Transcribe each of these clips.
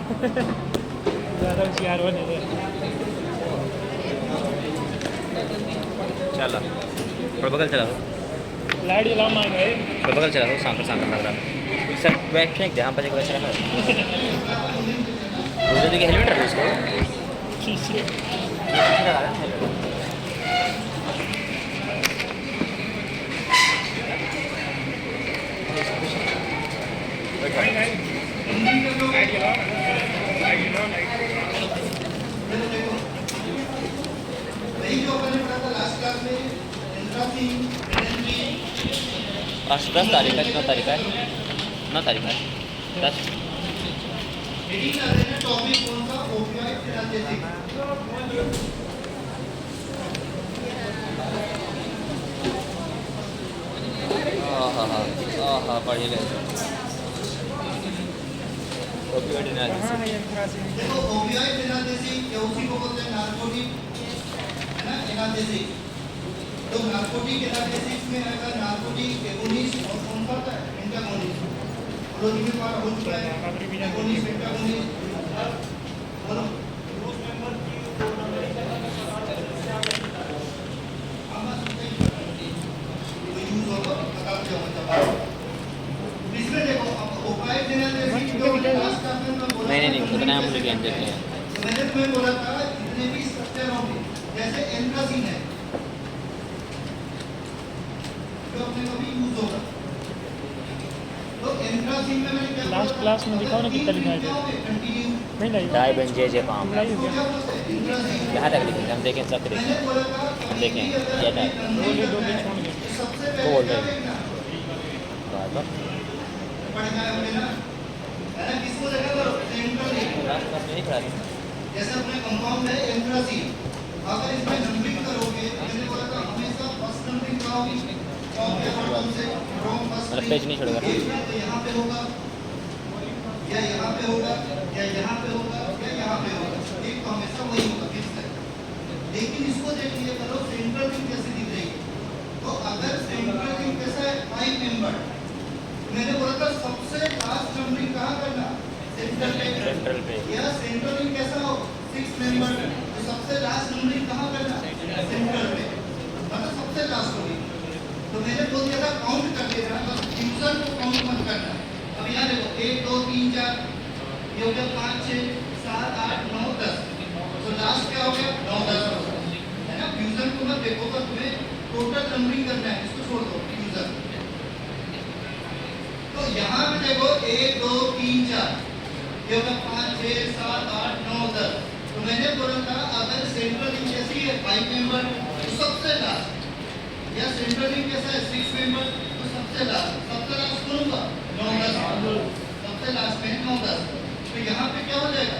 ज़्यादा होशियार होने दे। चलो बगल चला दो, लाइट जलाओ मांग रहे बगल चला दो, सांकर सांकर लग रहा है सर। बैग फेंक दे, हाँ बजे को वैसे रखा दूसरे दिन हेलमेट रखो उसको। आज 10 तारीख है, 9 तारीख है, 9 तारीख है 10। हाँ हाँ हाँ हाँ पढ़ी ले ओपियोइड एनालिसिस। देखो ओपियोइड एनालिसिस या उसी को बोलते हैं नार्कोटिक, है ना, एनालिसिस। तो नार्कोटिक एनालिसिस में अगर नार्कोटिक एगोनिस्ट और कौन करता है, एंटागोनिस्ट। क्लोरीन में पार्ट हो चुका है, एगोनिस्ट एंटागोनिस्ट। बोलो ग्रुप मेंबर की यूज होगा बता दो मतलब। इसमें देखो ओपियोइड एनालिसिस जो लास्ट का में नहीं उतना हम लोग ज्ञान देते हैं। मैंने तुम्हें बोला था जितने भी स्ट्रक्चर होंगे जैसे एंट्रासिन है जो अपने कभी यूज होगा, तो एंट्रासिन में मैंने क्या लास्ट क्लास में दिखाओ ना कितना लिखा है। कंटिन्यू नहीं लाई डाई बन जे काम लाई हो गया। यहाँ तक लिखे हम देखें सब देखें, मैंने बोला था हम देखें क्या टाइप दो ले छोड़ दे। सबसे वो बोल पहले रहे क्या हैं। देखना पड़ गया हमें ना, है ना, किसको देखा करो सेंट्रल लास्ट क्लास में नहीं पढ़ा रही। जैसे अपने कंपाउंड है एंट्रासिन, अगर इसमें नंबरिंग करोगे मैंने बोला था हमेशा फर्स्ट नंबरिंग क्या होगी, टॉप के बॉटम से फ्रॉम फर्स्ट मतलब पेज नहीं छोड़ेगा ना। तो यहाँ पे होगा या यहाँ पे होगा या यहाँ पे होगा या यहाँ पे होगा, एक तो हमेशा वही होगा फिक्स है। लेकिन इसको देख लिया करो सेंट्रल रिंग कैसे दिख रही है। तो अगर सेंट्रल रिंग कैसा है 5 मेंबर, मैंने बोला था सबसे लास्ट नंबरिंग कहाँ करना, सेंट्रल पे। या सेंट्रल रिंग कैसा हो 6 मेंबर, तो सबसे लास्ट नंबरिंग कहाँ करना, सेंट्रल पे, मतलब सबसे लास्ट होगी। तो मैंने बोल दिया था काउंट कर देना, बस यूजर को काउंट मत करना। अब यहाँ देखो 1 2 3 4 ये हो गया 5 6 7 8 9 10, तो लास्ट क्या हो गया 9 10 है ना। यूजर को मत देखो, तो तुम्हें टोटल नंबरिंग करना है, इसको छोड़ दो यूजर। तो यहाँ पे देखो 1 2 3 4 ये होगा 5 6 7 8 9 10। तो मैंने बोला था अगर सेंट्रल रिंग कैसी है 5 मेंबर तो सबसे लास्ट, या सेंट्रल रिंग कैसा है 6 मेंबर तो सबसे लास्ट कौन होगा 9 10, सबसे लास्ट में 9 10। तो यहाँ पे क्या हो जाएगा,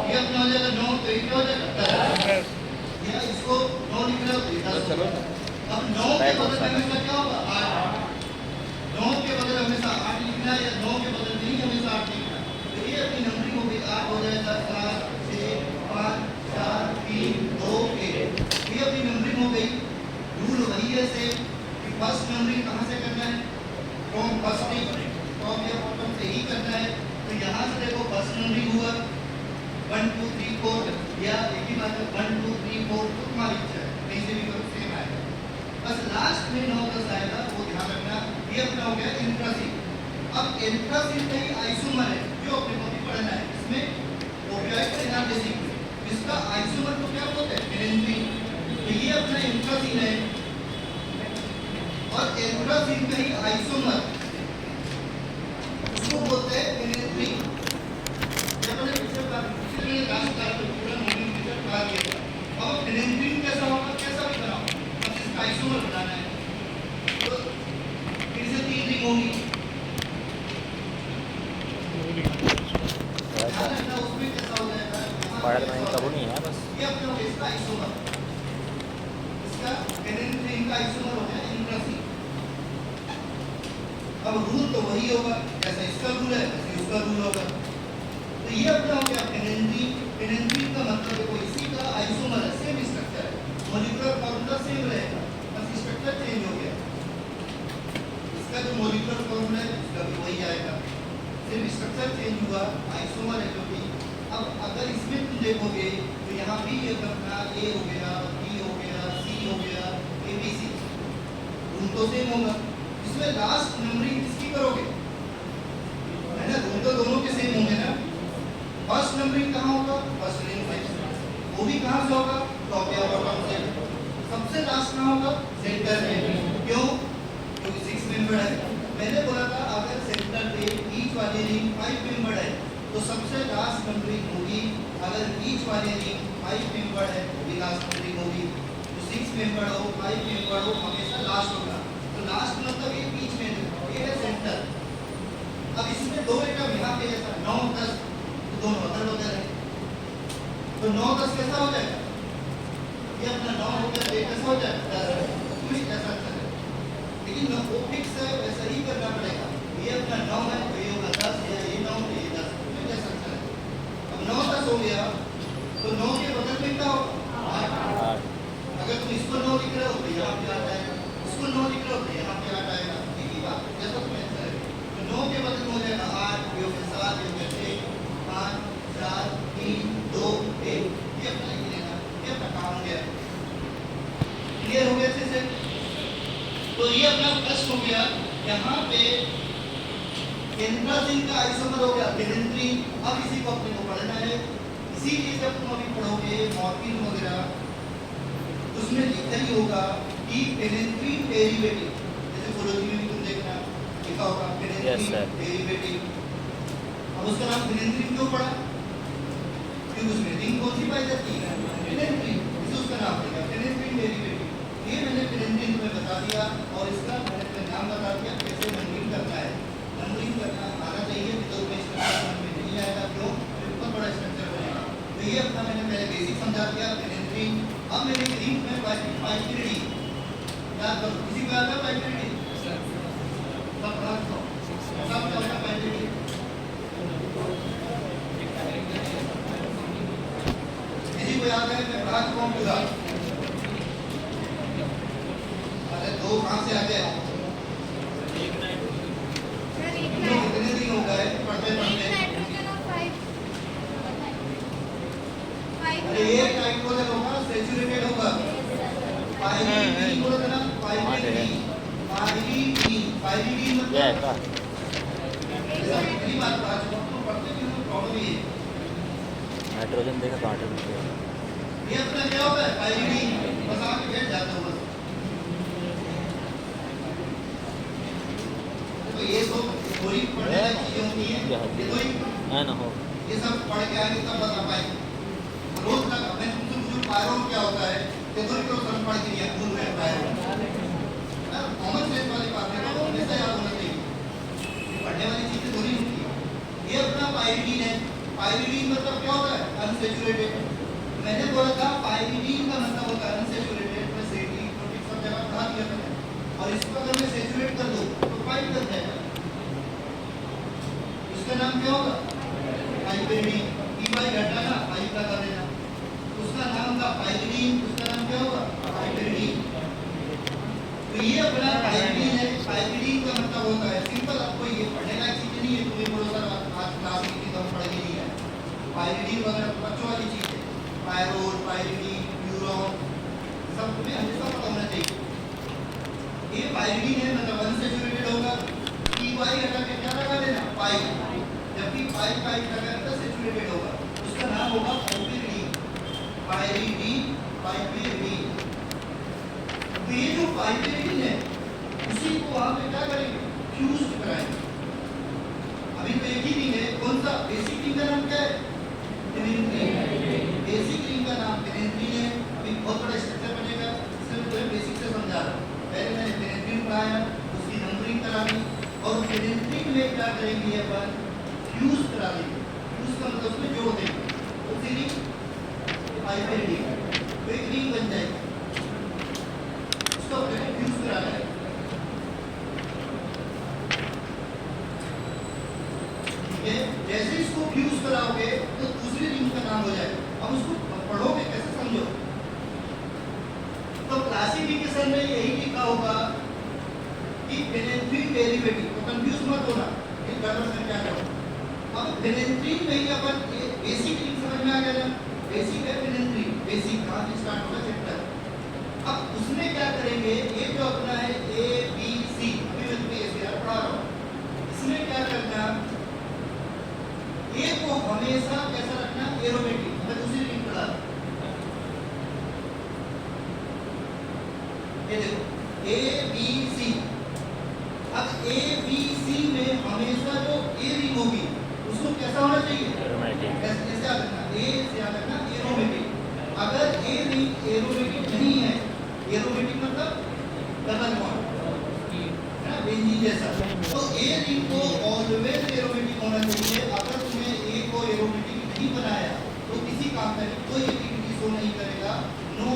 ये अपना हो जाएगा 9, तो ये क्या हो जाएगा 10, या इसको 9 लिख रहे हो तो 10। अब 9 के बदले में हमेशा क्या होगा 8, 9 के बदले हमेशा 8 लिखना है, या 9 के बदले नहीं हमेशा 8 लिखना है। तो ये अपनी नंबरिंग हो गई 8 हो जाएगा 7 6 5 4 3 2 1, ये अपनी नंबरिंग हो गई। रूल वही है सेम कि फर्स्ट नंबरिंग कहाँ से करना है, फ्रॉम फर्स्ट रिंग, टॉप या बॉटम से ही करना है। तो यहाँ से देखो फर्स्ट नंबरिंग हुआ 1 2 3 4, या एक ही बात है 1 2 3 4, तो तुम्हारी इच्छा है कहीं से भी करो सेम आएगा। बस लास्ट में 9 10 आएगा, वो ध्यान रखना। ये अपना हो गया इंट्रासिन। अब इंट्रासिन का ही आइसोमर है जो अपने को भी पढ़ना है, इसमें ओपियोइड एनालिसिस में इसका आइसोमर को क्या बोलते हैं, पेनिसिलिन। तो ये अपना इंट्रासिन है, और इंट्रासिन का ही आइसोमर उसको बोलते हैं पेनिसिलिन। जब मैंने पिक्चर का लास्ट का पूरा मूवी पिक्चर का दिया था, अब पेनिसिलिन कैसा होगा, कैसा भी बनाओ, अब इसका आइसोमर बनाना है। तो फिर से 3 रिंग होंगी, उसमें कैसा हो जाएगा, पढ़ा तो नहीं कबू नहीं है बस। ये अपने हो गया इसका आइसोमर, इसका पेनिसिलिन का आइसोमर हो गया इंट्रासिन। अब रूल तो वही होगा, जैसा इसका रूल है वैसे इसका रूल होगा। तो ये अपना हो गया पेनिसिलिन। पेनिसिलिन का मतलब देखो इसी का आइसोमर है, सेम स्ट्रक्चर है, मॉलिक्यूलर फॉर्मूला सेम रहेगा, बस स्ट्रक्चर चेंज हो गया। इसका जो मॉलिक्यूलर फॉर्मूला है इसका भी वही आएगा, सेम स्ट्रक्चर चेंज हुआ, आइसोमर है जो कि अब अगर इसमें तुम देखोगे तो यहाँ भी ये अपना ए हो गया, बी हो गया, सी हो गया, ए बी सी, रूम तो सेम होगा। इसमें लास्ट नंबरिंग किसकी करोगे, है ना, रूम तो दोनों के सेम होंगे ना। फर्स्ट नंबरिंग कहाँ होगा, फर्स्ट रिंग, वो भी कहाँ से होगा, टॉप या बॉटम से। सबसे लास्ट कहाँ होगा, सेंटर में। क्यों, क्योंकि 6 मेंबर है। मैंने बोला था अगर सेंटर पे ईच वाली रिंग 5 मेंबर है तो सबसे लास्ट नंबरिंग होगी। अगर ईच वाली रिंग 5 मेंबर है वो भी लास्ट नंबरिंग होगी। तो 6 मेंबर हो, 5 मेंबर हो, हमेशा लास्ट होगा। तो लास्ट मतलब ये बीच में ये है सेंटर। अब इसमें दो आइटम यहाँ पे जैसा 9 10 तो दोनों अदर बदल है। तो 9 10 कैसा हो जाएगा, ये अपना 9 हो गया, ये कैसा हो जाएगा 10, कुछ ऐसा है। लेकिन वो फिक्स है, वैसा ही करना पड़ेगा। ये अपना 9 है तो ये होगा 10, या ये 9 तो ये 10, कुछ ऐसा है। अब 9 10 हो गया तो 9 के बगल में क्या होगा, 8। अगर तुम इसको 9 लिख रहे हो तो यहाँ पे आ जाएगा, इसको 9 लिख रहे हो तो यहाँ पे आ जाएगा। एक ही बात, जैसा तुम्हें अच्छा लगे। तो 9 के बगल में हो जाएगा 8, ये हो गया 7, ये हो गया 6, 5 4 3 2 1। ये अपना लिख लेना, ये अपना काम हो गया। क्लियर हो गया अच्छे से। तो ये अपना फर्स्ट हो गया। यहाँ पे पेंटाजीन का आइसोमर हो गया पेनिट्रीन। अब इसी को अपने को पढ़ना है, इसीलिए जब तुम अभी पढ़ोगे मॉर्फिन वगैरह उसमें लिखा ही होगा कि पेनिट्रीन डेरिवेटिव, जैसे फोटोलॉजी में भी तुम देखना लिखा होगा पेनिट्रीन डेरिवेटिव। अब उसका नाम पेनिट्रीन क्यों पड़ा, क्योंकि उसमें रिंग कौन सी पाई जाती है, पेनिट्रीन, इसलिए उसका नाम पड़ेगा पेनिट्रीन डेरिवेटिव। ये मैंने पेनिट्रीन तुम्हें बता दिया और इसका मैंने तुम्हें नाम बता दिया कैसे नंबरिंग करना है। नंबरिंग करना आना चाहिए, तो मैं स्ट्रक्चर में नहीं आएगा, क्यों, बहुत बड़ा स्ट्रक्चर बनेगा। तो ये अपना मैंने पहले बेसिक समझा दिया पेनिट्रीन। अब मैंने रिंग में पाइपिरिडी याद करो, किसी को याद है पाइपिरिडी, सब पढ़ा दो, सब क्या होता है पाइपिरिडी, किसी को याद है, मैं पढ़ा चुका हूँ पूरा। दो कहाँ से आ गए, कितने दिन हो गए पढ़ते पढ़ते। अरे ये नाइट्रोजन होगा, सैचुरेटेड होगा, पाइरीडीन बोला था ना, पाइरीडीन मतलब पहली बात पढ़ा चुका हूँ, पढ़ते भी हमें प्रॉब्लम ही है। नाइट्रोजन देखा कहाँ ये अपना क्या होता है पाइरीडीन, बस आके बैठ जाता है बस। तो ये तो थोड़ी पढ़ने की चीजें होती हैं, ये तो है ना हो, ये सब पढ़ के आगे तब बता पाएंगे। रोज तक मैं तुमसे पूछूं पायरोन क्या होता है, ये थोड़ी क्यों सब पढ़ के लिया भूल गए पायरोन, कॉमन सेंस वाली बात है, तो हमेशा याद होना चाहिए, पढ़ने वाली चीजें थोड़ी होती है। ये अपना पाइरीडीन है, पाइरीडीन मतलब क्या होता है, अनसैचुरेटेड। मैंने बोला था पाइरीडीन का मतलब होता है अनसैचुरेटेड, मैं सेटिंग सब जगह पढ़ा दिया मैंने। और इसको अगर मैं सैचुरेट कर दूं तो पाइप बन जाएगा, इसका नाम क्या होगा, पाइपिरिडीन। पी घटा ना पाइप का कर देना, उसका नाम था पाइरिडीन, उसका नाम क्या होगा, पाइपिरिडीन। तो ये अपना पाइरिडीन है। पाइरिडीन का मतलब होता है सिंपल, आपको ये पढ़ने लायक चीज नहीं है, तुम्हें बोलो सर आज क्लास में की तो हम पढ़ के नहीं है। पाइरिडीन वगैरह बच्चों वाली चीज है, पायरोन, पाइरिडीन, प्यूरॉन, सब तुम्हें हमेशा पता होना चाहिए। ये पाइरिडीन है मतलब अनसैचुरेटेड होगा, पी वाई हटा के क्या लगा देना, पाइप, जबकि पाइप लगा तो सैचुरेटेड होगा, उसका नाम होगा पाइपिरिडीन, पाइरिडीन, पाइपिरिडीन। तो ये जो पाइपिरिडीन है उसी को वहां पे क्या करेंगे, फ्यूज कराएंगे। अभी तो एक ही रिंग है, कौन सा, बेसिक रिंग का नाम क्या है, पेनिट्रीन। बेसिक रिंग का नाम पेनिट्रीन है। अभी बहुत बड़ा स्ट्रक्चर बनेगा, इसलिए मैं बेसिक से समझा रहा हूँ। पहले मैंने पेनिट्रीन पढ़ाया, उसकी नंबरिंग करानी, और पेनिट्रीन में क्या करेंगे अपन, फ्यूज करा देंगे। फ्यूज का मतलब उसमें जोड़ देंगे, उसी रिंग पाइपिरिडीन, तो एक रिंग बन जाएगी, उसको फ्यूज कराना है। ठीक है, जैसे इसको फ्यूज कराओगे तो दूसरी रिंग का नाम हो जाएगा। अब उसको पढ़ोगे कैसे, समझो। तो क्लासिफिकेशन में यही लिखा होगा कि पेनिट्रीन डेरिवेटिव, तो कंफ्यूज मत होना, इस गड़बड़ से क्या करो, अब फिनेंथ्रीन में ही अपन बेसिक लिंक समझ में आ गया ना, बेसिक है फिनेंथ्रीन, बेसिक कहाँ से स्टार्ट होगा चैप्टर। अब उसमें क्या करेंगे, ये जो अपना है ए बी सी, अभी मैं तुम्हें ऐसे यार पढ़ा रहा हूँ, इसमें क्या करना, ए को हमेशा कैसा रखना, एरोमेटिक। मैं दूसरी लिंक पढ़ा रहा हूँ, ये देखो ए बी सी। अब ए बी सी में हमेशा जो ए रिंग होगी उसको कैसा होना चाहिए, एरोमेटिक। ऐसे याद रखना, ए से याद रखना एरोमेटिक। अगर ए रिंग एरोमेटिक नहीं है, एरोमेटिक मतलब डबल बॉन्ड है ना, बेंजीन जैसा, तो ए रिंग को ऑलवेज एरोमेटिक होना चाहिए। अगर तुमने ए को एरोमेटिक नहीं बनाया तो किसी काम का कोई एक्टिविटी शो नहीं करेगा, नो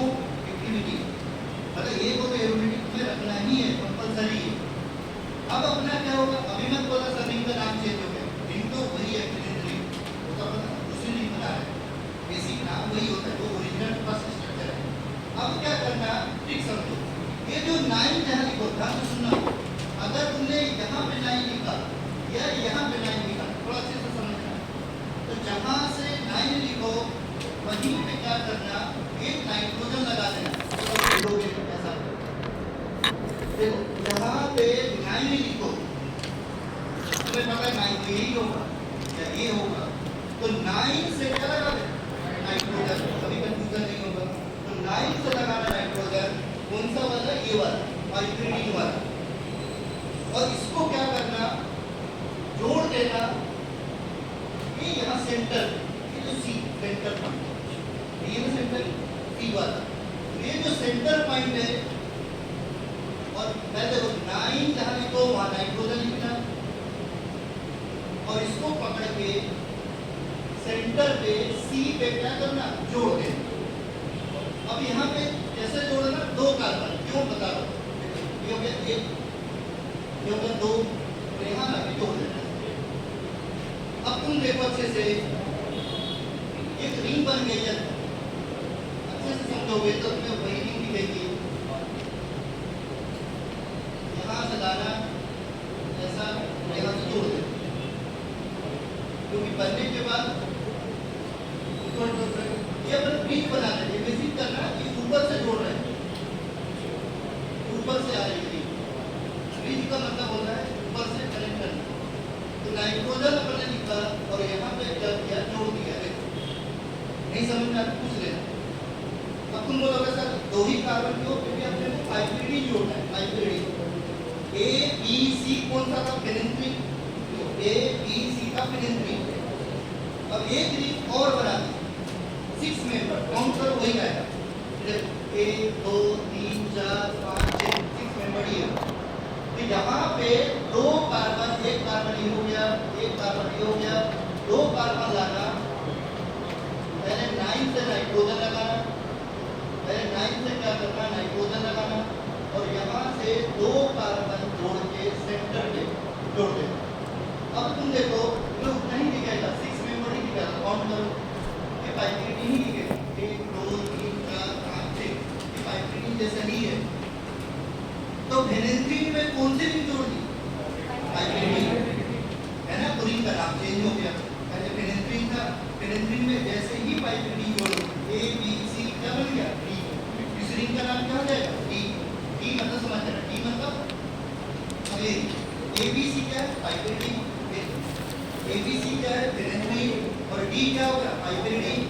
एक्टिविटी। मतलब ए को तो एरोमेटिक में रखना ही है, कंपलसरी है। अब अपना क्या होगा, अभी मैं बोला सर रिंग का नाम चेंज हो गया, रिंग तो वही है रिंग, वो तो अपन दूसरी रिंग बना रहे हैं, बेसिक नाम वही होता है, वो ओरिजिनल फर्स्ट स्ट्रक्चर है। अब क्या करना, ठीक समझो, ये जो 9 जहाँ लिखो, ध्यान से सुनना, अगर तुमने यहाँ पे 9 लिखा या यहाँ पे 9 लिखा, थोड़ा अच्छे से समझना, तो जहाँ से 9 लिखो वहीं पे क्या करना, एक नाइट्रोजन लगा देना, तो ऐसा देखो यहाँ पे 9 लिखो, तुम्हें पता है 9 तो यही होगा या ये होगा, तो 9 से क्या लगा देना, नाइट्रोजन, कभी कंफ्यूजन नहीं होगा। तो 9 से लगाना नाइट्रोजन, कौन सा वाला, ये वाला पाइपरीडीन वाला, और इसको क्या करना, जोड़ देना, ये यहाँ सेंटर, ये जो सी सेंटर पॉइंट, ये ना सेंटर सी वाला, ये जो सेंटर पॉइंट है, और मैं देखो 9 जहाँ लिखो वहाँ नाइट्रोजन लिखना, और इसको पकड़ के सेंटर पे सी पे क्या करना, जोड़ देना। अब यहाँ पे कैसे जोड़ना, 2 कार्बन, क्यों बता रहा हूँ, ये हो गया 1, ये हो गया 2, और यहाँ लाके जोड़ देना। अब तुम देखो अच्छे से, एक रिंग बन गई है, अच्छे से समझोगे तो तुम्हें वही रिंग दिखेगी। यहाँ से लाना ऐसा, यहाँ से जोड़ देना, क्योंकि बनने के बाद ये अपन ब्रिज बना रहे हैं, बेसिक करना, ये ऊपर से जोड़ रहे हैं, ऊपर से आ रही है ब्रिज का मतलब होता है ऊपर से कनेक्ट करना। तो नाइट्रोजन अपन ने लिखा और यहाँ पे क्या किया, जोड़ दिया, नहीं समझ में आता पूछ लेना। अब तुम बोलोगे सर 2 ही कार्बन क्यों, क्योंकि अपने को पाइपरीडीन जोड़ना है, पाइपरीडीन। ए बी सी कौन सा था, फिनेंथ्रीन, ए बी सी का फिनेंथ्रीन। अब एक रिंग और बना दी, 6 मेंबर, काउंट करो वही आएगा, 1 2 3 4 5 6 मेंबर ही है। तो यहाँ पे 2 कार्बन, एक कार्बन ये हो गया, एक कार्बन ये हो गया, 2 कार्बन लाना, पहले 9 से नाइट्रोजन लगाना, पहले 9 से क्या करना, नाइट्रोजन लगाना, और यहाँ से 2 कार्बन जोड़ के सेंटर पे जोड़ देना। अब तुम देखो ये उतना ही दिखेगा, 6 मेंबर ही दिखेगा, काउंट करो, ये पाइपरीडीन ही दिखेगा, 1 2 3 4 5 6, ये पाइपरीडीन जैसा ही है। तो फिनेंथ्रीन में कौन सी रिंग जोड़ दी, पाइपरीडीन है ना, तो रिंग का नाम चेंज हो गया, पहले फिनेंथ्रीन था, फिनेंथ्रीन में जैसे ही पाइपरीडीन जोड़ो, ए बी सी क्या बन गया, डी, इस रिंग का नाम क्या हो जाएगा, डी। डी मतलब समझ रहे, डी मतलब ए बी सी क्या है, पाइपरीडीन, ए बी सी क्या है, फिनेंथ्रीन, और डी क्या होगा, पाइपरीडीन,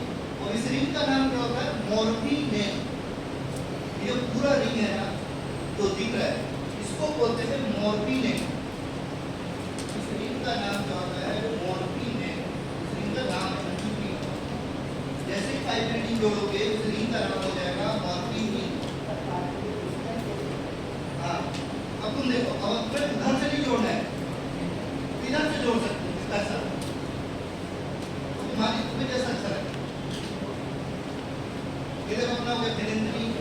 और इस रिंग का नाम क्या होगा, मॉर्फिनेम। ये पूरा रिंग है ना जो दिख रहा है, इसको बोलते हैं मॉर्फिनेम। इस रिंग का नाम क्या होता है, मॉर्फिनेम, इस रिंग का नाम है मॉर्फिनेम। जैसे ही पाइपरीडीन जोड़ोगे इस रिंग का नाम हो जाएगा मॉर्फिनेम। हाँ, अब तुम देखो, अब फिर उधर से नहीं जोड़ना है, इधर से जोड़ सकते हो, ऐसा तुम्हारी तुम्हें जैसा अच्छा लगे। ये देखो अपना हो गया फिनेंथ्रीन,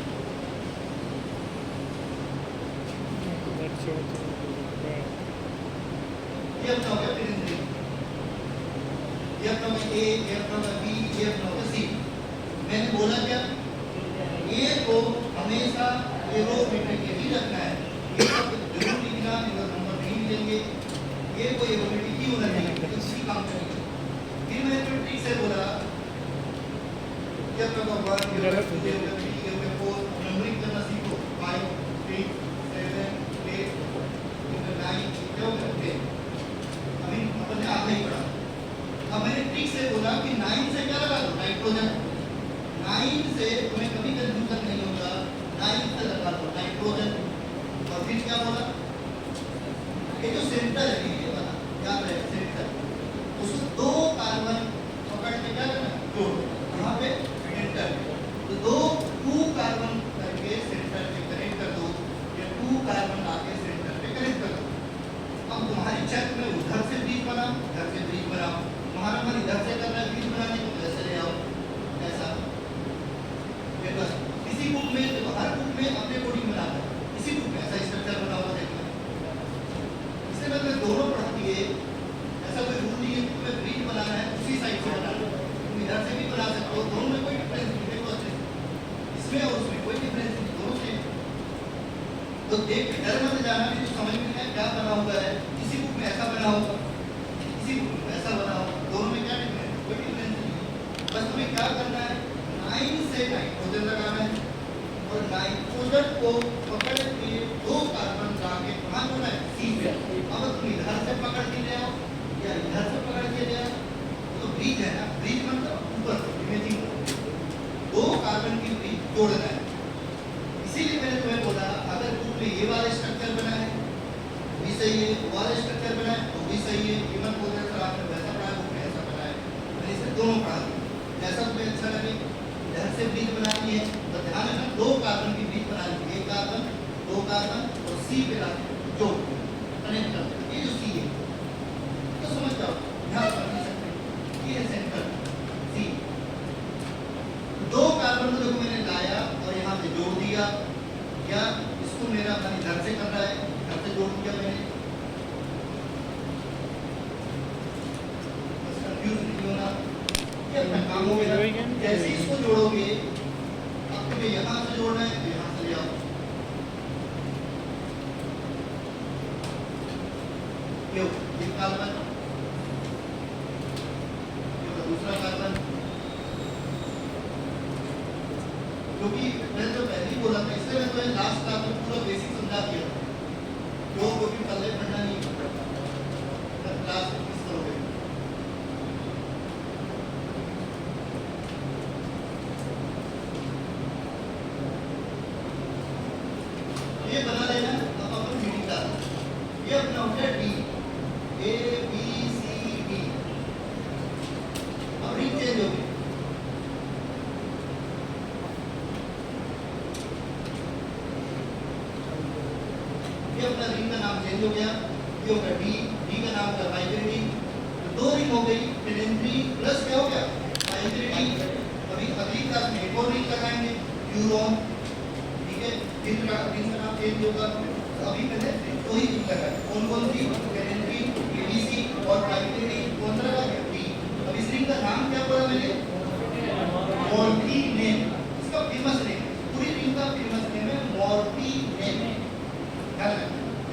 ये अपना हो गया फिनेंथ्रीन, ये अपना हो गया ए, ये अपना हो गया बी, ये अपना हो गया सी। मैंने बोला क्या, ए को हमेशा एरोमेटिक ही रखना है, ये सब जरूर लिखना, नंबर नहीं मिलेंगे, ये को एरोमेटिक ही होना चाहिए। काम करेंगे। फिर मैंने जो ट्रिक से बोला कि अपना भगवान ये हो गया 3 ये हो गया 4 नंबरिंग करना सीखो 5 6 7 8 9 क्या हो गया 10। अभी अपन ने आधा ही पढ़ा। अब मैंने ट्रिक से बोला कि 9 से क्या लगा दो नाइट्रोजन। 9 से तुम्हें कभी कंफ्यूजन नहीं होगा, 9 से लगा दो नाइट्रोजन। और फिर क्या बोला, ये जो सेंटर है ये वाला याद रहे सेंटर, उसको 2 कार्बन पकड़ के क्या करना जोड़ यहाँ पे एंटर, तो 2 कार्बन करके सेंटर पे कनेक्ट कर दो, या 2 कार्बन लाके सेंटर पे कनेक्ट कर दो। अब तुम्हारी इच्छा में उधर से ब्रिज बनाओ, इधर से ब्रिज बनाओ, तुम्हारा मन इधर से कर रहा है ब्रिज बनाने को, ऐसे ले आओ ऐसा। बस इसी बुक में देखो, हर बुक में अपने कोडिंग बनाता है, इसी बुक में ऐसा स्ट्रक्चर बना हुआ देखना। इससे मतलब दोनों पढ़ती है, ऐसा कोई रूल नहीं है कि तुम्हें ब्रिज बनाना है उसी साइड से बनाना है, तुम इधर से भी बना सकते हो, दोनों में कोई डिफरेंस नहीं है। इसमें और उसमें कोई डिफरेंस नहीं, दोनों सेम। तो देख के डर मत जाना कि तो समझ में नहीं आया क्या बना हुआ है, इसी बुक में ऐसा बना होगा, इसी बुक में ऐसा बना होगा, दोनों में क्या डिफरेंस, कोई डिफरेंस नहीं है। बस तुम्हें क्या करना है, 9 से नाइट्रोजन लगाना है, और नाइट्रोजन को पकड़ के 2 कार्बन लाके कहाँ जोड़ना है, सी पे। अब तुम इधर से पकड़ के ले आओ या इधर से पकड़ के ले आओ, तो ब्रिज है ना, ब्रिज मतलब ऊपर इमेजिंग 2 कार्बन की ब्रिज जोड़ना है। इसीलिए मैंने तुम्हें बोला अगर बुक में ये वाला स्ट्रक्चर बना है भी सही है, वो वाला स्ट्रक्चर बना है वो भी सही है। ये मत बोल रहे सर आपने वैसा पढ़ा, बुक में ऐसा पढ़ा है, मैंने इसे दोनों पढ़ा दिया, जैसा तुम्हें अच्छा लगे। इधर से ब्रिज बनानी है तो ध्यान रखना 2 कार्बन की ब्रिज बनानी है, 1 कार्बन 2 कार्बन और सी पे लाके जोड़ कनेक्ट कर दो। ये जो सी है तो समझ जाओ, ध्यान रखना ये है सेंटर सी। 2 कार्बन को देखो मैंने लाया और यहाँ पे जोड़ दिया, क्या इसको मेरा मन इधर से कर रहा है, इधर से जोड़ दिया मैंने, बस कंफ्यूज नहीं होना, ये अपना काम हो गया। जैसे इसको जोड़ोगे अब तुम्हें यहाँ से जोड़ना है तो यहाँ से ले आओ, ये कार्बन, ये दूसरा कार्बन, क्योंकि मैंने तो पहले ही बोला था, इसलिए मैं तुम्हें लास्ट क्लास में पूरा बेसिक समझा दिया था, क्योंकि पहले पढ़ना नहीं पड़ता, क्लास मिस करोगे। ये बना लेना, अब अपन मीटिंग का ये अपना हो गया D, A B C D. अब रिंग चेंज हो गई, ये अपना रिंग का नाम चेंज हो गया, ये हो गया डी, डी का नाम होगा पाइपेरिडी। तो 2 रिंग हो गई, पेनेंट्री प्लस क्या हो गया पाइपेरिडी। अभी अगली क्लास में एक और रिंग लगाएंगे यूरोन, ठीक है, रिंग का नाम चेंज होगा। तो अभी मैंने 2 ही रिंग लगाए, कौन कौन सी, पेनेंट्री, एबीसी और पाइपेरिडी, कौन सा लगा गया डी। अब इस रिंग का नाम क्या बोला मैंने, मॉर्फी नेम, इसका फेमस नेम, पूरी रिंग का फेमस नेम है मॉर्फी नेम,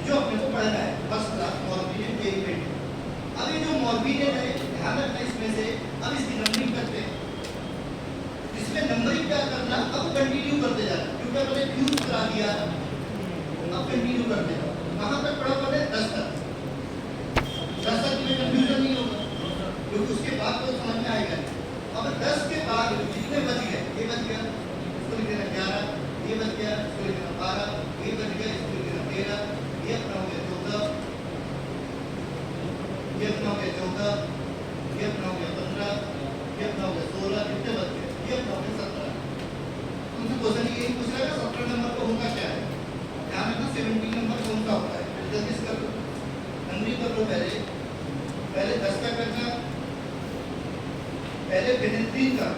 जो अपने को पढ़ना है फर्स्ट क्लास मॉर्फिनेट डेरिवेटिव। अब ये जो मॉर्फिनेट है ध्यान रखना इसमें से, अब इसकी नंबरिंग करते हैं, इसमें नंबरिंग क्या करना, अब कंटिन्यू करते जाना, क्योंकि हमने फ्यूज करा दिया, अब कंटिन्यू करते जाओ। कहाँ तक पढ़ा पड़े 10 तक, 10 तक में कंफ्यूजन नहीं होगा, क्योंकि उसके बाद तो समझ में आएगा। अब 10 के बाद जितने बच गए, ये बच गया इसको लिख देना 11, ये बच गया इसको लिख देना 12, ये बच गया इसको लिख देना 13, ये अपना हो गया 14, ये अपना हो गया 14, ये अपना हो गया 15, ये अपना हो गया 16, कितने बच गए, ये अपना हो गया 17। तुमसे क्वेश्चन ये पूछ रहा है 17 नंबर का होगा क्या है, ध्यान रखना 17 नंबर कौन सा होता है, जल्दी से कर लो, नंबरिंग कर लो। पहले 10 का करना, पहले पेनेंट्रीन का,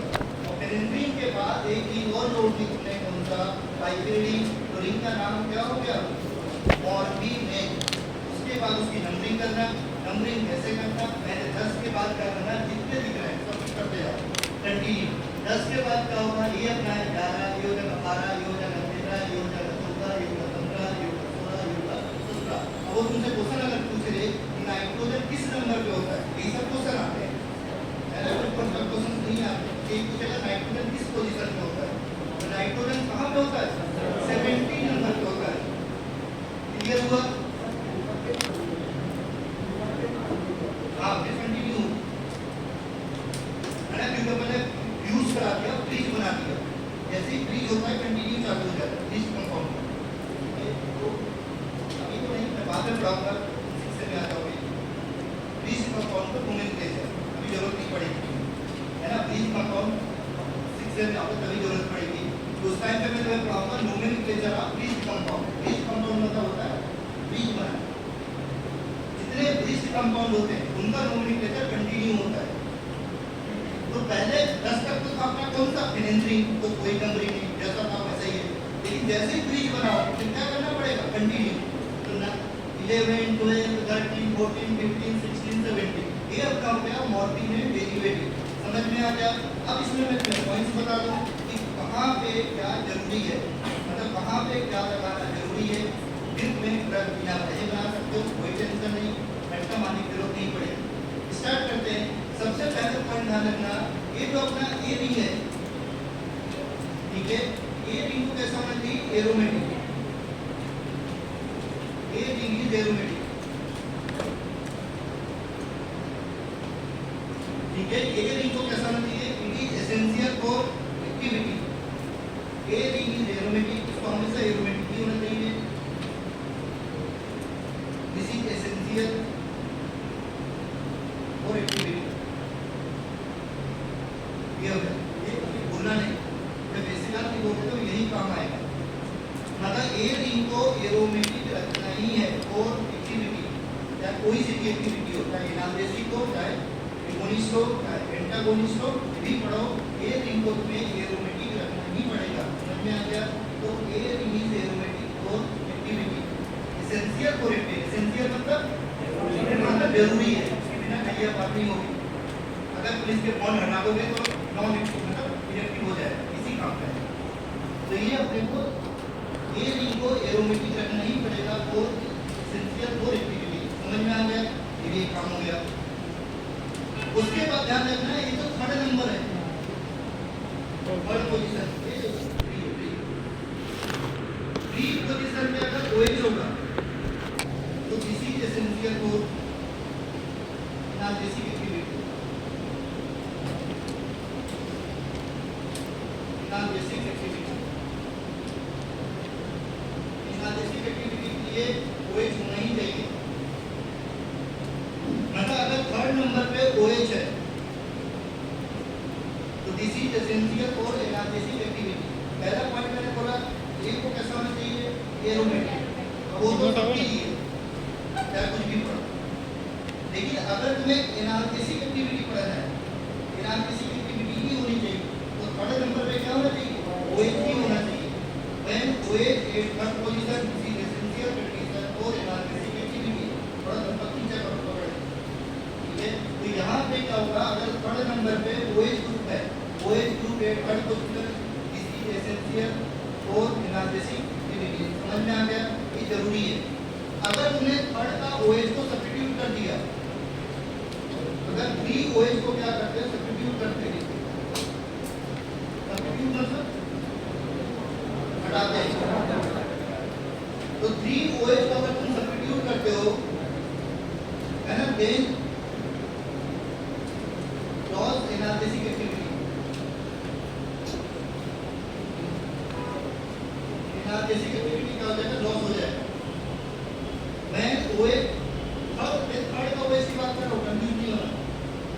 और पेनेंट्रीन के बाद एक रिंग और जोड़ दी तुमने, कौन सा पाइपेरिडी। तो रिंग का नाम क्या हो गया मॉर्फिनेट। उसके बाद उसकी नंबरिंग करना, नंबरिंग कैसे करना, मैंने 10 के बाद क्या करना, जितने दिख रहे हैं सब कुछ करते जाओ कंटिन्यू। 10 के बाद क्या होगा, ये अपना 11, ये हो जाएगा 12, ये हो जाएगा 13, ये हो जाएगा 14, ये होगा 15, ये होगा 16, ये होगा 17। अब वो तुमसे क्वेश्चन अगर पूछ रहे कि नाइट्रोजन किस नंबर पे होता है, ये सब क्वेश्चन जैसे ही ब्रीज होता है कंटिन्यू चालू हो जाता है ब्रीज कंपाउंड। तो अभी तो नहीं, मैं बाद में पढ़ाऊंगा, शिक्षण में आ जाओगे। ब्रीज कंपाउंड को नोमेनक्लेचर अभी जरूरत नहीं पड़ेगी, है ना। ब्रीज कंपाउंड शिक्षण में आपको तभी जरूरत पड़ेगी, तो उस टाइम पे मैं तुम्हें पढ़ाऊंगा nomenclature of bridge compound. Bridge compound मतलब होता है ब्रीज बना, जितने ब्रीज कंपाउंड होते हैं उनका नोमेनक्लेचर कंटिन्यू होता है। तो पहले 10 तक तो आपका कौन सा फिनेंथ्रीन, तो कोई नंबरिंग नहीं, जैसा था वैसा ही है। लेकिन जैसे ही ब्रीज बनाओ तो क्या करना पड़ेगा, कंटिन्यू। तो ना 11 12 13 14 15 16 17 ये आपका हो गया मॉर्फिन है डेरिवेटिव। समझ में आ गया। अब इसमें मैं तुम्हें पॉइंट्स बता दूं कि कहाँ पे क्या जरूरी है, मतलब कहाँ पे क्या लगाना जरूरी है। फिर तुम्हें ड्रग बिना पढ़े बना सकते हो, कोई टेंशन नहीं, मैट्टा मारने की जरूरत नहीं पड़ेगी। स्टार्ट करते हैं। सबसे पहले पॉइंट ध्यान रखना, ये जो अपना ए रिंग है, ठीक है, ए रिंग को कैसा होना चाहिए, aromatic. A ring is aromatic, ठीक है। ए रिंग को कैसा होना चाहिए, it is essential for activity. A ring is aromatic, इसको हमेशा एरोमेटिक ही होना चाहिए। This is essential for activity. ये बोलना नहीं, जब बेसिक बात बोलते तो यही काम आएगा। मतलब ए रिंग को एरोमेटिक रखना ही है और एक्टिविटी, चाहे कोई सी भी एक्टिविटी हो, चाहे एनाल्जेसिक हो, चाहे एगोनिस्ट हो, चाहे एंटागोनिस्ट हो, भी पढ़ो, ए रिंग को तुम्हें एरोमेटिक रखना ही पड़ेगा। समझ में आ गया। तो ए रिंग इज एरोमेटिक और activity, essential for activity. Essential मतलब जरूरी है, इसके बिना कहीं बात नहीं होगी। अगर पुलिस के बॉन्ड हटा दोगे तो नॉन एक्टिव मतलब इनएक्टिव हो जाएगा, इसी काम का है। तो ये अपने को ए रिंग को एरोमेटिक रखना ही पड़ेगा और एसेंशियल फॉर एक्टिविटी। समझ में आ गया, ये भी एक काम हो गया। उसके बाद ध्यान रखना है, ये तो थर्ड नंबर है, थर्ड पोजीशन, फ्री पोजीशन में अगर ओएच होगा तो किसी essential for analgesic activity, analgesic activity, analgesic activity के लिए OH होना ही चाहिए। मतलब अगर थर्ड नंबर पे OH है तो this is essential for analgesic activity. पहला पॉइंट मैंने बोला ए को कैसा होना चाहिए, एरोमेटिक, वो तो सबके लिए चाहे कुछ भी पढ़ो। लेकिन अगर तुम्हें एनाल्जेसिक एक्टिविटी पढ़ना है, एनाल्जेसिक एक्टिविटी ही होनी चाहिए, तो थर्ड नंबर पे क्या होना चाहिए, OH ही होना चाहिए। When OH is third position, this is essential condition for analgesic activity। थोड़ा सा पीछे करो, ठीक है। तो यहाँ पे क्या होगा, अगर थर्ड नंबर पे OH ग्रुप है, OH ग्रुप है third position, this is essential for analgesic activity. समझ में आ गया, ये जरूरी है। अगर तुमने थर्ड का OH को सब्स्टिट्यूट कर दिया, अगर 3 OH को क्या करते हैं, सब्स्टिट्यूट करते हैं, सब्स्टिट्यूट मतलब हटाते हैं। तो 3 OH को अगर तुम सब्स्टिट्यूट करते हो, है ना, then loss analgesic activity, analgesic activity क्या हो जाएगा, लॉस हो जाएगा। मैं OH थर्ड का OH की बात कर रहा हूँ, कंफ्यूज नहीं होना।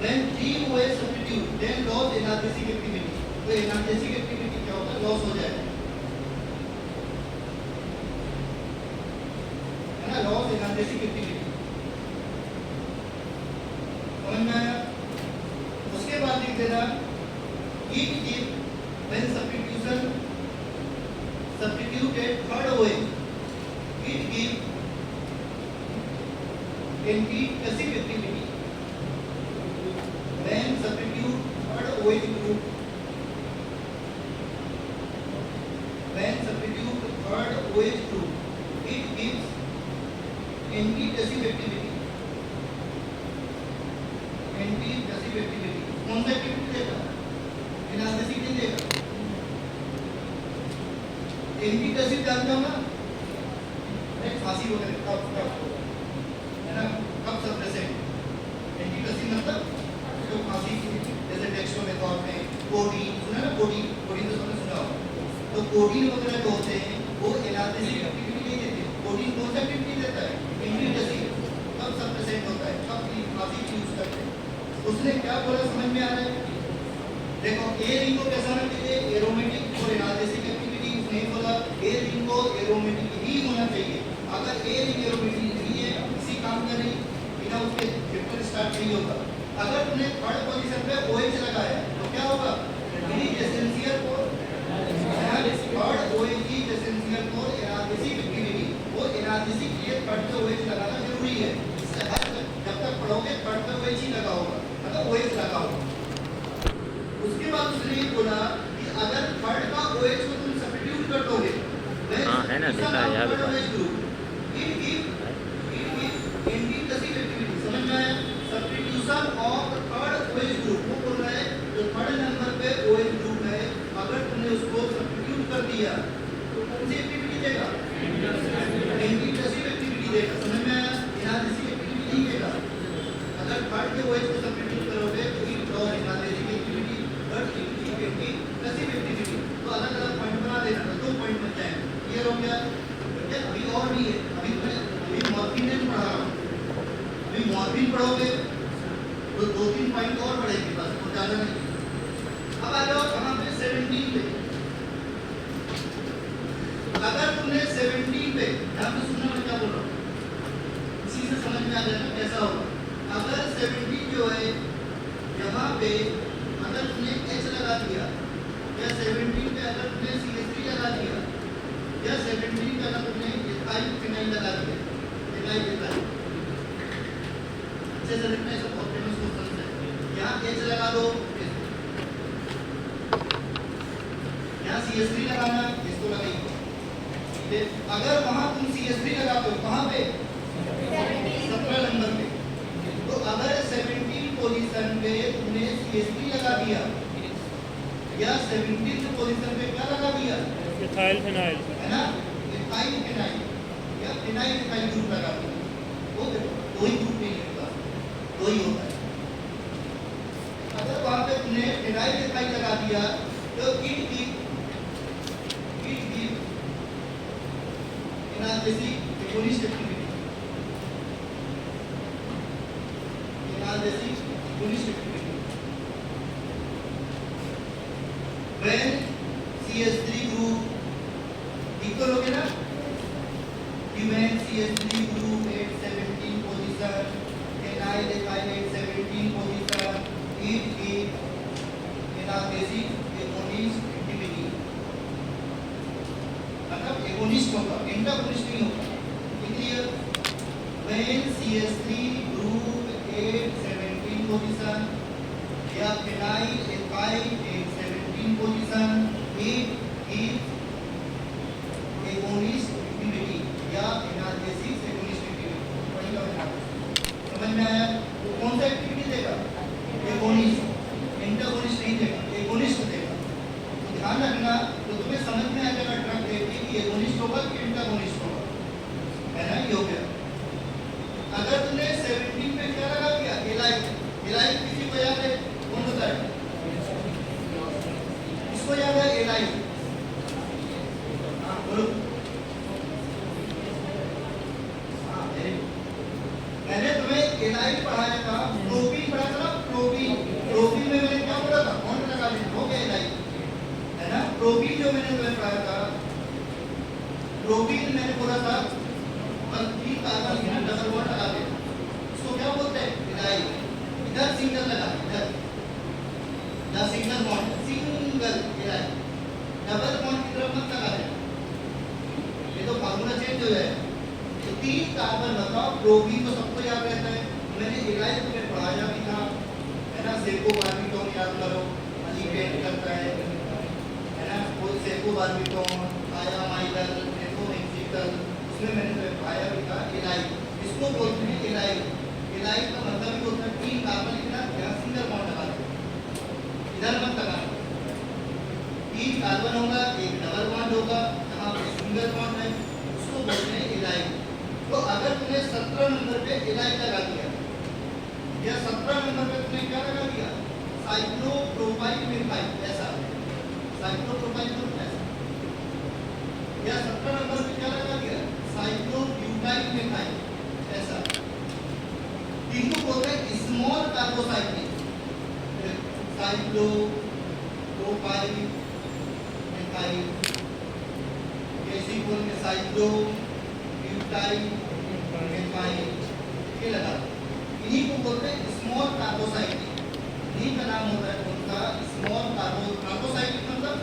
When 3 OH substitute, then loss analgesic activity. तो एनाल्जेसिक एक्टिविटी क्या होगा, लॉस हो जाएगा, है ना, लॉस एनाल्जेसिक एक्टिविटी। समझ में आया। उसके बाद लिख देना it give when substituted third OH, it give anti-tussive activity. When substitute third OH group, when substitute third OH group, it gives anti-tussive activity. Antitussive activity कौन सा एक्टिविटी देगा, एनाल्जेसिक नहीं देगा। एंटी-टसिव जानते हो ना, खांसी वगैरह कफ है ना, कफ सप्रेसेंट। एंटी-टसिव मतलब जो खांसी की, जैसे डेक्स्ट्रोमेथोर्फिन, कोडीन, सुना ना, कोडीन तो सबने सुना होगा, तो कोडीन वगैरह जो होते हैं वो एनालिसिस एक्टिविटी नहीं देते। कोडीन कौन सा एक्टिविटी देता है? इम्यूनिटी कब सब प्रेजेंट होता है, कब काफी यूज करते हैं। उसने क्या बोला समझ में आ रहा है? देखो ए रिंग को कैसा ना चाहिए, एरोमेटिक और एनालिसिस एक्टिविटी नहीं बोला, ए रिंग को एरोमेटिक ही होना चाहिए। अगर ए रिंग एरोमेटिक नहीं है, इसी काम कर रही बिना उसके चैप्टर स्टार्ट नहीं होगा। अगर तुमने थर्ड पोजीशन पे OH लगाया तो क्या होगा? Essential for third OH is essential for analysis activity. वो एनालिसिस के लिए थर्ड पे OH लगाना जरूरी है। इससे हर जब तक पढ़ोगे थर्ड पे OH ही लगा होगा, मतलब OH लगा होगा। उसके बाद उसने ये बोला कि अगर थर्ड का OH को तुम सब्स्टिट्यूट कर दोगे, हाँ है ना, देखा है यहाँ पे इंडिकेटिव एक्टिविटी समझ में आया? Substitution of third OH group वो बोल रहा है जो थर्ड नंबर पे OH ग्रुप है, अगर तुमने उसको सब्स्टिट्यूट कर दिया तो कौन सी एक्टिविटी देगा? इंडिकेटिव एक्टिविटी देगा। समझ में आया? एनालिसिस एक्टिविटी नहीं देगा। अगर थर्ड के OH को सब्स्टिट्यूट करोगे तो इट और analysis activity third indicative activity तो अलग अलग पॉइंट बना देना, तो 2 पॉइंट बच जाएंगे। क्लियर हो गया? अभी और भी है, अभी मॉर्फिन नहीं पढ़ा रहा हूँ। अभी मॉर्फिन पढ़ोगे तो 2-3 पॉइंट और बढ़ेंगे, बस और ज़्यादा नहीं। अब आ जाओ कहाँ पे? 17 पे। अगर तुमने 17 पे ध्यान से सुनना मैं क्या बोल रहा हूँ, इसी से समझ में आ जाएगा कैसा होगा। अगर 17 जो है यहाँ पे अगर तुमने H लगा दिया, या 17 पे अगर तुमने CH3 लगा दिया, या 17 पे अगर तुमने एथाइल फिनाइल लगा दिया, एथाइल अच्छे से लिखना है, सब बहुत फेमस क्वेश्चन है। यहाँ H लगा दो, यहाँ CH3 लगाना, इसको लगाइए। अगर वहाँ तुम CH3 लगाते हो कहाँ पे? 17 नंबर पे। तो अगर 17 पोजीशन पे तुमने CH3 लगा दिया, या 17 पोजीशन पे क्या लगा दिया? इथाइल फिनाइल, है ना? इथाइल फिनाइल या फिनाइल इथाइल ग्रुप लगा दिया, वो दो ही ग्रुप नहीं होता, दो ही होता है। अगर वहाँ पे तुमने फिनाइल इथाइल लगा दिया तो it give analgesic agonist activity, analgesic agonist activity. When CH3 group equal हो गया ना, when CH3 group at 17 position, ethyl ethyl at 17 position, it is analgesic agonist activity. मतलब एकोनिस्ट होगा, एंटागोनिस्ट नहीं होगा। Clear? When CH3 group at 17 position या phenyl ethyl at 17 position, it is agonist activity या analgesic agonist activity. वही का समझ में आया? तो कौन सा एक्टिविटी देगा? एकोनिस्ट, एंटागोनिस्ट नहीं देगा, एकोनिस्ट देगा। तो ध्यान रखना, तो तुम्हें समझ में आ जाएगा ड्रग देख के कि एकोनिस्ट होगा कि एंटागोनिस्ट होगा, है ना? ये हो गया। अगर तुमने 17 पे क्या लगा दिया? एलाइल किसी को याद है? कौन बता है? इसको याद है? एलाइल। हाँ बोलो। हाँ मैंने तुम्हें एलाइल पढ़ाया था, प्रोपीन पढ़ाया था ना, प्रोपीन में मैंने क्या बोला था? बॉन्ड लगा देना, हो गया एलाइल, है ना? प्रोपीन जो मैंने तुम्हें पढ़ाया था, प्रोपीन मैंने बोला था 3 कार्बन की डबल बॉन्ड लगा दे, इसको क्या बोलते हैं? एलाइल। इधर सिंगल लगा, इधर the single bond, single allyl, double bond की तरफ मत लगा देना, ये तो फार्मूला चेंज हो जाएगा। तो 3 कार्बन बताओ, प्रोपीन तो सबको याद रहता है, मैंने एलाइल तुम्हें पढ़ाया भी था, है ना? सेकोबार्बिटोन याद करो, अलीकेट करता है ना? वो सेकोबार्बिटोन, थायामाइडल, एथोमेक्सिकल, उसमें मैंने तुम्हें पढ़ाया भी था एलाइल। इसको बोलते हैं एलाइल। एलाइल का मतलब ही होता है 3 कार्बन के साथ यहाँ सिंगल बॉन्ड लगा दो, इधर मत लगाना। 3 कार्बन होगा, एक डबल बॉन्ड होगा, जहाँ पे सिंगल बॉन्ड है उसको बोलते हैं एलाइल। तो अगर तुमने 17 नंबर पे एलाइल लगा दिया, या 17 नंबर पे तुमने क्या लगा दिया? साइक्लोप्रोपाइल मिथाइल, ऐसा साइक्लोप्रोपाइल ग्रुप ऐसा या 17 नंबर पे क्या लगा दिया, साइक्लोब्यूटाइल मिथाइल, ऐसा। इनको बोलते हैं small carbocyclic, cyclo propyl methyl, कैसी बोलेंगे साइक्लो ब्यूटाइल मिथाइल, ये लगा। इन्हीं को बोलते हैं स्मॉल कार्बोसाइक्लिक। इन्हीं का नाम होता है कौन सा, स्मॉल कार्बोसाइक्लिक मतलब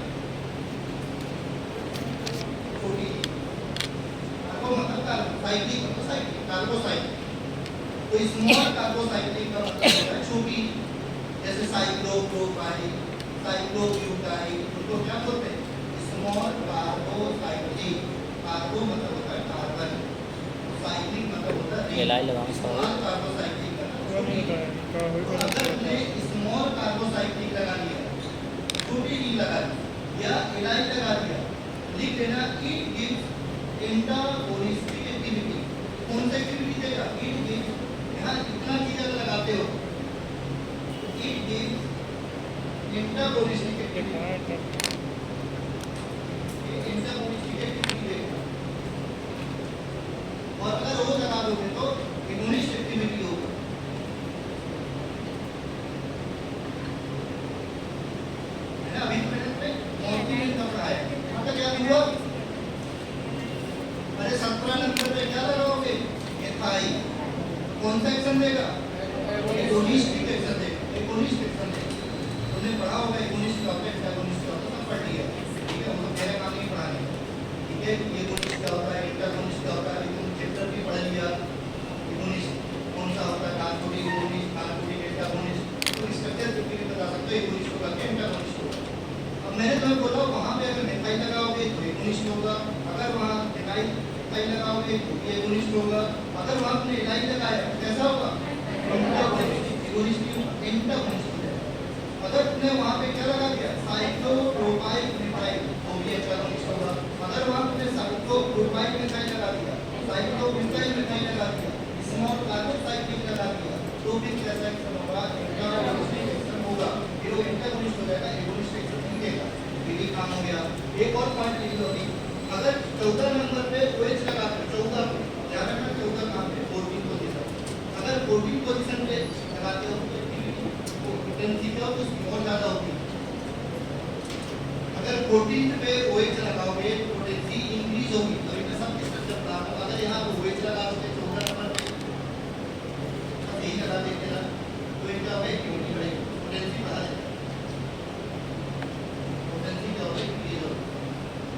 छोटी, कार्बो मतलब कार्बोसाइक्लिक कार्बोसाइक्लिक, तो स्मॉल कार्बोसाइक्लिक का मतलब होता है छोटी, जैसे साइक्लोप्रोपाइल, साइक्लोब्यूटाइल, उनको क्या बोलते हैं, स्मॉल कार्बोसाइक्लिक। कार्बो मतलब होता है कार्बन, साइक्लिक मतलब होता है ये लाई लगाऊं इसका स्मॉल कार्बोसाइक्लिक का वो नहीं छोटी। होता है तो अगर हमने स्मॉल कार्बोसाइक्लिक लगा लिया, छोटी नहीं लगा दी, या इलाइल लगा दिया, लिख देना इट गिव्स एंटागोनिस्टिक एक्टिविटी। कौन सा एक्टिविटी देगा, इट गिव्स, यहाँ इतना चीज अगर लगाते हो, इट गिव्स एंटागोनिस्टिक एक्टिविटी, ये एंटागोनिस्टिक एक्टिविटी देगा। और अगर वो लगा दोगे तो एगोनिस्ट एक्टिविटी होगा। है ना, अभी मैंने मोटिवेट कर रहा है, मतलब क्या हुआ, अरे 17 नंबर पे क्या लगाओगे, मिथाइल, कौन सा एक्शन देगा, एगोनिस्टिक एक्शन देगा, एगोनिस्ट एक्शन देगा। तुमने पढ़ा होगा एगोनिस्ट का होता है, एंटागोनिस्ट का होता है, सब पढ़ लिया, ठीक है, मतलब मेरा काम नहीं पढ़ाने, ठीक है। एगोनिस्ट क्या होता है, एंटागोनिस्ट क्या होता है, तुम चैप्टर भी पढ़ लिया। एगोनिस्ट कौन सा होता है, नार्कोटिक एगोनिस्ट, नार्कोटिक एंटागोनिस्ट, तो स्ट्रक्चर भी बता सकते हो, एगोनिस्ट होगा क्या एंटागोनिस्ट होगा। अब मैंने तुम्हें बोला वहां पे अगर मिथाइल लगाओगे तो एगोनिस्ट होगा, अगर वहां मिथाइल लगाओगे तो एगोनिस्ट होगा, अगर वहां तुमने इलाइल लगाया तो कैसा होगा, एगोनिस्ट एंटागोनिस्ट हो जाएगा। अगर तुमने वहां पे क्या लगा दिया, साइक्लोप्रोपाइल मिथाइल, तो भी एंटागोनिस्ट होगा। अगर वहां तुमने साइक्लोप्रोपाइल मिथाइल लगा दिया, साइक्लोब्यूटाइल मिथाइल लगा दिया, स्मॉल कार्बोसाइक्लिक लगा दिया, तो भी कैसा एक्शन होगा, एंटागोनिस्टिक एक्शन होगा। ये वो एंटागोनिस्ट हो जाएगा, एगोनिस्ट एक्शन नहीं देगा। ये भी काम हो गया। एक और पॉइंट लिख लो अभी, अगर 14 नंबर पे OH लगा दो, 14 पे ध्यान रखना, 14 कहां पे, 14 पोजीशन। अगर 14 पोजीशन पे लगाते हो तो एक्टिविटी पोटेंसी क्या होती है, और ज्यादा होती है। अगर 14 पे OH लगाओगे तो पोटेंसी इंक्रीज होगी। तो इनका सब स्ट्रक्चर बता दूं, अगर यहां पे OH लगा दोगे 14 नंबर पे, यही लगा देते ना, तो इनका एक्टिविटी बढ़ेगी, पोटेंसी बढ़ा जाएगी, पोटेंसी क्या होगी, इंक्रीज होगी।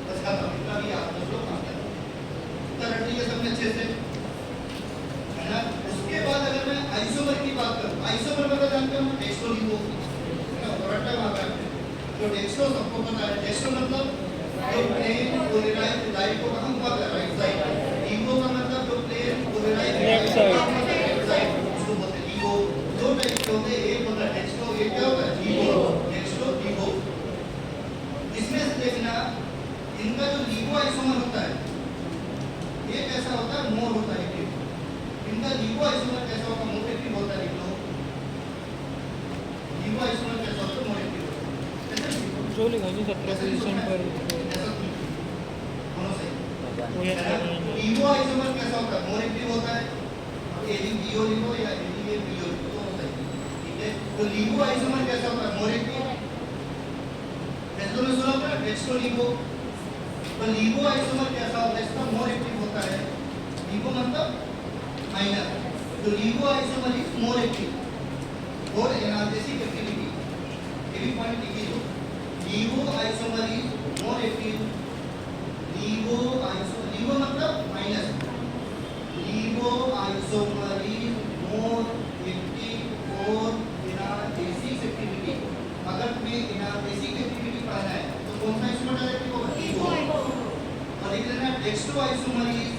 बस खत्म, इतना भी आप लोग काम करें, उत्तर रट लीजिए सबने अच्छे से, है ना। उसके बाद अगर मैं आइसोमर की बात करूं, आइसोमर मतलब जानते हो, डेक्सट्रो लिंगो, है ना, रट्टा वहां पे तो डेक्सट्रो सबको पता है। डेक्सट्रो मतलब जो प्लेन पोलराइज लाइट को कहां हुआ है, राइट साइड। लिंगो का मतलब जो प्लेन पोलराइज लेफ्ट साइड, उसको बोलते हैं लिंगो। दो टाइप के होते हैं, एक होता है डेक्सट्रो, एक क्या होता है लिंगो, डेक्सट्रो लिंगो। इसमें से देखना इनका जो लिंगो आइसोमर होता है, ये कैसा होता है, मोर होता है एक्टिव। इनका लिंगो आइसोमर कैसा होता है, मोर एक्टिव होता है। लिख लो, लिंगो आइसोमर कैसा होता है, मोर एक्टिव होता है। जो लिखा है 17 पोजीशन पर दोनों सही। वो ये लिंगो आइसोमर कैसा होता है, मोर एक्टिव होता है। एलियो लिखो या एलियो लिखो, दोनों सही, ठीक है। तो लिंगो आइसोमर कैसा होता है, मोर एक्टिव। जैसे तुमने सुना होगा डेक्सट्रो लिंगो, तो लिंगो आइसोमर कैसा होता है, इसका मोर एक्टिव होता है। लिंगो मतलब माइनर, तो लिंगो आइसोमर इज मोर एक्टिव और एनाल्जेसिक एक्टिविटी। ये भी पॉइंट लिख लो, लिंगो आइसोमर इज मोर एक्टिव। लिंगो मतलब minus, lingo isomer is more active और एनाल्जेसिक एक्टिविटी। अगर तुम्हें एनाल्जेसिक एक्टिविटी पढ़ना है तो कौन सा आइसोमर एक्टिव होगा, लिंगो। और लिख लेना dextro isomer is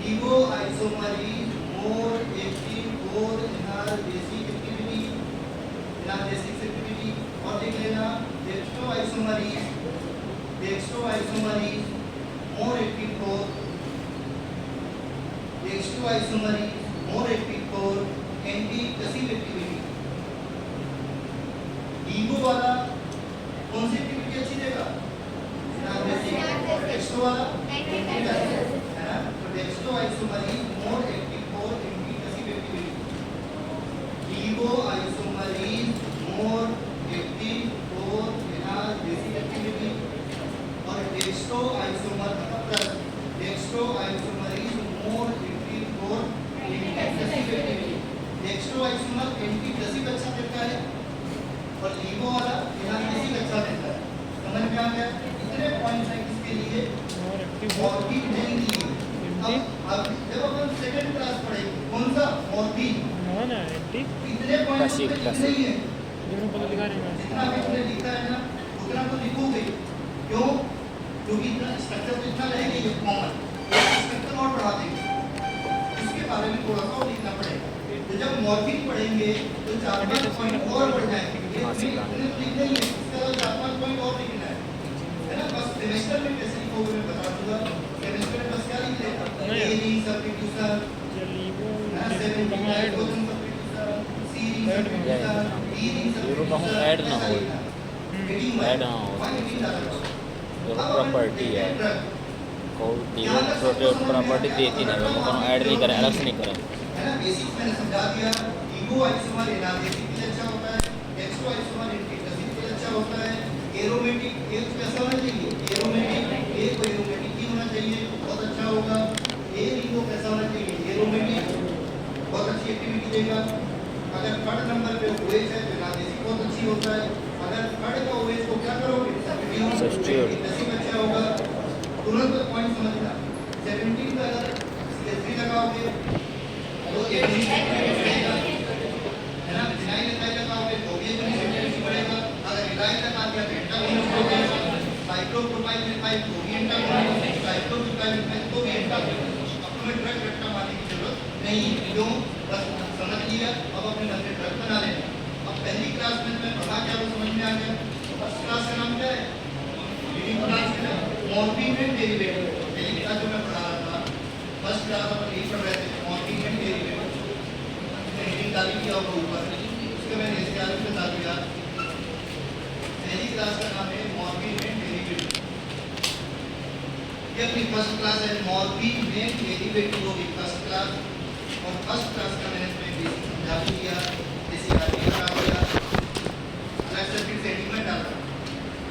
lingo isomer is more active और एनाल्जेसिक एक्टिविटी, एनाल्जेसिक एक्टिविटी। और लिख लेना dextro isomer is more active for, dextro isomer is more active for antitussive activity. Lingo वाला कौन सी एक्टिविटी अच्छी देगा, एनाल्जेसिक। डेक्स्ट्रो वाला है ना, तो dextro isomer is more active for antitussive activity. Levo isomer is more active for analgesic activity. और dextro isomer मतलब dextro isomer is more active for antitussive activity. Dextro isomer antitussive अच्छा देता है और लीवो वाला एनाल्जेसिक अच्छा देता है। समझ में आ गया? इतने पॉइंट्स हैं किसके लिए? और एक्टिव मॉर्फिन के लिए। अब जब अपन सेकंड क्लास पढ़ेंगे कौन सा मॉर्फिन, ना ना एक्टिव इतने पॉइंट्स Classic, लिखने classic. ही है। दोनों पता लिखा नहीं मैं जितना भी तुमने लिखा है ना उतना तो लिखोगे। क्यों? क्योंकि इतना स्ट्रक्चर तो इतना रहेगा ये कॉमन, स्ट्रक्चर और बढ़ा देंगे, इसके बारे में थोड़ा सा और लिखना पड़ेगा। तो जब मॉर्फिन पढ़ेंगे तो 4-5 पॉइंट और बढ़ जाएंगे। ये इतने तो लिखना ही है, इसके अलावा 4-5 पॉइंट और लिखना है ना। बस सेमेस्टर में कैसे लिखोगे मैं बता दूंगा। सेमेस्टर में बस क्या लिख लेगा, ए रिंग सब्स्टिट्यूशन, ये लीवो ना 7 कहाँ ऐड हो hydrogen substitution, C ring substitution, D ring यूरो का सब्स्टिट्यूशन, ऐड ना हो, हेडिंग ऐड ना हो। प्रॉपर्टी है प्रॉपर्टी देती नहीं, वो लोगों ऐड नहीं करें, अलग से नहीं करें। है ना। बेसिक्स मैंने समझा दिया। लीवो आइसोमर एनाल्जेसिक के लिए अच्छा होता है, डेक्स्ट्रो आइसोमर एंटीडेसिव के लिए अच्छा होता है। एरोमेटिक ए कैसा होना चाहिए, एरोमेटिक ए को एरोमेटिक ही होना चाहिए, बहुत अच्छा होगा। ए लीवो कैसा होना चाहिए, एरोमेटिक, बहुत अच्छी एक्टिविटी देगा। अगर थर्ड नंबर पे ओएच है तो एनाल्जेसिक बहुत अच्छी होता है। अगर थर्ड का ओएच को क्या करोगे, सब्स्टिट्यूट, एंटीडेसिव अच्छा होगा। तुरंत पॉइंट समझना। 17 का अगर CH3 लगाओगे तो एरोमेटिक बढ़ेगा, है ना। फिनाइल एथाइल लगाओगे तो भी एरोमेटिक बढ़ेगा। अगर इथाइल लगा दिया तो एंटागोनिस्ट हो जाएगा। साइक्लोप्रोपाइल मिथाइल तो भी एंटागोनिस्ट, साइक्लोप्रोपाइल मिथाइल तो भी एंटागोनिस्ट। अब तुम्हें ड्रग रट्टा मारने की जरूरत नहीं है। क्यों? बस समझ लिया, अब अपने मन में ड्रग बना लेना। अब पहली क्लास में मैं पढ़ा क्या वो समझ में आ गया। फर्स्ट क्लास का नाम क्या है, रीडिंग क्लास है ना, मॉर्फिन एंड डेरिवेटिव। पहली क्लास जो मैं पढ़ा रहा था फर्स्ट क्लास अपन यही पढ़ रहे थे, मॉर्फिन एंड डेरिवेटिव। रीडिंग डाली किया होगा ऊपर, उसके मैंने इसके आगे बता दिया। पहली क्लास का नाम है मॉर्फिन एंड डेरिवेटिव। ये अपनी फर्स्ट क्लास है, मॉर्फिन एंड डेरिवेटिव होगी फर्स्ट क्लास। और फर्स्ट क्लास का मैंने तुम्हें समझा दिया, जैसे आगे बता दिया, अलग से फिर सेटिंग में डाला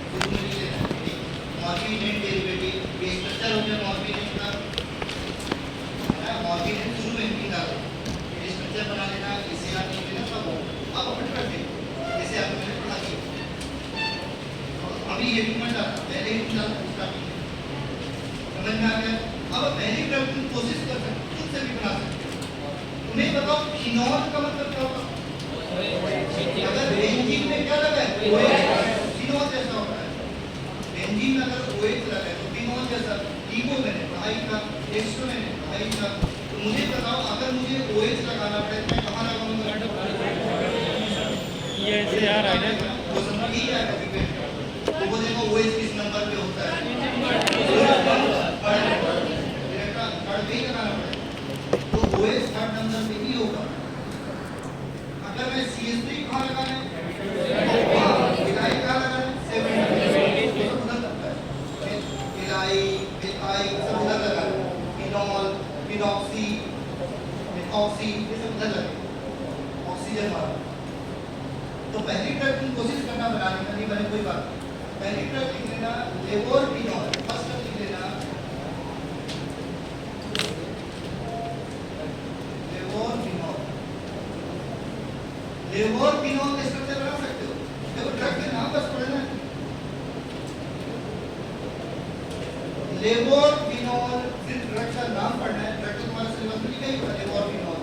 शुरू में लिख लेना मॉर्फिन एंड डेरिवेटिव। ये स्ट्रक्चर हो गया मॉर्फिन का, है ना। मॉर्फिन एंड शुरू में नहीं डाला, ये स्ट्रक्चर बना लेना, इसे आप लिख लेना सब। अब अपन कर दे जैसे आपको मैंने पढ़ा दिया। अभी ये भी मत डालना, पहले ही डालना स्टार्टिंग में। समझ में आ गया? अब पहली ड्रग तुम कोशिश कर सकते हो, खुद से भी बना सकते हो। तुम्हें बताओ फिनॉल का मतलब क्या होगा? अगर बेंजीन में क्या लगा है, OH, फिनॉल जैसा होता है। बेंजीन में अगर OH लगा है तो फिनॉल जैसा। लीवो मैंने पढ़ाई था, डेक्स्ट्रो मैंने पढ़ाई था। तो मुझे बताओ अगर मुझे OH लगाना पड़े तो मैं कहाँ लगाऊंगा? ये ऐसे आ रहा है ना, वो समझ ही आएगा क्योंकि तो वो देखो OH किस नंबर पे होता है, थर्ड पे ही लगाना पड़ेगा। तो OH थर्ड नंबर पे ही होगा। अगर मैं CH3 कहाँ लगाना है, इथाइल कहाँ लगाना है, 7 सब उधर लगता है। इथाइल सब उधर लगाना है। फिनॉल, फिनॉक्सी, मिथॉक्सी ये सब उधर लगेगा, ऑक्सीजन वाला। तो पहली ड्रग तुम कोशिश करना बनाने का, नहीं बने कोई बात नहीं। पहली ड्रग लिख लेना लेवोर्पिनॉल, फर्स्ट ड्रग लिख लेना लेवोर्पिनॉल। लेवोर्पिनॉल का स्ट्रक्चर बना सकते हो, देखो ड्रग के नाम बस पढ़ना। लेवोर्पिनॉल सिर्फ ड्रग का नाम पढ़ना है, ड्रग तो तुम्हारे सिलेबस में लिखा ही होगा लेवोर्पिनॉल।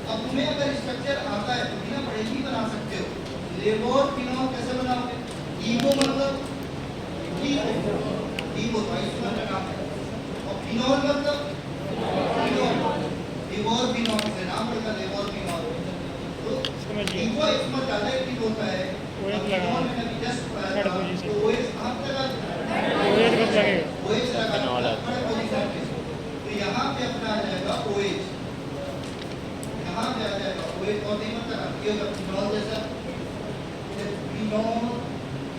अब तुम्हें अगर स्ट्रक्चर आता है तो बिना पढ़े ही बना सकते हो। लेवोर्पिनॉल कैसे बनाओगे, लीवो मतलब लीवो, लीवो तो आइसोमर का नाम है, और फिनॉल मतलब फिनॉल, लेवोर्पिनॉल से नाम पड़ता है लेवोर्पिनॉल। तो लीवो आइसोमर ज्यादा एक्टिव होता है, और फिनॉल में अभी जस्ट पढ़ा था तो OH कहाँ पे लगा, OH कब लगेगा, OH लगा बड़े पोजीशन पे। तो यहाँ पे अपना आ जाएगा OH, यहाँ पे आ जाएगा OH और नहीं मतलब ये होगा फिनॉल जैसा। फिनॉल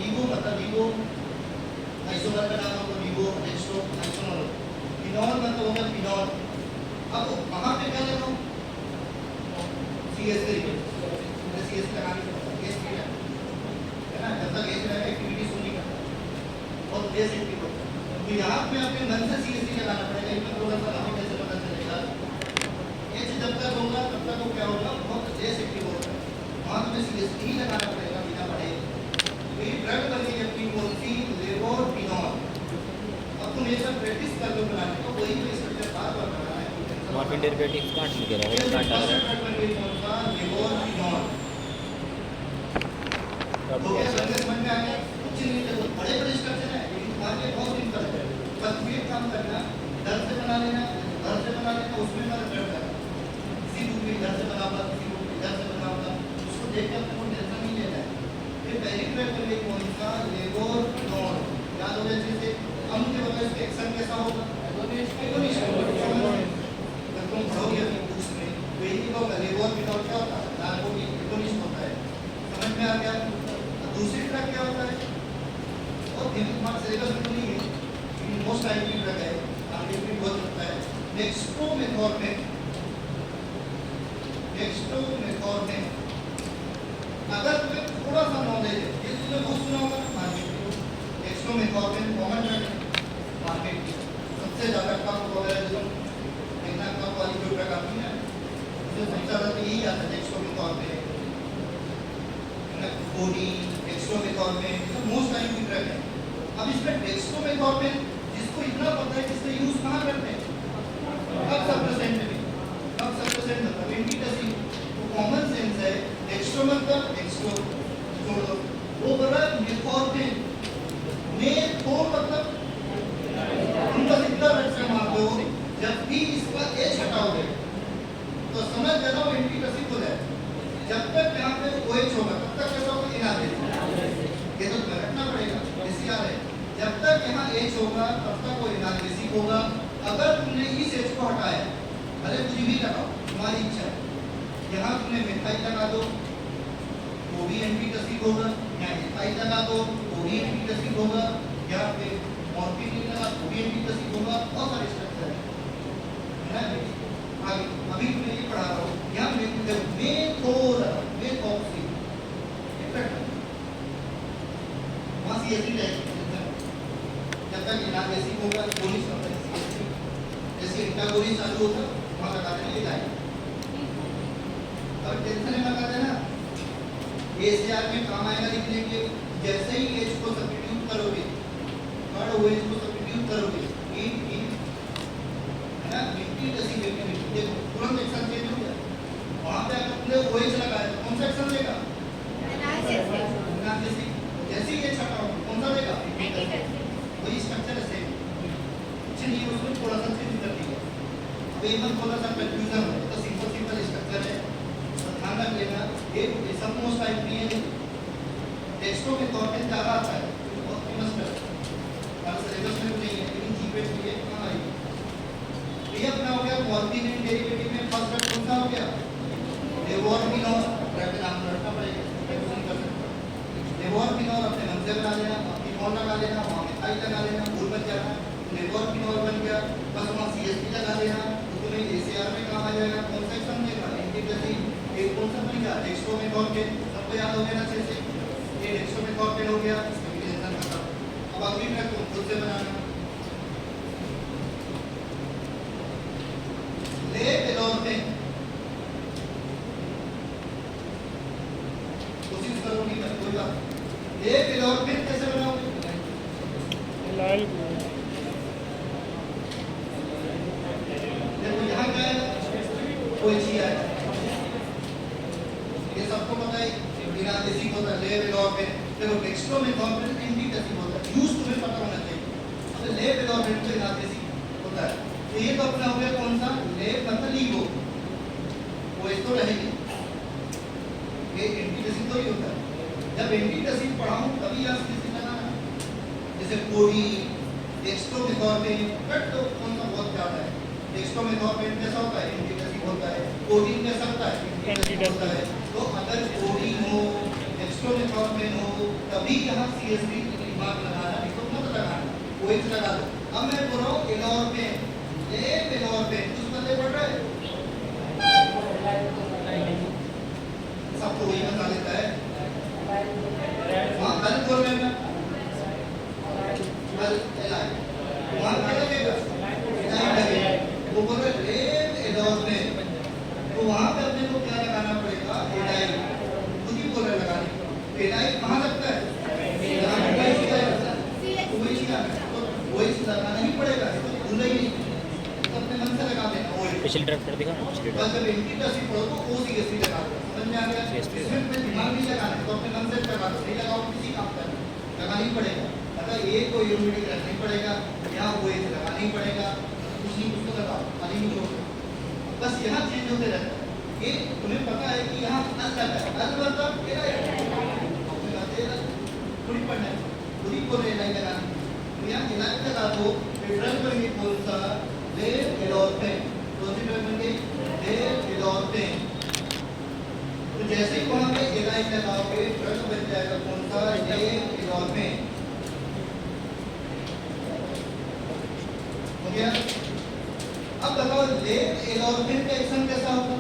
लीवो मतलब लीवो आइसोमर का नाम होगा लिबो डेक्स्ट्रो आइसोमर फिनॉल मतलब होगा फिनॉल अब वहां पे क्या लगाऊं सीएस जैसे सीएस लगाने के बाद केस किया है ना जब तक एज रहेगा एक्टिविटी सुन नहीं करता और लेस एक्टिव होता है तो यहाँ पे अपने मन से सीएस लगाना पड़ेगा इतना थोड़ा सा हमें कैसे पता चलेगा एज जब तक होगा तब तक वो क्या होगा बहुत लेस एक्टिव होगा वहाँ तुम्हें सीएस ही लगाना पड़ेगा बिना पढ़े तो ये ड्रग बनी जबकि कौन सी लेवोर्टिनॉल अब तुम ये सब प्रैक्टिस कर लो बनाने को वही तो स्ट्रक्चर बार बार बनाना है मॉर्फिन डेरिवेटिव्स कांट लिख रहा है कांट आ रहा है लेवोर्टिनॉल तो क्या समझ में आ गया कुछ नहीं तो बड़े बड़े स्ट्रक्चर है लेकिन तुम्हारे बहुत सिंपल है बस ये काम करना घर से बना लेना उसमें मत करना किसी बुक में घर से बनाऊंगा किसी बुक में घर से बनाऊंगा उसको देख कर आपको टेंशन नहीं लेना है फिर पहली ट्रैक कर लिए कौन सा लेवोर्टिनॉल याद हो जाए जैसे हम मुझे बताओ इसका एक्शन कैसा होगा जब तुम पढ़ोगे अपनी बुक्स में तो यही होगा लेवोर्टिनॉल क्या होता है नार्कोटिक एगोनिस्ट होता है समझ में आ गया दूसरी ट्रैक क्या होता है और तुम्हारे सिलेबस में तो नहीं है लेकिन मोस्ट आईपी ट्रैक है आपके भी बहुत होता है डेक्स्ट्रोमेथॉर्मिन अगर तुम्हें थोड़ा सा नॉलेज है ये तुमने बहुत सुना होगा मार्केट डेक्स्ट्रोमेथॉर्मिन कॉमन ड्रग है मार्केट की सबसे ज़्यादा कफ वगैरह जो देखना कफ वाली जो ड्रग आती है उससे सबसे ज़्यादा तो यही आता है डेक्स्ट्रोमेथॉर्मिन कोडीन डेक्स्ट्रोमेथॉर्मिन ये सब मोस्ट आईपी ड्रग है अब इसमें डेक्स्ट्रोमेथॉर्मिन जिसको इतना पता है कि इसका यूज़ कहाँ करते हैं कब सप्रेसेंट में कब सप्रेसेंट मतलब एंटीटसिन तो कॉमन सेंस है डेक्स्ट्रो मतलब डेक्स्ट्रो छोड़ो वो बोला मेथॉर्मिन मेथो मतलब उनका कितना रक्षा मार दो जब भी इसका एच हटाओगे तो समझ जाना वो एंटीटसिन हो जाए जब तक यहाँ पे OH होगा तब तक कैसा होगा इनालिसिस ये तो रखना पड़ेगा एसीआर है जब तक यहाँ H होगा तब तक वो इनालिसिस होगा अगर तुमने इस H को हटाया भले कुछ भी लगाओ तुम्हारी इच्छा है यहाँ तुमने मिथाइल लगा दो वो भी एंटीटसिक होगा यहाँ मिथाइल लगा दो वो भी एंटीटसिक होगा यहाँ पे मॉर्फिन लगा वो भी एंटीटसिक होगा बहुत सारे स्ट्रक्चर है ना आगे अभी मैं ये पढ़ा रहा हूँ यहाँ मेथोर मेथॉक्सी वहाँ सीएससी रहेगी जब तक इनालिसिस होगा गोली जैसे इनका गोली चालू होगा वहाँ लगा देना ये लाइन और टेंशन में लगा देना एसीआर में काम आएगा लिखने के जैसे ही एच को सब्स्टिट्यूट करोगे और ओ एच को सब्स्टिट्यूट करोगे इन है ना एंटीटसिक एक्टिविटी देखो तुरंत एक्शन चेंज हो गया वहाँ पे अगर तुमने ओ एच लगाया तो कौन सा एक्शन लेगा एनालिसिस जैसे ही एच हटाओ कौन सा लेगा वही स्ट्रक्चर है सेम कुछ नहीं उसमें थोड़ा सा चेंज कर दिया अब ये मत थोड़ा सा कंफ्यूजन है तो सिंपल स्ट्रक्चर है तो ध्यान रख लेना ये सब मोस्ट टाइप है टेक्स्टों के तौर पे ज़्यादा आता है बहुत फेमस है हमारे सिलेबस में नहीं है लेकिन जीपेट के लिए कहाँ आएगी ये अपना हो गया मॉर्फिन डेरिवेटिव में फर्स्ट ड्रग कौन सा हो गया लेवोर्टिनॉल ड्रग का नाम रखना पड़ेगा कंफ्यूजन कर सकते लेवोर्टिनॉल अपने मन से बना लेना फिनॉल लगा लेना वहाँ मिथाइल लगा लेना भूल मत जाना लेवोर्टिनॉल बन गया बस वहाँ CSP लगा देना तो तुम्हें ACR में काम आ जाएगा कौन सा एक्शन देगा एंटीटसिक एक कौन सा बन गया डेक्स्ट्रोमेथॉर्मिन सबको याद हो गया अच्छे से ये डेक्स्ट्रोमेथॉर्मिन हो गया इसका भी टेंशन मत लो अब अगली ट्रैक तुम खुद से बनाना लेवोर्टिन कोशिश करो नहीं कर कोई बात लेवोर्टिन कैसे बनाओगे लाल देखो यहाँ क्या है OH है ये सबको पता है इनालिसिस होता है लेवोर्टिन देखो डेक्स्ट्रोमेथॉर्मिन एंटीटसिक होता है यूज तुम्हें पता होना चाहिए अब लेवोर्टिन तो इनालिसिस होता है तो ये तो अपना हो गया कौन सा लेव मतलब लीवो वो इस तो रहेगी ये एंटीटसिक तो ही होता है जब एंटीटसिक पढ़ाऊं तभी आप किसी बनाना जैसे कोडीन डेक्स्ट्रोमेथॉर्मिन बट तो कौन सा बहुत ज़्यादा है डेक्स्ट्रोमेथॉर्मिन कैसा होता है एंटीटसिक होता है कोडीन कैसा होता है एंटीटसिक होता है तो अगर कोडीन हो डेक्स्ट्रोमेथॉर्मिन हो तभी यहाँ CSP दिमाग लगाना नहीं तो मत लगाना OH लगा दो। अब मैं बोल रहा हूँ एनोर्फिन, ये एनोर्फिन कुछ बंदे पढ़ रहे हैं, सबको वही बता देता है। हाँ कल बोल रहे हैं, कल एलाई वहाँ क्या लगेगा, एलाई लगेगा, वो बोल रहे लेव एनोर्फिन, तो वहाँ पे अपने को क्या लगाना पड़ेगा, एलाई, खुद ही बोल रहे लगाने, एलाई कहाँ लगता है, वही लगाना ही पड़ेगा, भूलना ही नहीं, तो अपने मन से लगा देना। पिछली तरफ कर दिखा ना, पिछली बस जब इनकी तस्वीर पढ़ो तो ओ सी एस लगा दो, समझ में आ गया। इसमें अपने दिमाग नहीं लगाना है, तो अपने मन से लगा दो, नहीं लगाओ किसी काम का लगाना ही पड़ेगा। अगर एक को यूनिटी रखना ही पड़ेगा, यहाँ वो एक लगाना ही पड़ेगा, कुछ नहीं कुछ तो लगाओ, खाली नहीं छोड़ो। बस यहाँ चेंज होते रहता है। ये तुम्हें पता है कि यहाँ अल लगा है, अल मतलब पूरी पढ़ना है, पूरी को नहीं लगाना। तो यहाँ इलाज लगा दो, ड्रग बनेगी कौन सा, ले एलोर्फिन, कौन सी ड्रग बन गई, ले एलोर्फिन। तो जैसे ही वहाँ पे इलाज लगाओगे ड्रग बन जाएगा कौन सा, ले एलोर्फिन। हो गया। अब बताओ ले एलोर्फिन का एक्शन कैसा होगा,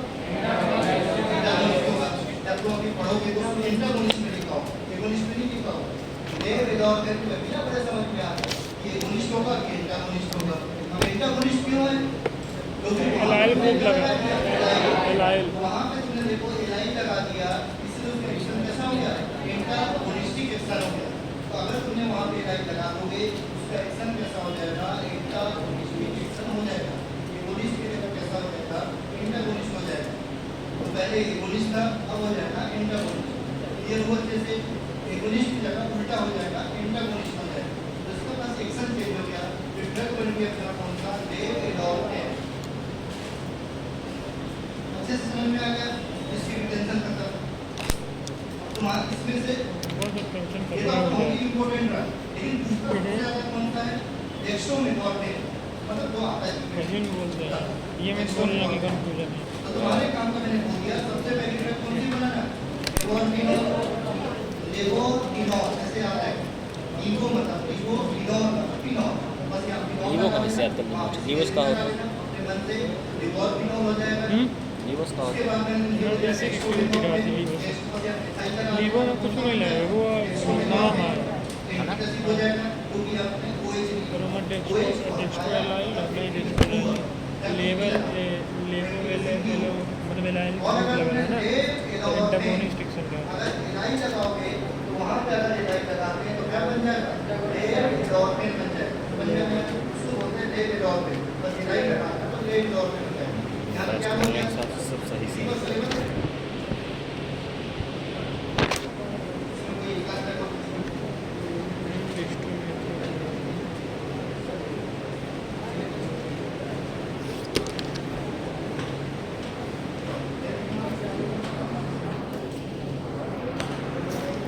जब तुम अभी पढ़ोगे तो इंटरमोनिस्ट में लिखा होगा, एगोनिस्ट में नहीं लिखा होगा। ले एलोर्फिन को बिना बड़े समझ में आता है, ये एगोनिस्ट होगा कि इंटरमोनिस्ट होगा। अब इंटरमोनिस्ट क्यों है, क्योंकि एलाइल ग्रुप लगा, एलाइल वहाँ पे तुमने देखो एलाइल लगा दिया, इसलिए उसका एक्शन कैसा हो गया, इंटरमोनिस्टिक एक्शन हो गया। तो अगर तुमने वहाँ पे एलाइल लगा दोगे उसका एक्शन कैसा हो जाएगा, इंटरमोनिस्टिक एक्शन हो जाएगा। एगोनिस्ट की जगह कैसा हो जाएगा, इंटरमोनिस्ट हो जाएगा। तो पहले एगोनिस्ट था, अब हो जाएगा इंटरमोनिस्ट। ये हुआ जैसे एगोनिस्ट की जगह उल्टा हो जाएगा, इंटरमोनिस्ट हो जाएगा। तो इसका पास एक्शन चेंज हो गया, ड्रग बन गया अपना कौन सा, ले एलोर्फिन। अच्छे से समझ में आ गया, इसकी टेंशन खत्म। तुम्हारा इसमें से बहुत टेंशन ये तो बहुत ही इम्पोर्टेंट रहा, लेकिन दूसरा सबसे ज़्यादा कौन सा है, डेक्स्ट्रोमेथोर्फिन, मतलब दो आता है कहीं बोलते हैं, ये मत बोलना कि कंफ्यूजन है। तो तुम्हारे काम का मैंने बोल दिया। सबसे पहली ड्रग कौन सी बनाना, लेवोर्टिनोल, लेवोटिनोल ऐसे आता है, ईगो मतलब लेवोटिनोल मतलब फिनोल, बस यहाँ फिनोल लीवो का किससे आता है, लीवोस का होता है, अपने मन से लेवोटिनोल हो जाएगा। लीवोस का उसके होता बाद में जैसे कि कोई भी दवा थी लीवो में कुछ नहीं लगा, वो नाम है हो जाएगा, क्योंकि आपने OH रोमन डेक्स्ट्रोएलाइल, अपने डेक्स्ट्रोएलाइल लेवल मतलब एलाइल ग्रुप लगा है ना, तो इंटरमोनिस्ट एक्शन का अगर इलाज लगाओगे तो वहाँ पे अगर इलाज लगाते हैं तो क्या बन जाएगा, ले एलोर्फिन बन जाएगा। बन जाएगा उसको बोलते हैं ले एलोर्फिन, बस इलाज लगाना तो ले एलोर्फिन हो जाएगा। यहाँ पे क्या हो गया, सब सही से। इसमें कोई एकांत का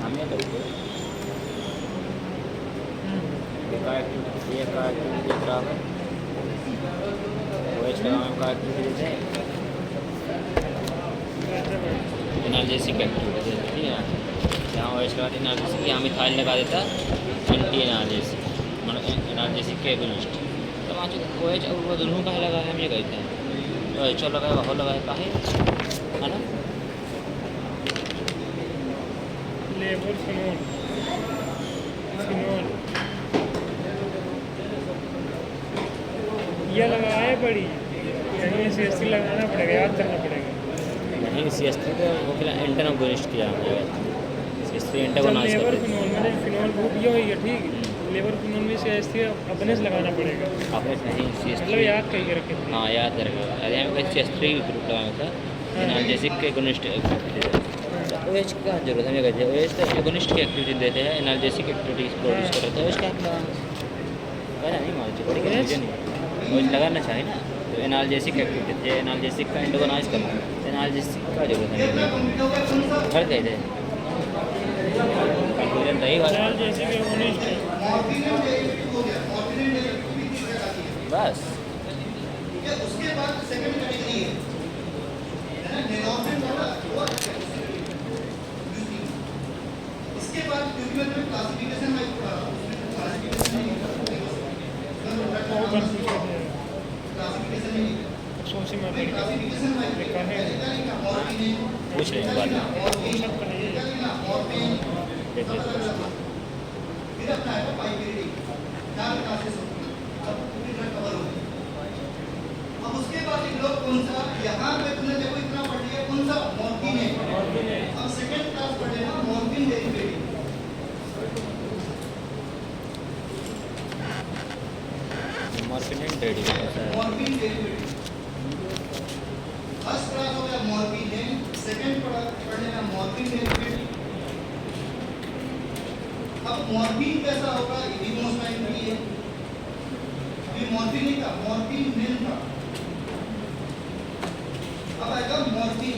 हमें करके का एक्टिविटी ये का एक्टिविटी देख रहा है, OH लगाने का एक्टिविटी देते हैं, एनाल्जेसिक एक्टिविटी देते हैं। यहाँ OH लगा एनाल्जेसिक, यहाँ मिथाइल लगा देता एंटी एनाल्जेसिक, मतलब एनाल्जेसिक के एगोनिस्ट। तो वहाँ OH और वो दोनों का लगा है, हम ये कहते हैं तो OH लगाए वह लगाए का है ना। लेवल फिनोल ये लगाए बड़ी, यहीं CSC लगाना पड़ेगा, याद करना पड़ेगा। नहीं CH3 तो वो फिर एंटागोनिस्ट किया हमने, CH3 एंटागोनाइज लेवर करते फिनोल में फिनोल ग्रुप ये हुई है, ठीक है। लेवर फिनोल में CH3 अपने से लगाना पड़ेगा, आपने नहीं CH3 मतलब याद करके रखे थे। हाँ याद रखेगा, अरे हमें CH3 ग्रुप लगाया था एनाल्जेसिक के एगोनिस्ट एक्टिविटी। OH की क्या जरूरत है, हमें कहते हैं OH तो एगोनिस्ट की एक्टिविटी देते हैं, एनाल्जेसिक एक्टिविटीज प्रोड्यूस कर रहे थे। OH का क्या कहना नहीं मानते, बड़ी कंफ्यूजन है। OH लगाना चाहिए ना, तो एनाल्जेसिक एक्टिविटी है, एनाल्जेसिक का एंटागोनाइज करना, एनाल्जेसिक का जरूरत है, हर कहते हैं कंफ्यूजन रही बात जैसे कि एगोनिस्ट है, मॉर्फिन डेरिवेटिव हो गया, मॉर्फिन डेरिवेटिव भी तीसरा आती है। बस। ठीक है, उसके बाद सेकंड कैटेगरी है ना, नेनोफिन वाला वो इसके बाद क्योंकि मैं क्लासिफिकेशन में पढ़ा, उसमें क्लासिफिकेशन नहीं होता, कंफ्यूजन है क्लासिफिकेशन नहीं है कौन सी मेथड का क्लासिफिकेशन वाइज लिखा है मॉर्फिन पूछ लेंगे बाद में सब का नहीं है मॉर्फिन देख लेते हैं। फिर अपना है पाइपेरिडी 4 क्लासेस होती हैं अब पूरी तरह कवर होगी। अब उसके बाद लिख लो कौन सा यहाँ पे तुमने देखो इतना पढ़ लिया कौन सा मॉर्फिन है। अब सेकंड क्लास पढ़ लेना morphine derivative morphine and derivative morphine derivative first class हो गया मॉर्फिन है सेकंड पढ़ लेना मॉर्फिन डेरिवेटिव। अब मॉर्फिन कैसा होगा ये भी मोस्ट टाइम है ये मॉर्फिन नहीं था मॉर्फिन मेन था। अब आएगा मॉर्फिन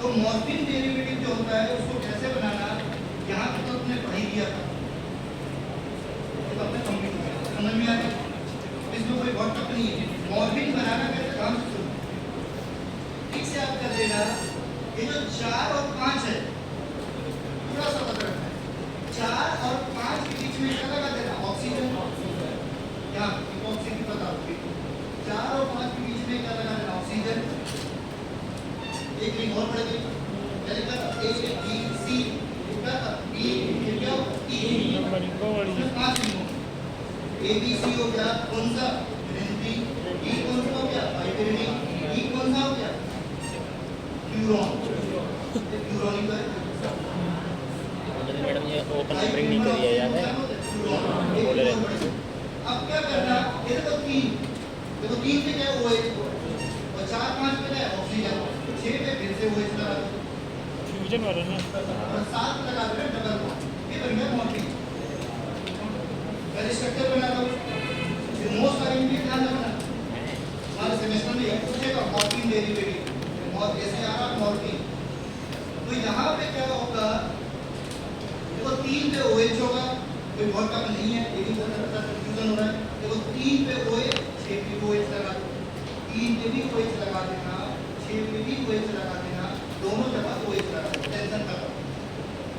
तो मॉर्फिन डेरिवेटिव जो होता है उसको कैसे बनाना यहाँ पे तो तुमने पढ़ ही दिया था तो अपने कंप्लीट किया समझ में आ गया। इसमें कोई बहुत टफ नहीं है मॉर्फिन बनाना कैसे काम से शुरू ठीक से आप कर देना। ये जो 4 और 5 है थोड़ा सा पता रखना है 4 और 5 के बीच में क्या लगा देना ऑक्सीजन यहाँ ऑक्सीजन की पता होगी 4 और 5 के बीच में क्या लगा देना ऑक्सीजन। एक लिंक और पढ़ गई पहले क्या था ए बी सी क्या था बी फिर क्या ई नंबर इनको और ये 5 लिंक ए बी सी हो गया कौन सा ग्रेनरी ई कौन सा हो गया पाइपेरिडी ई कौन सा हो गया न्यूरॉन न्यूरॉनिक है मैडम ये ओपन नंबरिंग नहीं करी है याद है बोले रहे अब क्या करना ये देखो 3 पे क्या OH और 4 5 पे क्या है ऑक्सीजन 6 पे फिर से OH लगा दो फ्यूजन वाला ना और 7 पे लगा दो डबल बॉन्ड ये बन गया मॉर्फिन। पहले स्ट्रक्चर बना दो फिर मोस्ट सारी में ध्यान रखना हमारे सेमेस्टर में ये पूछेगा मॉर्फिन डेरिवेटिव और ऐसे आ रहा मॉर्फिन तो यहाँ पे क्या होगा देखो 3 पे OH होगा कोई बहुत कम नहीं है ये भी कंफ्यूजन हो रहा है देखो 3 पे OH 6 पे OH लगा दो 3 पे भी OH लगा देना 6 पे भी OH लगा देना दोनों जगह OH लगा दो टेंशन खत्म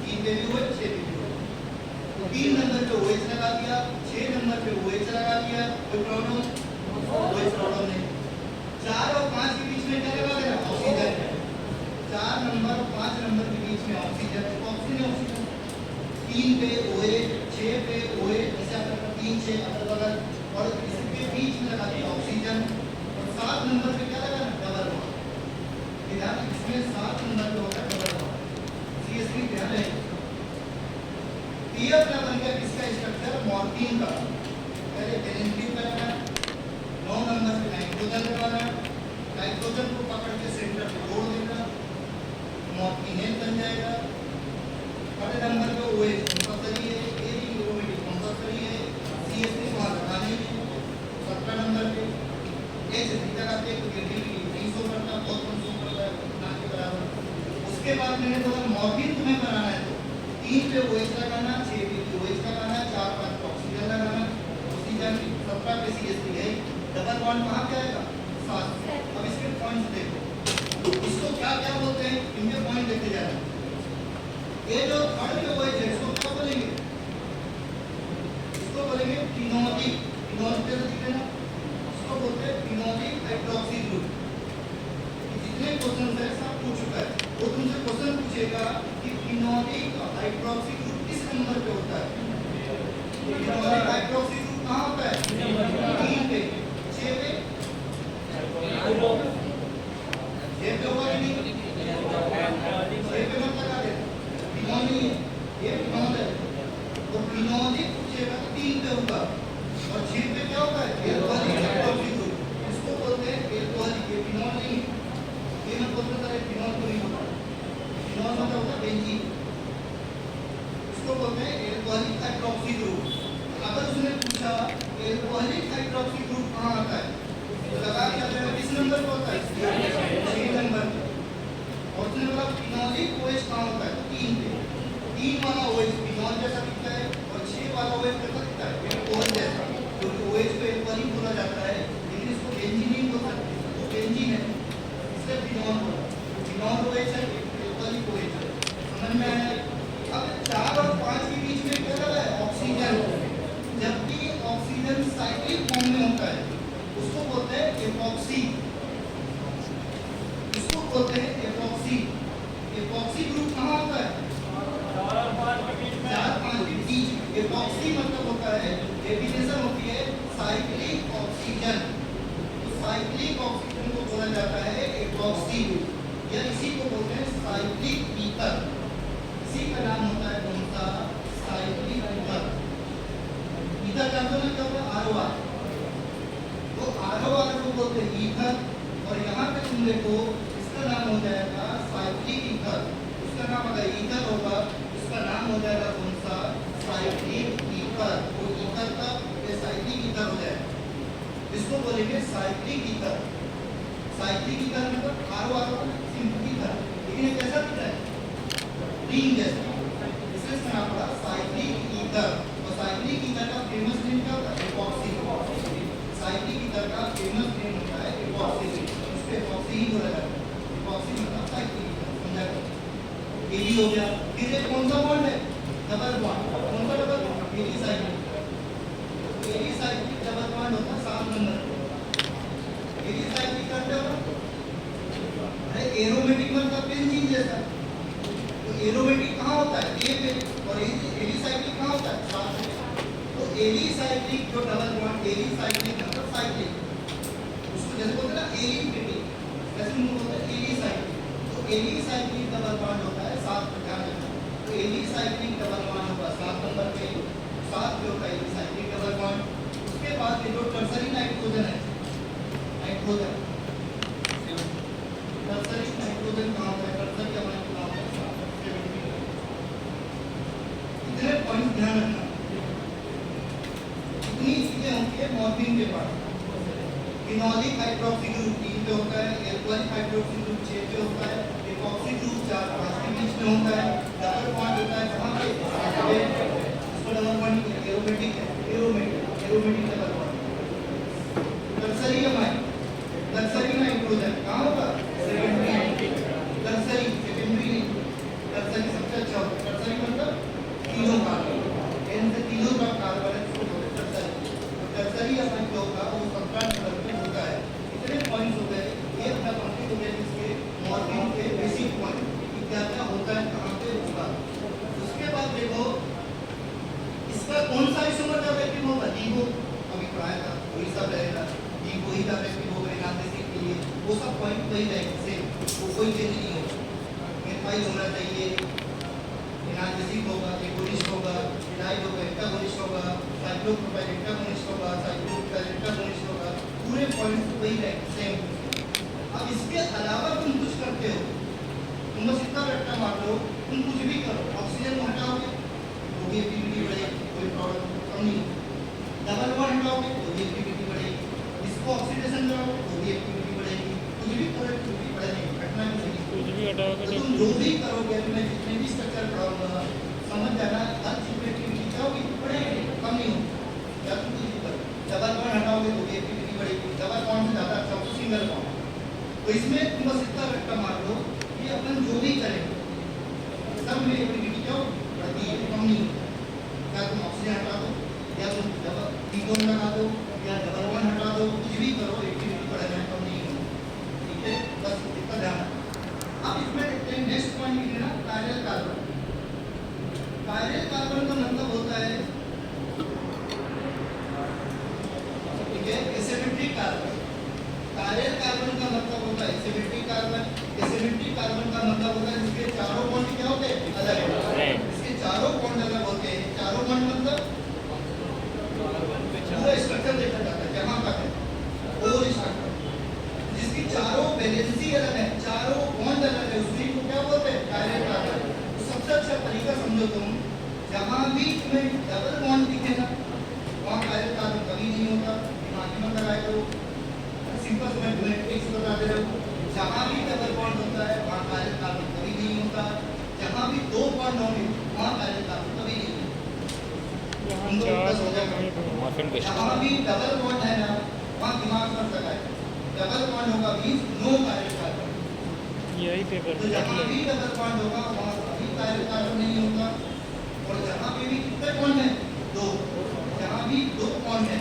3 पे भी OH 6 पे भी OH 3 नंबर पे OH लगा दिया 6 नंबर पे OH लगा दिया कोई प्रॉब्लम कोई प्रॉब्लम नहीं 4 और 5 के बीच में क्या लगा देना ऑक्सीजन 4 नंबर 5 नंबर के बीच में ऑक्सीजन ऑक्सीजन 3 पे OH 6 पे OH ऐसे आपका 3 6 अगल बगल और इसके बीच में लगा दिया ऑक्सीजन और 7 नंबर पे क्या लगा डबल बॉन्ड ध्यान इसमें 7 नंबर पे होगा डबल बॉन्ड सीएसपी ध्यान रहे। ये अपना बन गया किसका स्ट्रक्चर मॉर्फिन का पहले बेंजीन लगाना 9 नंबर पे नाइट्रोजन लगाना नाइट्रोजन को पकड़ के सेंटर पे जोड़ देना मॉर्फिनेट बन जाएगा। पहले नंबर पे OH कंपल्सरी है ए भी एरोमेटिक कंपल्सरी है CH3 वहां लगाना ही है। 17 नंबर पे H थीटा का एक गिरगिटी 300 करता बहुत कम सो करता है ना के बराबर। उसके बाद मैंने बोला मॉर्फिन तुम्हें बनाना है तो 3 पे OH लगाना 6 पे OH लगाना 4 5 पे ऑक्सीजन लगाना ऑक्सीजन 17 पे CH3 है डबल बॉन्ड कहां पे आएगा 7। अब इसके पॉइंट्स देखो इसको क्या क्या बोलते हैं इनके पॉइंट देखते जाना। ये जो थर्ड पे OH है इसको क्या बोलेंगे इसको बोलेंगे फिनोलिक फिनोलिक जैसे दिखे ना इसको बोलते हैं फिनोलिक हाइड्रोक्सी ग्रुप। जितने क्वेश्चन है सब पूछ चुका है वो तुमसे क्वेश्चन पूछेगा कि फिनोलिक हाइड्रोक्सी ग्रुप किस नंबर पे होता है। फिनोलिक हाइड्रोक्सी ग्रुप कहां होता है 3 पे 6 पे 6 पे होगा कि नहीं 6 पे मत लगा देना फिनोल नहीं है ये फिनोल है तो फिनोलिक पूछेगा 3 पे होगा और 6 पे क्या होगा एल्कोहलिक हाइड्रोक्सी ग्रुप इसको बोलते हैं एल्कोहलिक ये फिनोल नहीं है ये मत बोलते सारे फिनोल को नहीं होता फिनोल मतलब होता है बेंजीन इसको बोलते हैं एल्कोहलिक हाइड्रोक्सी ग्रुप। अगर उसने पूछा एल्कोहलिक हाइड्रोक्सी ग्रुप कहां आता है तो लगा दिया तो किस नंबर पे होता है 6 नंबर पे और उसने बोला फिनोलिक OH कहां होता है 3 पे 3 वाला OH फिनोल जैसा दिखता है और 6 वाला OH कैसा दिखता है एल्कोहल जैसा क्योंकि OH को एल्कोहलिक बोला जाता है लेकिन इसको बेंजीन नहीं बोल सकते वो बेंजीन है इसलिए फिनोल बोला फिनोल OH है एल्कोहलिक OH है समझ में आया। अब 4 और 5 के बीच में क्या लगा है ऑक्सीजन जबकि ऑक्सीजन ऑक्सीजन साइक्लिक फॉर्म में होता है उसको बोलते हैं एपॉक्सी। इसको बोलते हैं एपॉक्सी। एपॉक्सी ग्रुप कहाँ होता है? 4 5 के बीच। एपॉक्सी मतलब होता है, डेफिनेशन होती है साइक्लिक ऑक्सीजन। तो साइक्लिक ऑक्सीजन को बोला जाता है एपॉक्सी, या इसी को बोलते हैं साइक्लिक ईथर। इसी का नाम होता है कौन सा? Cyclic ether. ईथर जानते हो ना क्या होता है? ROR। तो ROR को बोलते हैं ईथर, और यहाँ पे तुम देखो इसका नाम हो जाएगा साइक्लिक ईथर। उसका नाम अगर ईथर होगा इसका नाम हो जाएगा कौन सा? Cyclic ether. वो ईथर का ये साइक्लिक ईथर हो जाएगा, इसको बोलेंगे साइक्लिक ईथर। साइक्लिक ईथर मतलब ROR सिंपल ईथर, लेकिन ये कैसा दिखता है? रिंग जैसा, इसलिए इसका नाम पड़ा साइक्लिक ईथर। और साइक्लिक ईथर का फेमस नेम क्या होता है? एपॉक्सी। साइक्लिक ईथर का फेमस नेम होता है एपॉक्सी। उसको एपॉक्सी ही बोला जाता है। एपॉक्सी मतलब साइक्लिक ईथर, समझा करो। एडी हो गया। फिर ये कौन सा बॉन्ड है? Double bond. कौन सा डबल बॉन्ड? एडी साइक्लिक। एडी साइक्लिक डबल बॉन्ड होता है 7 नंबर। एडी साइक्लिक करते हो? अरे एरोमेटिक मतलब बेंजीन जैसा। तो एरोमेटिक कहाँ होता है? ए पे। और एडी साइक्लिक कहाँ होता है? 7 पे। तो एडी साइक्लिक जो डबल बॉन्ड, एडी साइक्लिक मतलब साइक्लिक, उसको जैसे बोलते हैं ना एलिफेटिक, वैसे हम बोलते हैं एडी साइक्लिक। तो एडी साइक्लिक डबल बॉन्ड होता है 7 पे, ध्यान रखना। तो एडी साइक्लिक डबल बॉन्ड होगा 7 नंबर पे, 7 पे होता है एडी साइक्लिक डबल बॉन्ड। उसके बाद ये जो टर्सरी नाइट्रोजन है, नाइट्रोजन, टर्सरी नाइट्रोजन कहाँ होता है? टर्सरी अमाइड कहाँ होता है? इतने पॉइंट ध्यान रखना। इतनी चीजें होती है मॉर्फिन के पास। फिनोलिक हाइड्रोक्सी ग्रुप 3 पे होता है, एल्कोहलिक हाइड्रोक्सी ग्रुप 6 पे होता है, एपॉक्सी ग्रुप 4 5 के बीच में होता है। डबल बॉन्ड होता है कहाँ पे? 7 पे। इसको डबल बॉन्ड एरोमेटिक है, aromatic double bond. Tertiary amide, tertiary nitrogen कहाँ होगा? सेकेंडरी। टर्सरी, सेकेंडरी नहीं, टर्सरी सबसे अच्छा होता है। टर्सरी मतलब तीनों कार्बन, एन से तीनों का कार्बन है, इसको बोलते हैं टर्सरी। तो टर्सरी अमाइड जो होगा वो 17 नंबर पे होता है। इतने पॉइंट्स हो गए, ये अपना कंप्लीट हो गया इसके मॉर्फिन के बेसिक पॉइंट कि क्या क्या होता है, कहाँ पे होगा। उसके बाद देखो इसका कौन सा आइसोमर का एक्टिव होगा? डीगो, अभी पढ़ाया था, वही सब रहेगा। डीगो ही का एक्टिव होगा एनालिसिस के लिए, वो सब पॉइंट वही रहेगा, सेम, वो कोई चेंज नहीं होगा। मेथाइल होना चाहिए, एनालिसिस होगा, एगोनिस्ट होगा, इथाइल होगा, एंटागोनिस्ट होगा, साइक्लोप्रोपाइल एंटागोनिस्ट होगा, साइक्लोप्रोपाइल एंटागोनिस्ट होगा, पूरे पॉइंट वही रहेगा, सेम। अब इसके अलावा तुम कुछ करते हो, तुम बस इतना रट्टा मार लो, तुम कुछ भी करो, ऑक्सीजन हटाओगे तो भी एक्टिविटी बढ़ेगी, कोई प्रॉब्लम कम नहीं। डबल बॉन्ड हटाओगे तो भी एक्टिविटी बढ़ेगी, इसको ऑक्सीडेशन कराओगे तो भी एक्टिविटी बढ़ेगी, कुछ भी करो एक्टिविटी बढ़ेगी, घटना भी बढ़ेगी। कुछ भी हटाओगे तो तुम जो भी करोगे, मैं जितने भी स्ट्रक्चर पढ़ाऊंगा, समझ जाना हर चीज में एक्टिविटी चाहोगी बढ़ेगी, कम नहीं होगी। या तुम कुछ भी करो, डबल बॉन्ड हटाओगे तो भी एक्टिविटी बढ़ेगी, डबल बॉन्ड से ज़्यादा अच्छा हो सिंगल बॉन्ड। तो इसमें तुम बस इतना रट्टा मार लो कि अपन जो भी करेंगे सब में एक्टिविटी क्या बढ़ती है, कम नहीं होती। या तुम ऑक्सीजन हटा दो, या तुम डबल कीटोन लगा दो, या डबल बॉन्ड हटा दो, कुछ भी करो एक्टिविटी बढ़ेगा, कम नहीं होगी। ठीक है, बस इतना ध्यान रखना। अब इसमें देखते हैं नेक्स्ट पॉइंट लिखना है कायरल कार्बन। कायरल कार्बन का मतलब होता है, ठीक है, एसिमेट्रिक कार्बन। कायरल कार्बन का मतलब होता है एसिमेट्रिक कार्बन। एसिमेट्रिक कार्बन का मतलब होता है इसके चारों बॉन्ड क्या होते हैं? अलग अलग। इसके चारों बॉन्ड अलग होते हैं। चारों बॉन्ड मतलब पूरा स्ट्रक्चर देखा जाता है, जहां तक है और स्ट्रक्चर जिसकी चारों वैलेंसी अलग है, चारों बॉन्ड अलग है, उसी को क्या बोलते हैं? Chiral carbon. तो सबसे अच्छा तरीका समझो तुम, जहां भी तुम्हें डबल बॉन्ड दिखे ना वहां कायरल कार्बन कभी नहीं होता, दिमाग में लगाया करो। सिंपल मैं ट्रिक्स बता दे रहा हूँ, जहाँ भी डबल बॉन्ड होता है वहाँ कायरल कार्बन कभी नहीं होता, जहाँ भी दो बॉन्ड होंगे वहाँ कायरल कार्बन कभी नहीं होता। जहाँ भी डबल बॉन्ड है ना वहाँ दिमाग पर लगाए, डबल बॉन्ड होगा मीन्स नो कायरल कार्बन। यही पेपर तो जहाँ भी डबल बॉन्ड होगा वहाँ कभी कायरल कार्बन नहीं होगा। और जहाँ पे भी कितने बॉन्ड है? 2। जहाँ भी 2 बॉन्ड है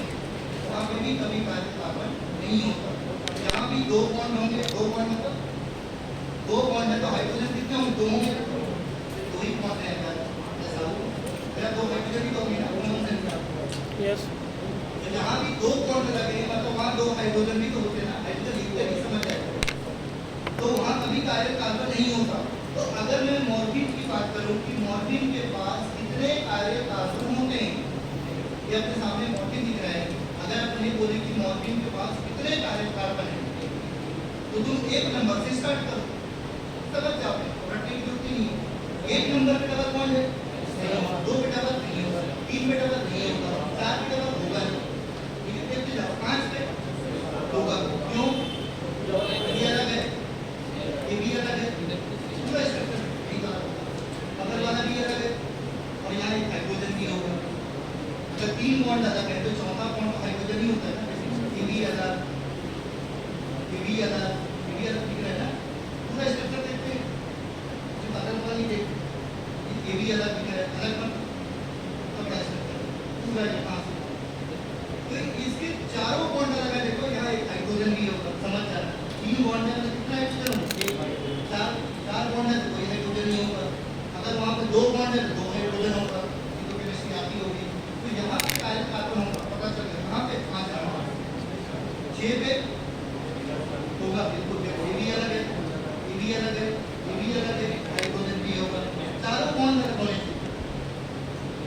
यस तो जहाँ भी दो बॉन्ड लगे मतलब वहाँ दो हाइड्रोजन भी तो होते हैं ना, हाइड्रोजन लिखते भी समझ जाए तो वहाँ कभी कार्य कार्बन नहीं होता। तो अगर मैं मॉर्फिन की बात करूँ कि मॉर्फिन के पास कितने कार्य कार्बन होते हैं, ये अपने सामने मॉर्फिन दिख रहा है, अगर आप उन्हें बोले कि मॉर्फिन के पास कितने कार्य कार्बन है तो तुम एक नंबर से स्टार्ट करो, समझ जाओ, रटने की जरूरत नहीं है। एक नंबर पे डबल बॉन्ड है, दो पे डबल नहीं होगा, तीन पे डबल नहीं होगा, चार पे डबल होगा नहीं, ठीक है, देखते जाओ, पांच पे होगा, क्यों? ये अलग है, ये भी अलग है, पूरा स्ट्रक्चर ठीक है, अगर वाला भी अलग है और यहाँ एक हाइड्रोजन भी होगा। अगर तीन बॉन्ड अलग है तो चौथा बॉन्ड तो हाइड्रोजन ही होता है ना, ये भी अलग, ये भी अलग, ये भी अलग दिख रहा है ना, पूरा स्ट्रक्चर देखते हैं, सिर्फ अलग वाला नहीं देखते, ये भी अलग दिख रहा है, अलग मतलब तो क्या स्ट्रक्चर पूरा यहाँ से, तो इसके चारों बॉन्ड अलग है, देखो यहाँ एक हाइड्रोजन भी होगा, समझ जाना, तीन बॉन्ड है मतलब कितना हाइड्रोजन होगा, चार बॉन्ड है तो कोई हाइड्रोजन नहीं होगा, अगर वहाँ पे दो बॉन्ड है तो दो हाइड्रोजन होगा, ये तो केमिस्ट्री आती होगी। तो यहाँ पे कार्य कार्बन होगा, पता चल गया, यहाँ पे 5 6 पे होगा, बिल्कुल ये भी अलग है, ये भी अलग है, ये भी अलग है, हाइड्रोजन भी होगा, चारों बॉन्ड अलग होने चाहिए,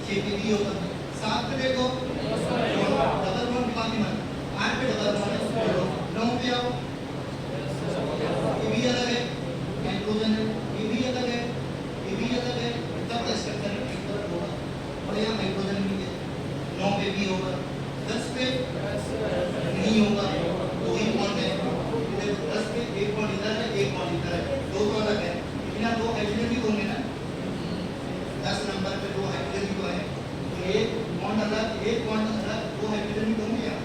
6 पे भी होगा, 7 पे देखो डबल बॉन्ड दिमाग में, 8 पे डबल बॉन्ड, 9 पे आओ, ये भी अलग है, हाइड्रोजन है, ये भी अलग है, ये भी अलग है, तब स्ट्रक्चर होगा, और यहाँ हाइड्रोजन भी है, 9 पे भी होगा, 10 पे नहीं होगा, दो ही बॉन्ड है, 10 पे एक बॉन्ड इधर है, एक बॉन्ड इधर है, दो तो अलग है, लेकिन यहाँ दो हाइड्रोजन भी होंगे ना, 10 नंबर पे दो हाइड्रोजन भी तो है, तो एक बॉन्ड अलग, एक बॉन्ड अलग, दो हाइड्रोजन भी तो होंगे यहाँ,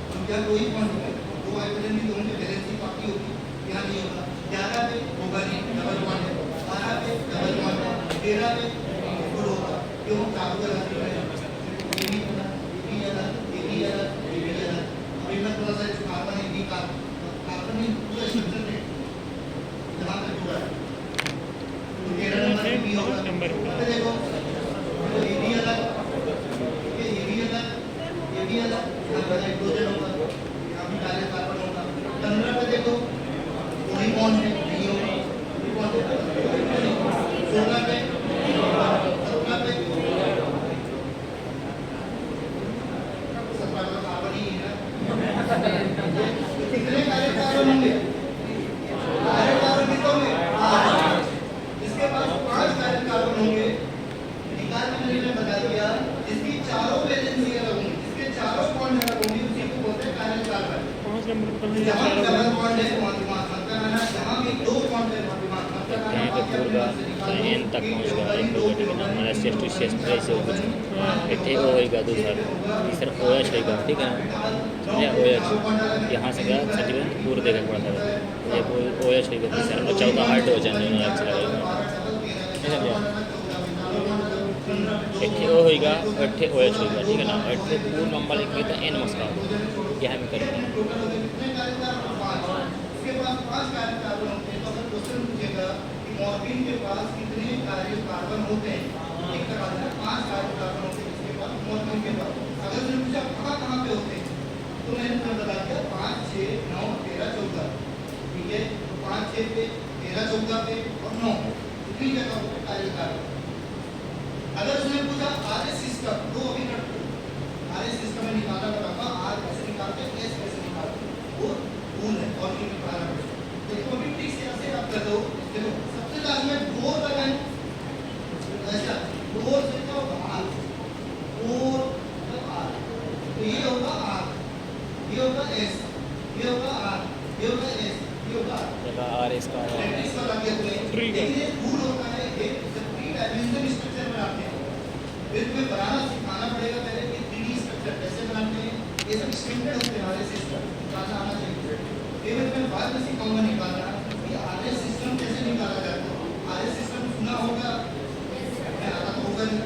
तो क्या दो ही बॉन्ड होंगे, दो हाइड्रोजन भी तो होंगे, बैलेंस की बाकी होगी, यहाँ नहीं होगा, 11 पे होगा नहीं, डबल बॉन्ड है, 12 पे डबल बॉन्ड है, 13 पे बिल्कुल होगा, क्यों? चारों अलग है, ये भी अलग, ये भी अलग, ये भी अलग, ये भी अलग, अभी मैं थोड़ा सा कार्बन है, भी कार्बन में पूरा स्ट्रक्चर है, यहाँ पे पूरा है, तो 13 नंबर पे भी होगा, पे देखो, तो ये भी अलग, ये भी अलग, ये भी अलग, यहाँ पे हाइड्रोजन होगा, यहाँ भी कार्य कार्बन होगा, 15 पे देखो वही बॉन्ड है, नहीं होगा, वही बॉन्ड है, 16 पे 17 पे 17 तो कार्बन ही है ना, कितने कार्य कार्बन होंगे, कार्य कार्बन कितने होंगे, 5, इसके पास 5 कार्य कार्बन होंगे, निकाल के मैंने बता दिया, जिसकी चारों वैलेंसी अलग होंगी, जिसके चारों बॉन्ड अलग होंगे, उसी को बोलते हैं कार्य कार्बन। 5 नंबर पर जहाँ डबल बॉन्ड है वहाँ दिमाग मत कराना, जहाँ भी दो बॉन्ड है वहाँ दिमाग मत कराना, यहाँ पे पूरा एन तक पहुँच गया एक प्रोजेक्ट के नाम हमारा सेफ टू सेफ से हो कुछ इतने वो होगा दूसरा तीसरा ओ एच होगा, ठीक है समझा, ओ एच यहाँ से गया सर्टिफिकेट पूरा देखा पड़ता है, ये ओ एच होगा तीसरा और चौथा हाइड्रोजन जो अच्छा लगेगा, नहीं समझा, इतने ओ होगा इतने ओ एच होगा, ठीक है ना, इतने पूरा नंबर लिख तो एन मस्का यह हम करेंगे। उसके पास 5 कार्य कार्बन होते हैं, तो अगर क्वेश्चन पूछेगा कि मॉर्फिन के पास कितने कार्य कार्बन होते हैं, एक तरह से 5 कार्य कार्बन होते हैं इसके पास, मॉर्फिन के पास, अगर उसने पूछा कहाँ पे होते हैं, तो मैंने तुम्हें बता दिया 5, 6, 9, 13, 14, ठीक है, तो 5, 6 पे 13, 14 पे और 9 इतनी जगह होते कार्य कार्बन। अगर उसने पूछा आरएस सिस्टम, दो अभी कट आरएस सिस्टम में निकाला बताऊंगा, आर कैसे निकालते हैं, एस कैसे निकालते हैं, वो रूल है और ये निकालना पड़ेगा, तो इसको भी ठीक से ऐसे आप कर दो, देखो सबसे लास्ट में बोर लगाएं, ऐसा बोर से क्या होगा आर, बोर मतलब आर, तो ये होगा आर, ये होगा एस, ये होगा आर, ये होगा एस, ये होगा जगह आर एस का प्रैक्टिस वाला के लेकिन ये रूल होता है, एक जब 3 डायमेंशन स्ट्रक्चर बनाते हैं, फिर तुम्हें बनाना सिखाना पड़ेगा पहले कि 3D स्ट्रक्चर कैसे बनाते हैं, ये सब स्टैंडर्ड होते हैं, आरएस सिस्टम निकालना आना चाहिए, ये मैं तुम्हें बाद में सिखाऊंगा निकालना कि आरएस सिस्टम कैसे निकाला जाता है, आरएस सिस्टम सुना होगा, मैं आता तो होगा नहीं,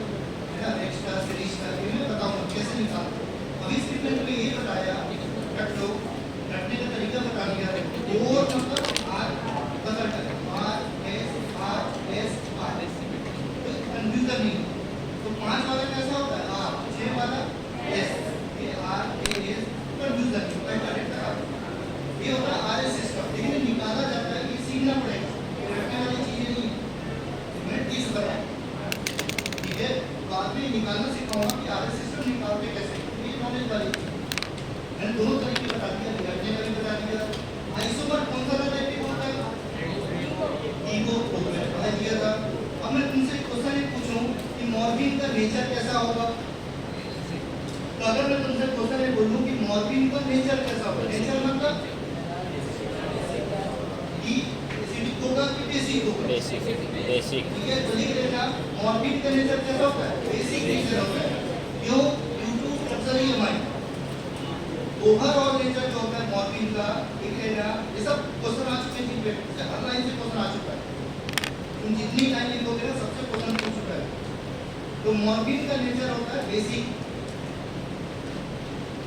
है ना, नेक्स्ट क्लास सीरीज का ये मैं बताऊंगा कैसे निकालते हैं, अभी सिर्फ मैंने तुम्हें ये बताया, रट लो, रटने का तरीका बता दिया, और मतलब आर बदल है, आर एस आर, कंफ्यूजन नहीं, तो 5 वाला कैसा होता है, आर, 6 वाला निकालना सिखाऊंगा कि आर सिस्टम निकालते कैसे, ये नॉलेज वाली चीज। मैंने दोनों तरीके बता दिया, निकालने का भी बता दिया। आइसोमर कौन सा टाइप होता है? ईगो को मैंने बता दिया था। अब मैं तुमसे क्वेश्चन ये पूछूं कि मॉर्फिन का नेचर कैसा होगा, तो अगर मैं तुमसे क्वेश्चन ये बोलूं कि मॉर्फिन का नेचर कैसा होगा, नेचर मतलब एसिडिक होगा कि बेसिक होगा? बेसिक बेसिक ठीक है, तो लिख लेना मॉर्फिन का नेचर कैसा होता है? बेसिक नेचर होता है। क्यों? Due to structural amine. Overall nature जो होता है मॉर्फिन का, लिख लेना। ये सब क्वेश्चन आ चुके हैं, हर लाइन से क्वेश्चन आ चुका है, तुम जितनी लाइन लिखोगे ना सबसे क्वेश्चन पूछ चुका है। तो मॉर्फिन का नेचर होता है बेसिक,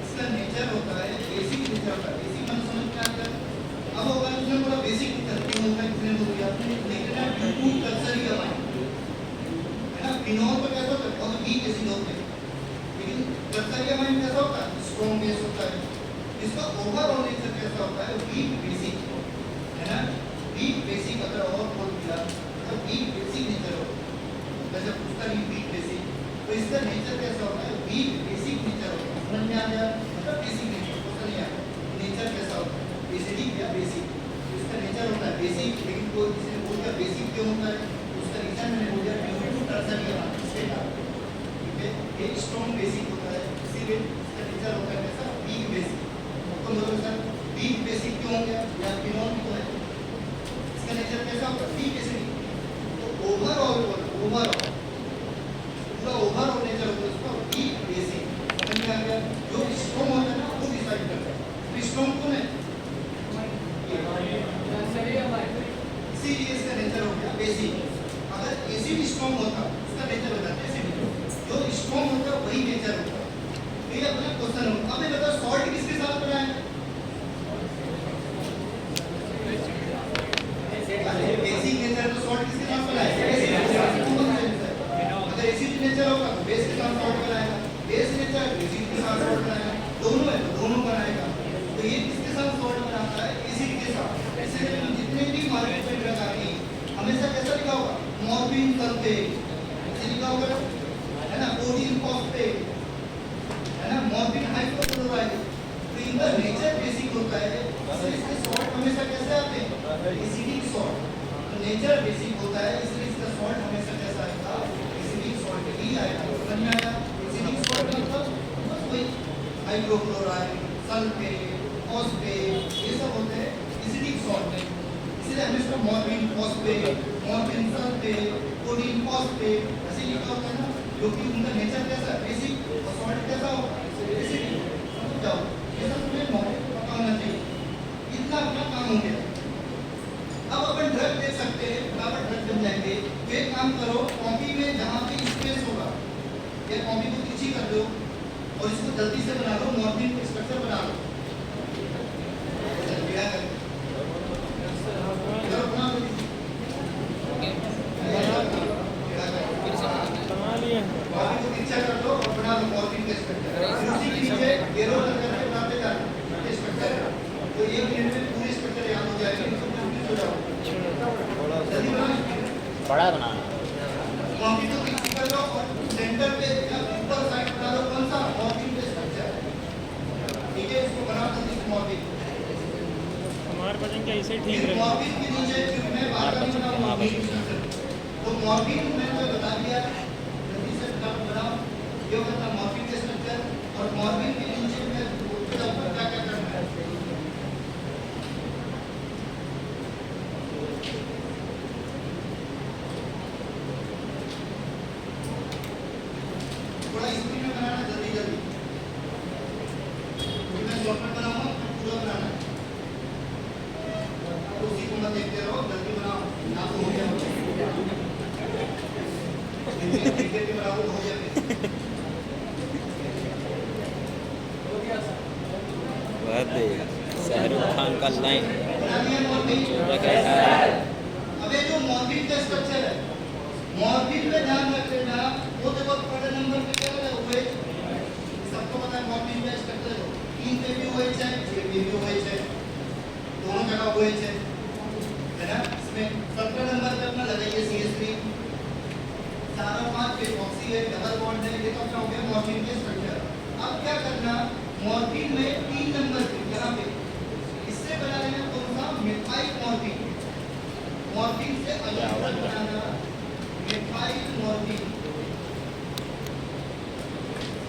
इसका नेचर होता है बेसिक नेचर होता है। बेसिक मतलब समझ में आ गया? अब होगा इसने पूरा बेसिक नेचर क्यों होगा, किसने बोल दिया? लेकिन ड्यू टू स्ट्रक्चरल अमाइन है ना। फिनॉल तो कैसा होता है? बहुत वीक एसिड होते हैं, लेकिन स्ट्रक्चरल अमाइन कैसा होता है? स्ट्रॉन्ग बेस होता है। इसका ओवरऑल नेचर कैसा होता है? वीक बेसिक है ना। वीक बेसिक अगर और बोल दिया तो वीक बेसिक नेचर होगा, वैसे उसका भी वीक बेसिक, तो इसका नेचर कैसा होता है? वीक बेसिक नेचर होता है। समझ में आ गया? मतलब बेसिक नेचर को नहीं आता, नेचर कैसा होता है? एसिडिक या बेसिक, इसका नेचर होता है बेसिक। लेकिन कोई किसी ने बोल दिया बेसिक क्यों होता है, उसका रीजन मैंने बोल दिया ड्यू टू टर्सरी अमाइन। ठीक है, ये स्ट्रॉन्ग बेसिक होता है, इसीलिए इसका नेचर होता है कैसा? Weak basic. तो मतलब सर वीक बेसिक क्यों हो गया, या फिनॉल भी तो है, इसका नेचर कैसा होता है? Weak acidic. तो ओवरऑल पूरा ओवरऑल नेचर होता है उसका वीक बेसिक। समझ में आ गया? जो स्ट्रॉन्ग होता है ना वो डिसाइड करता है स्ट्रॉन्ग कौन है, इसीलिए इसका नेचर हो गया बेसिक। अगर एसिड स्ट्रॉन्ग होता उसका नेचर हो जाता है एसिडिक। जो स्ट्रॉन्ग होता है वही नेचर होता है। ये अपना क्वेश्चन हो। अब ये बताओ सॉल्ट किसके साथ बनाया? बेसिक नेचर तो सॉल्ट किसके साथ बनाया? अगर एसिड नेचर होगा तो बेस के साथ सॉल्ट बनाएगा, बेस नेचर एसिड के साथ सॉल्ट बनाएगा, दोनों है तो दोनों बनाएगा। तो ये किसके साथ सॉल्ट बनाता है? एसिड के साथ। इसलिए जितने भी मार्केट में ड्रग आ रही है हमेशा कैसा लिखा होगा? मॉर्फिन सल्फेट ऐसे लिखा होगा है ना, कोडीन फॉस्फेट है ना, मॉर्फिन हाइड्रोक्लोराइड। तो इनका नेचर बेसिक होता है, इसलिए इसके सॉल्ट हमेशा कैसे आते हैं? Acidic salt. तो नेचर बेसिक होता है इसलिए इसका सॉल्ट हमेशा कैसा आएगा? एसिडिक सॉल्ट ही आएगा। समझ में आया? एसिडिक सॉल्ट मतलब बस वही हाइड्रोक्लोराइड, सल्फेट, फॉस्फेट ये सब होते हैं एसिडिक सॉल्ट। इसलिए हमेशा morphine phosphate, morphine sulphate, codeine phosphate ऐसे लिखा होता है ना, क्योंकि उनका नेचर कैसा है? बेसिक। और सॉल्ट कैसा होगा? एसिडिक। समझ जाओ, ये सब तुम्हें नॉलेज पता होना चाहिए। इतना अपना काम हो गया। अब अपन ड्रग दे सकते हैं, बराबर ड्रग बन जाएंगे। तो एक काम करो, कॉपी में जहाँ पे स्पेस होगा ये कॉपी को तिरछी कर दो और इसको जल्दी से बना लो, मॉर्फिन का स्ट्रक्चर बना लो। बना लिए कॉपी को तिरछा कर दो और बना लो मॉर्फिन का स्ट्रक्चर। उसी के नीचे एरो करके बनाते जाना स्ट्रक्चर। तो 1 मिनट में पूरी स्ट्रक्चर याद हो जाएगी। हो जाओ जल्दी बनाओ। बड़ा बनाना कॉपी को तिरछी कर दो और सेंटर पे या ऊपर साइड बना दो कौन सा? मॉर्फिन का स्ट्रक्चर। ठीक है, इसको बना दो इस मॉर्फिन। हमारे बचन क्या इसे ठीक फिर रहे? मॉर्फिन के नीचे फिर मैं बात करूंगा मॉर्फिन स्ट्रक्चर। तो मॉर्फिन मैंने बता दिया, जल्दी से बनाओ। ये होता मॉर्फिन का स्ट्रक्चर। और मॉर्फिन के नीचे में ऊपर क्या क्या करना है? थोड़ा स्पीड में बनाना, जल्दी जल्दी। मैं शॉर्ट में बनाऊंगा, पूरा बनाना है। उसी को मत देखते रहो, जल्दी बनाओ ना तो हो गया। क्रिकेट के बराबर हो गया। शाहरुख खान का लाइन बना लिया मॉर्फिन। अबे जो मॉर्फिन का स्ट्रक्चर है, मॉर्फिन में ध्यान रख लेना, वो देखो पहले नंबर पे क्या है? OH। सबको पता है मॉर्फिन का स्ट्रक्चर 3 पे भी OH है, 6 पे भी OH है, दोनों जगह OH है ना। इसमें 17 नंबर पे अपना लगाइए CH3। 4 और 5 ऑक्सी है, डबल बॉन्ड है, ये तो अपना हो गया मॉर्फिन के स्ट्रक्चर। अब क्या करना, मॉर्फिन में 3 नंबर पे यहाँ पे इससे बना लेना कौन सा, मिथाइल मॉर्फिन। मॉर्फिन से अलग बनाना मिथाइल मॉर्फिन।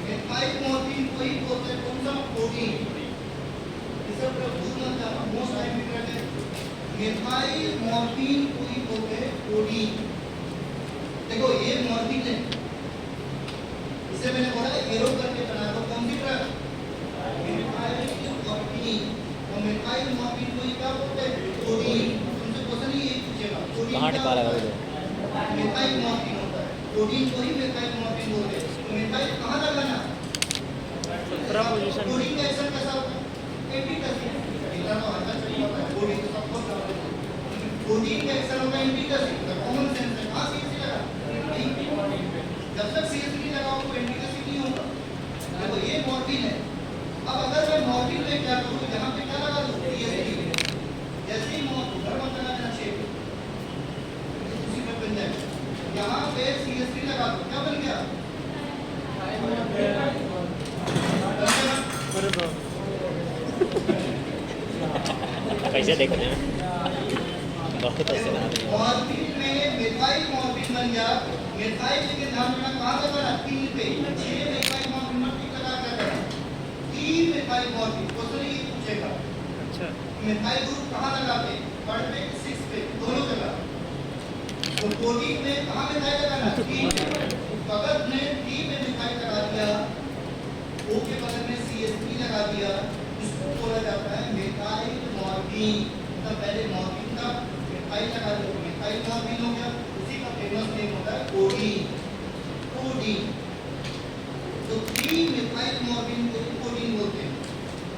मिथाइल मॉर्फिन को ही बोलते हैं कौन सा, प्रोटीन। इसे भूल मत जाना, मोस्ट टाइम है। मिथाइल मॉर्फिन को ही बोलते हैं प्रोटीन। देखो ये मॉर्फिन है, इसे मैंने बोला एरो करके बना दो, कौन सी ड्रग, मिथाइल मॉर्फिन। और मिथाइल मॉर्फिन को ही क्या बोलते हैं, प्रोटीन। तुमसे क्वेश्चन ही यही पूछेगा, प्रोटीन कहाँ क्या टिका लगा होता है? मिथाइल मॉर्फिन होता है, प्रोटीन को ही मिथाइल मॉर्फिन बोलते हैं। तो मिथाइल कहाँ लगाना, 17 पोजीशन। प्रोटीन का एक्शन कैसा होता है, एंटीटसिन। इतना तो हर जगह चल जाता है, प्रोटीन तो सबको पता है। प्रोटीन का एक्शन होता है एंटीटसिन, कॉमन सेंस है। कहाँ सीएससी लगा, जब तक सीएससी नहीं लगाओ तो एंटीटसिन नहीं होगा। देखो ये मॉर्फिन है। अब अगर मैं मॉर्फिन में क्या करूँ, यहाँ पे क्या लगा दूँ, सीएससी। जैसे ही घर बनता है ना शेप उसी में बन जाएगा, यहाँ पे सीएससी लगा दो, क्या बन गया, कैसे देख रहे हैं, बहुत ऐसे बना रहे हैं। मॉर्फिन में मिथाइल मॉर्फिन बन गया। मिथाइल के नाम में कहाँ पे बना, 3 पे 6 मिथाइल मॉर्फिन में टिक लगा कर बना 3 मिथाइल मॉर्फिन। क्वेश्चन ये पूछेगा, अच्छा मिथाइल ग्रुप कहाँ लगाते, थर्ड पे 6 पे, दोनों जगह। तो प्रोटीन में कहाँ मिथाइल लगाना, 3 पे। तो अगर ने 3 में मिथाइल लगा दिया, O के बगल में CH3 लगा दिया, इसको बोला जाता है मिथाइल मॉर्फिन। मतलब पहले मॉर्फिन का मिथाइल लगा दो, मिथाइल मॉर्फिन हो गया। उसी का फेमस नेम होता है कोडीन। कोडीन तो 3 मिथाइल मॉर्फिन को कोडीन बोलते हैं।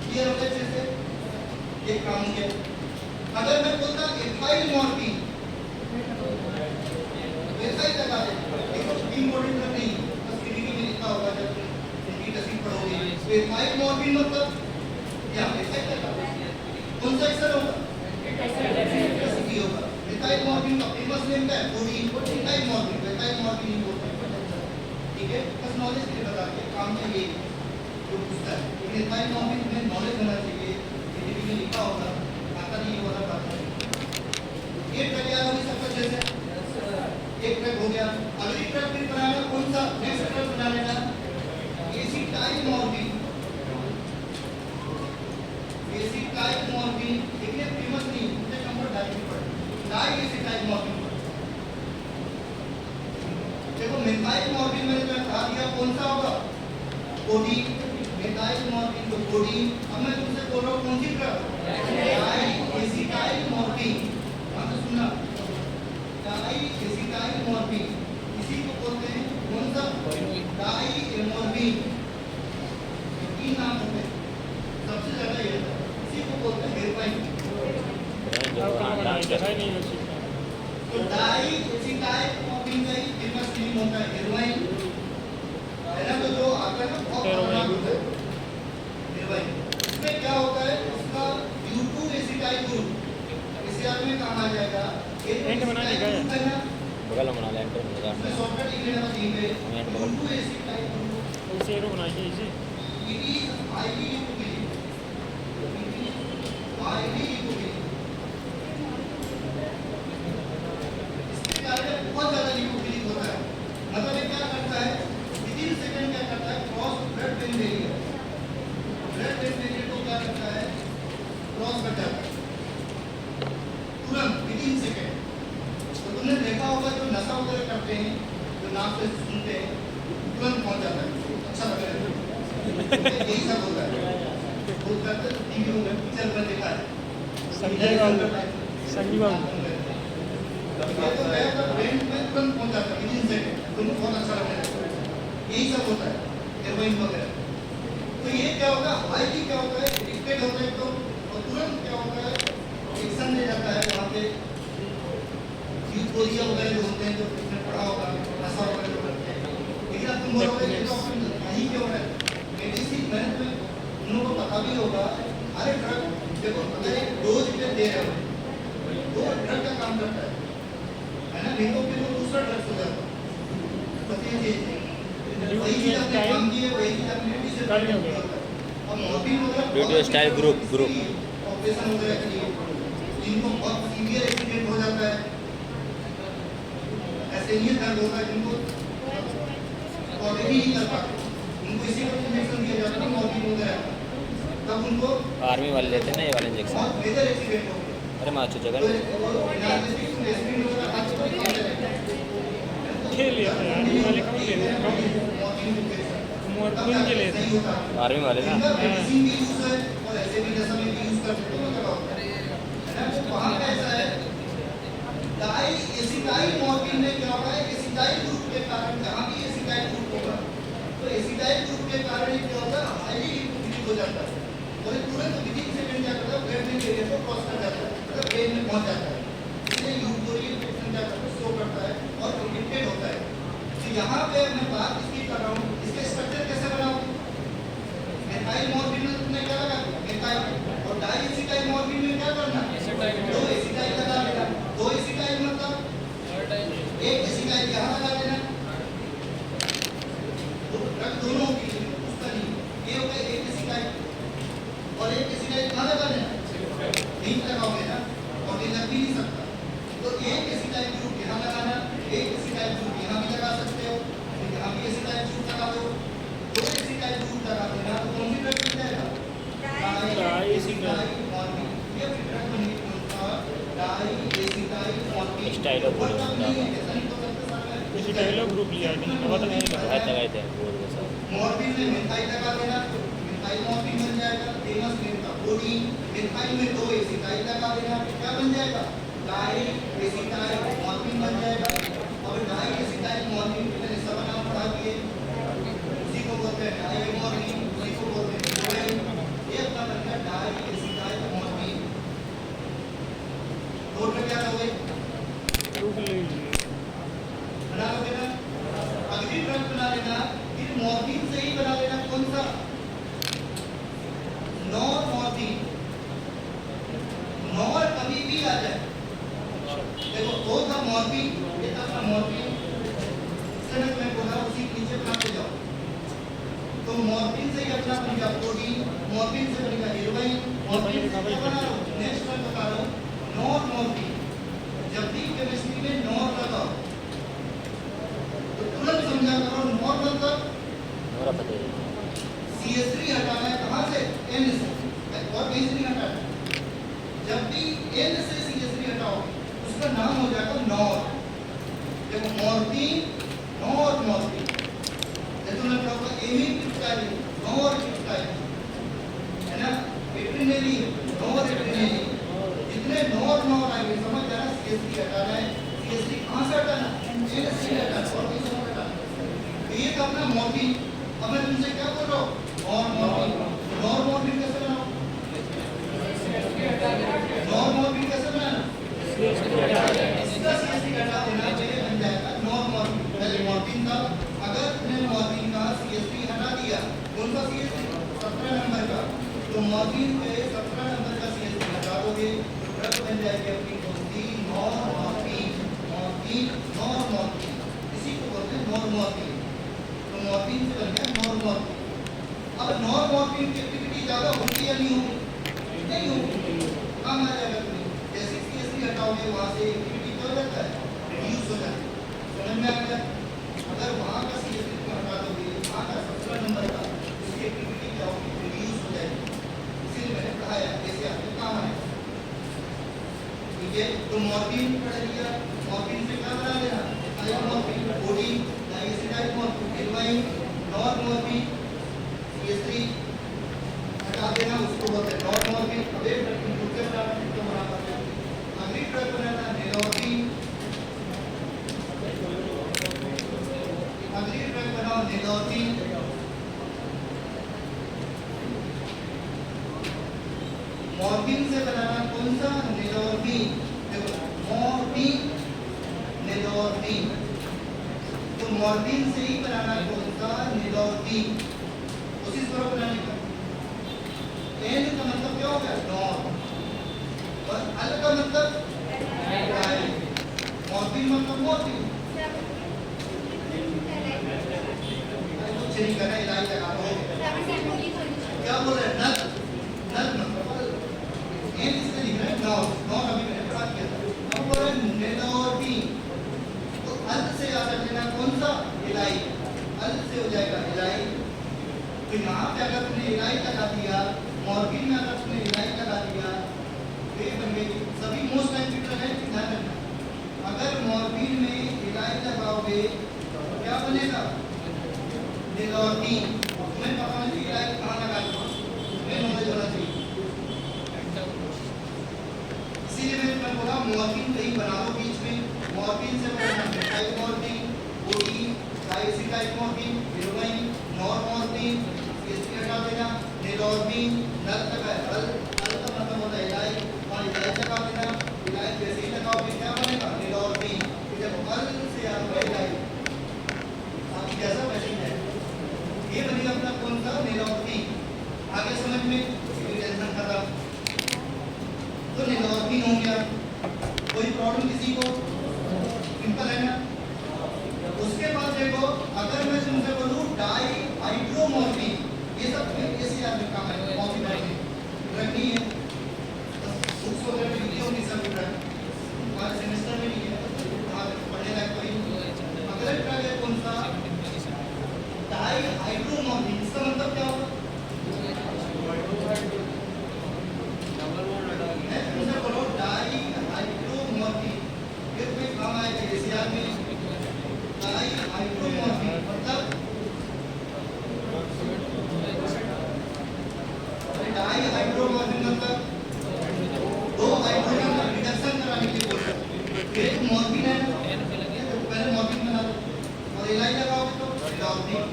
क्लियर हो गया जैसे एक काम किया। अगर मैं बोलता इथाइल मॉर्फिन, इथाइल लगा दे, देखो इम्पोर्टेंट नहीं, बस केमिकल में लिखा होगा जब एंटीटसिन पढ़ोगे। तो इथाइल मॉर्फिन मतलब क्या, इथाइल लगा कौन सा एक्शन होगा, एसिडी होगा। मिथाइल मॉर्फिन का फेमस नेम क्या है, codeine. Methyl morphine, methyl morphine ही बोलते हैं, ठीक है। बस नॉलेज के लिए बता के काम में ये जो पूछता है, मिथाइल मॉर्फिन में नॉलेज होना चाहिए, केमिकल में लिखा होगा, आता नहीं होगा बात है। ये तैयार होगी सबका जैसे एक ट्रक हो गया। अगली ट्रक फिर बनाना कौन सा, नेक्स्ट ट्रक बना लेना एसिटाइल मॉर्फिन। एसिटाइल मॉर्फिन देखिए फेमस नहीं, मुझे नंबर डायरेक्ट पढ़ डाई एसिटाइल मॉर्फिन। देखो मिथाइल मॉर्फिन मैंने तो बता दिया कौन सा होगा, कोडीन। मिथाइल मॉर्फिन तो कोडीन। अब मैं तुमसे बोल रहा हूँ कौन सी ट्रक, डाई एसिटाइल मॉर्फिन। ध्यान से सुनना, डाई एसिटाइल मॉर्फिन, इसी को बोलते हैं कौन सा, डाई मॉर्फिन। तीन नाम होते हैं, सबसे ज्यादा ये है, इसी को बोलते हैं हेरोइन। देखा ही नहीं उसी का। तो डाई एसिटाइल मॉर्फिन का ही फेमस नेम होता है हेरोइन, है ना। तो जो आता है ना बहुत खतरनाक होता है हेरोइन। इसमें क्या होता है, उसका U2 एसिटाइल ग्रुप इसे आप में काम आ जाएगा। एंड बनाने का है, बगल में बना लेंटर बना इसमें शॉर्टकट लिख लेना चाहिए पे U2 एसिटाइल ग्रुप। इसे एरो बनाइए इसे। It is highly lipophilic. Highly lipophilic. इसके कारण बहुत ज़्यादा लिपोफिलिक होता है। मतलब ये क्या करता है, विदिन सेकंड क्या करता है, cross blood brain barrier, blood brain barrier को क्या करता है, क्रॉस कर जाता है तुरंत विदिन सेकंड। तो तुमने देखा होगा जो नशा वगैरह करते हैं, जो नाक से सुनते हैं, तुरंत पहुंच जाता है, अच्छा लगेगा। यही सब होता है। वो करते टीवी में पिक्चर में देखा है, संजय बाबू, संजय बाबू ये तो है तो ब्रेन में तुरंत पहुंच जाता है विदिन सेकंड, तुमको बहुत अच्छा लगेगा। यही सब होता है हेरोइन वगैरह। तो ये क्या होता है, हाईली क्या होता है, एडिक्टेड होता है तो, और तुरंत क्या होता है, एक्शन ले जाता है। वहाँ पे यूथोरिया वगैरह जो होते हैं, जो तुमने पढ़ा होगा, नशा वगैरह जो करते हैं। लेकिन अब तुम बोलोगे ये डॉक्टर नहीं क्यों है, मेडिसिन मैंने तुम्हें उन लोगों को पता भी होगा। अरे ड्रग देखो, अगर एक डोज पे दे रहे हो, वो ड्रग का काम करता है ना, नहीं तो फिर वो दूसरा ड्रग हो जाता है। तो से चेंज वही चीज आपने काम की है, वही चीज आपने टीचर कर लिया होगा। और मॉर्फिन वगैरह वीडियो स्टाइल ग्रुप ऑपरेशन वगैरह के लिए जिनको बहुत सीवियर एक्सीडेंट हो जाता है, ऐसे ही दर्द होता है जिनको ऑलरेडी नहीं कर पाते, उनको इसी वक्त इंजेक्शन दिया जाता है मॉर्फिन वगैरह, तब उनको आर्मी वाले लेते हैं ना ये वाला इंजेक्शन। बहुत मेजर एक्सीडेंट हो गया। अरे माचू जगह तो एनालिसिस रेस्पिरेटरी वगैरह आज कल कम चलेगा, खेल लिया था यार, ये वाले कम लेते हैं, कम मॉर्फिन इंजेक्शन मोरकुन के लेते सही हैं। होता है। आर्मी वाले ना। इनका मेडिसिन भी यूज है और ऐसे भी जैसा में भी यूज करते हैं, तो है ना, तो वहाँ पे ऐसा है डाई एसिटाइल मॉर्फिन में क्या होगा है, एसिटाइल ग्रुप के कारण जहाँ भी एसिटाइल ग्रुप होगा तो एसिटाइल ग्रुप के कारण ये क्या होता है, हाईली लिपोफिलिक हो जाता है और ये तुरंत विद इन सेकंड क्या करता है, ब्लड में एरिया को क्रॉस कर जाता है, मतलब ब्रेन में पहुंच जाता है, इसलिए यूरिनरी इन्फेक्शन क्या करता है, स्लो करता है और इरिटेट होता है। तो यहाँ पे मैं बात इसकी कर रहा हूँ, इसके स्ट्रक्चर कैसे बनाओगे, मेथाइल मॉर्फिन में तुमने क्या लगा दिया, मेथाइल, और डाई एसिटाइल मॉर्फिन में क्या करना, दो एसिटाइल लगा देना, दो एसिटाइल मतलब एक एसिटाइल यहाँ लगा देना, तो ड्रग दोनों की उसका नहीं, ये हो गया एक एसिटाइल और एक एसिटाइल कहाँ लगा देना, नहीं लगाओगे ना, और ये लग भी नहीं सकता, तो एक एसिटाइल ग्रुप यहाँ लगाना, एक एसिटाइल ग्रुप यहाँ भी लगा सकते हो, तो यहाँ भी एसिटाइल ग्रुप लगा दो, दो एसिटाइल ग्रुप लगा देना, तो कौन सी ड्रग मिल जाएगा, डाई एसिटाइल मॉर्फिन, ये भी ड्रग बनेगी कौन सा, diacetylmorphine, style of और तब नहीं है, ऐसा नहीं हो सकता सामने किसी टाइलो ग्रुप लिया नहीं, पता नहीं लगा। बहुत लगाए थे वो वैसा। मॉर्फिन में मिथाइल लगा देना, मिथाइल मॉर्फिन बन जाएगा, फेमस नेम का कोडीन, मिथाइल में दो एसिटाइल लगा देना, क्या बन जाएगा, डाई एसिटाइल मॉर्फिन बन जाएगा। और डाई एसिटाइल मॉर्फिन मैंने सब नाम पढ़ा दिए, उसी को बोलते हैं डाई मॉर्फिन, उसी को बोलते हैं कोडीन, ये अपना बन गया डाई एसिटाइल मॉर्फिन। दो ड्रग क्या हो गई, ग्रुप ले लीजिए। बना लोगे ना, अगली ड्रग बना लेना, फिर मॉर्फिन से ही बना लेना कौन सा, नॉर मॉर्फिन, नॉर कभी भी आ जाए, देखो दो था मॉर्फिन, ये था मॉर्फिन, इससे मैं तुम्हें बोला उसी के नीचे बनाते जाओ, तो मॉर्फिन से ही अपना बन गया प्रोटीन, मॉर्फिन से बनेगा हेरोइन, मॉर्फिन से क्या बना रहा हूँ, नेक्स्ट मैं बता रहा हूँ, नॉर मॉर्फिन, जब भी केमिस्ट्री में नॉर लगाओ तो तुरंत समझा करो, नॉर मतलब मेरा पता है। CH3 हटाना है कहाँ से, N से, और कहीं से नहीं हटाना, जब भी N से CH3 हटाओ उसका नाम हो जाएगा नॉर। देखो मॉर्फिन, नॉर मॉर्फिन, जैसे मैं कहूँगा एमिट्रिप्टाइलिन, नॉर ट्रिप्टाइलिन, है ना, एड्रेनालिन, नॉर एड्रेनालिन, जितने नॉर आएंगे समझ जाना, CH3 हटाना है, CH3 कहाँ से हटाना, N से हटाना, और कहीं से मत हटाना। तो ये था अपना मॉर्फिन। अब मैं तुमसे क्या बोल रहा हूँ, नॉर मॉर्फिन कैसे बनाओ, नॉर मॉर्फिन कैसे बनाना, इसका CH3 हटा देना, ये बन जाएगा नॉर मॉर्फिन। पहले मॉर्फिन था, अगर तुमने मॉर्फिन का CH3 हटा दिया, कौन सा CH3, 17 नंबर का, तो मॉर्फिन पे 17 नंबर का CH3 हटा दोगे, ड्रग बन जाएगी अपनी कौन-सी, nor morphine, morphine, nor morphine, इसी को बोलते हैं नॉर मॉर्फिन। तो मॉर्फिन से बन गया नॉर मॉर्फिन। अब नॉर मॉर्फिन की एक्टिविटी ज़्यादा होगी या नहीं होगी, नहीं होगी, कम आ जाएगा तुम्हें, जैसे CH3 हटाओगे वहाँ से एक्टिविटी क्या हो जाता है, रिड्यूस हो जाता है, समझ में आ गया। अगर वहाँ का CH3 को हटा दोगे, वहाँ का 17 नंबर का, उसकी एक्टिविटी क्या होगी, रिड्यूस हो जाएगी, इसीलिए मैंने पढ़ाया, जैसे आपके काम है, ठीक है। तो मॉर्फिन पढ़ लिया, मॉर्फिन से क्या बना लेना, आया morphine, codeine, डाइएसिटाइल morphine, heroin, nor morphine, CH3 हटा देना, उसको बोलते हैं नॉर मॉर्फिन। अब एक ड्रग इनपुट के बनाना, तो बना पाते हैं, अगली ड्रग बनाना नेलोफिन, अगली ड्रग बनाओ नेलोफिन, मॉर्फिन से बनाना कौन सा, नेलोफिन, देखो मॉर्फिन, नेलोफिन, तो मॉर्फिन से ही बनाना कौन सा, नेलोफिन, कोशिश करो बनाने का। N का मतलब क्या हो गया, नॉर, और L का मतलब डाई, मॉर्फिन मतलब मॉर्फिन, नीचे नहीं करना, इलाज लगा दो। क्या बोल रहे हैं? नल नल मतलब ये इसमें लिख रहे हैं नॉट, नॉट अभी मैंने पढ़ा किया था। अब बोल रहे हैं नेलोटी, तो अल से याद रख लेना कौन सा? इलाई, अल से हो जाएगा इलाई। तो यहाँ पे अगर तुमने इलाई लगा दिया, मॉर्फिन में अगर तुमने इलाई लगा दिया, तो ये बन गई। सभी मोस्ट टाइम है, ध्यान रखना। अगर मॉर्फिन में इलाई लगाओगे तो क्या बनेगा? नेलोटी। तुम्हें पता नहीं इलाई कहाँ लगा दो, तुम्हें नॉलेज होना चाहिए। इसीलिए मैं बोला मॉर्फिन कहीं बना दो बीच में। मॉर्फिन से बनाना डाइमॉर्फिन, ओडी, डाइसिटाइमॉर्फिन, हेरोइन, नॉरमॉर्फिन, इसकी हटा देना। नेलोर्फिन, नल तक है, अल का मतलब होता है इलाई, और इलाई लगा देना। इलाई जैसे ही लगाओगे क्या बनेगा? नेलोर्फिन। जब अल से आपका इलाई आपकी जैसा वैसे ही है, ये बनेगा अपना कौन सा? नेलोर्फिन। आगे समझ में? टेंशन खत्म। तो नेलोर्फिन हो गया। कोई प्रॉब्लम किसी को? सिंपल है ना? उसके बाद देखो, अगर मैं तुमसे बोलूं डाई हाइड्रोमॉर्फिन, ये सब ऐसे याद रखना है। मॉर्फिन रखनी है, बुक्स वगैरह में लिखी होगी सब ड्रग, हमारे सेमेस्टर में नहीं है, पढ़ने लायक कोई नहीं। अगला ड्रग है कौन सा? Dihydromorphine. इसका मतलब क्या होगा? तुमसे बोलो डाई हाइड्रोमॉर्फिन, ये कोई काम आएगा एशिया में? डाई हाइड्रोमॉर्फिन मतलब डाई हाइड्रोमॉर्फिन मतलब दो हाइड्रोजन का रिडक्शन कराने के लिए बोलते हैं। एक मॉर्फिन है, पहले मॉर्फिन बना दो और इलाई लगाओ तो नेलोर्फिन,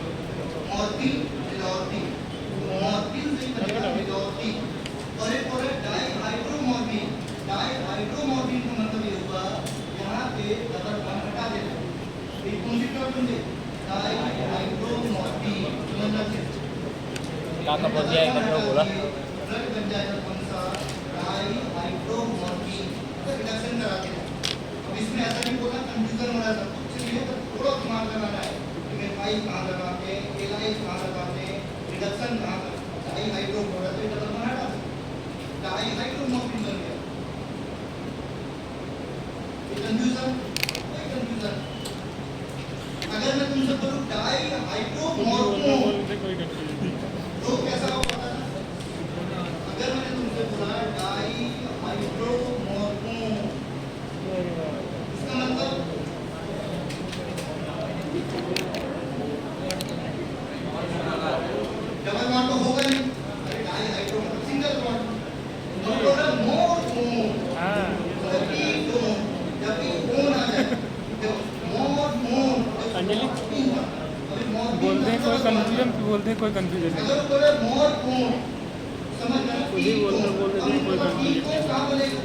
मॉर्फिन नेलोर्फिन, मॉर्फिन से बनेगा नेलोर्फिन। और एक और डाई हाइड्रोमॉर्फिन। डाई हाइड्रोमॉर्फिन का मतलब ये हुआ यहाँ पे डबल बॉन्ड हटा देना। ये कौन सी ड्रग बन गई? Dihydromorphine. मतलब काका बोल दिया, एक मतलब बोला ड्रग बन जाएगा कौन सा? Die hydromorphone. रिडक्शन करा देना। अब इसमें ऐसा नहीं बोला कंफ्यूजन हो रहा था, कुछ नहीं है, तो थोड़ा दिमाग लगाना है कि मैं डाई कहाँ लगाते हैं, एलाई कहाँ लगाते हैं, रिडक्शन कहाँ करते हैं। डाई हाइड्रो बोला तो डबल बॉन्ड हटा दो, डाई हाइड्रोमॉर्फिन बन गया। कंफ्यूजन? कोई कंफ्यूजन? अगर मैं तुमसे बोलूं डाई हाइड्रोमॉर्फिन तो कैसा होगा? अगर मैंने तुमसे बोला डाई हाइड्रोमॉर्फिन, इसका मतलब डबल बॉन्ड तो होगा नहीं। अरे डाई हाइड्रोमॉर्फिन सिंगल बॉन्ड। तो बोला मॉर्फिन, जब भी ओन आ जाए, मॉर्फिन अंजलि बोलते हैं कोई कंफ्यूजन, बोलते हैं कोई कंफ्यूजन नहीं। अगर बोले मॉर्फिन, समझ गए? खुद ही बोलते बोलते हैं कोई कंफ्यूजन नहीं। कहाँ बनेगा?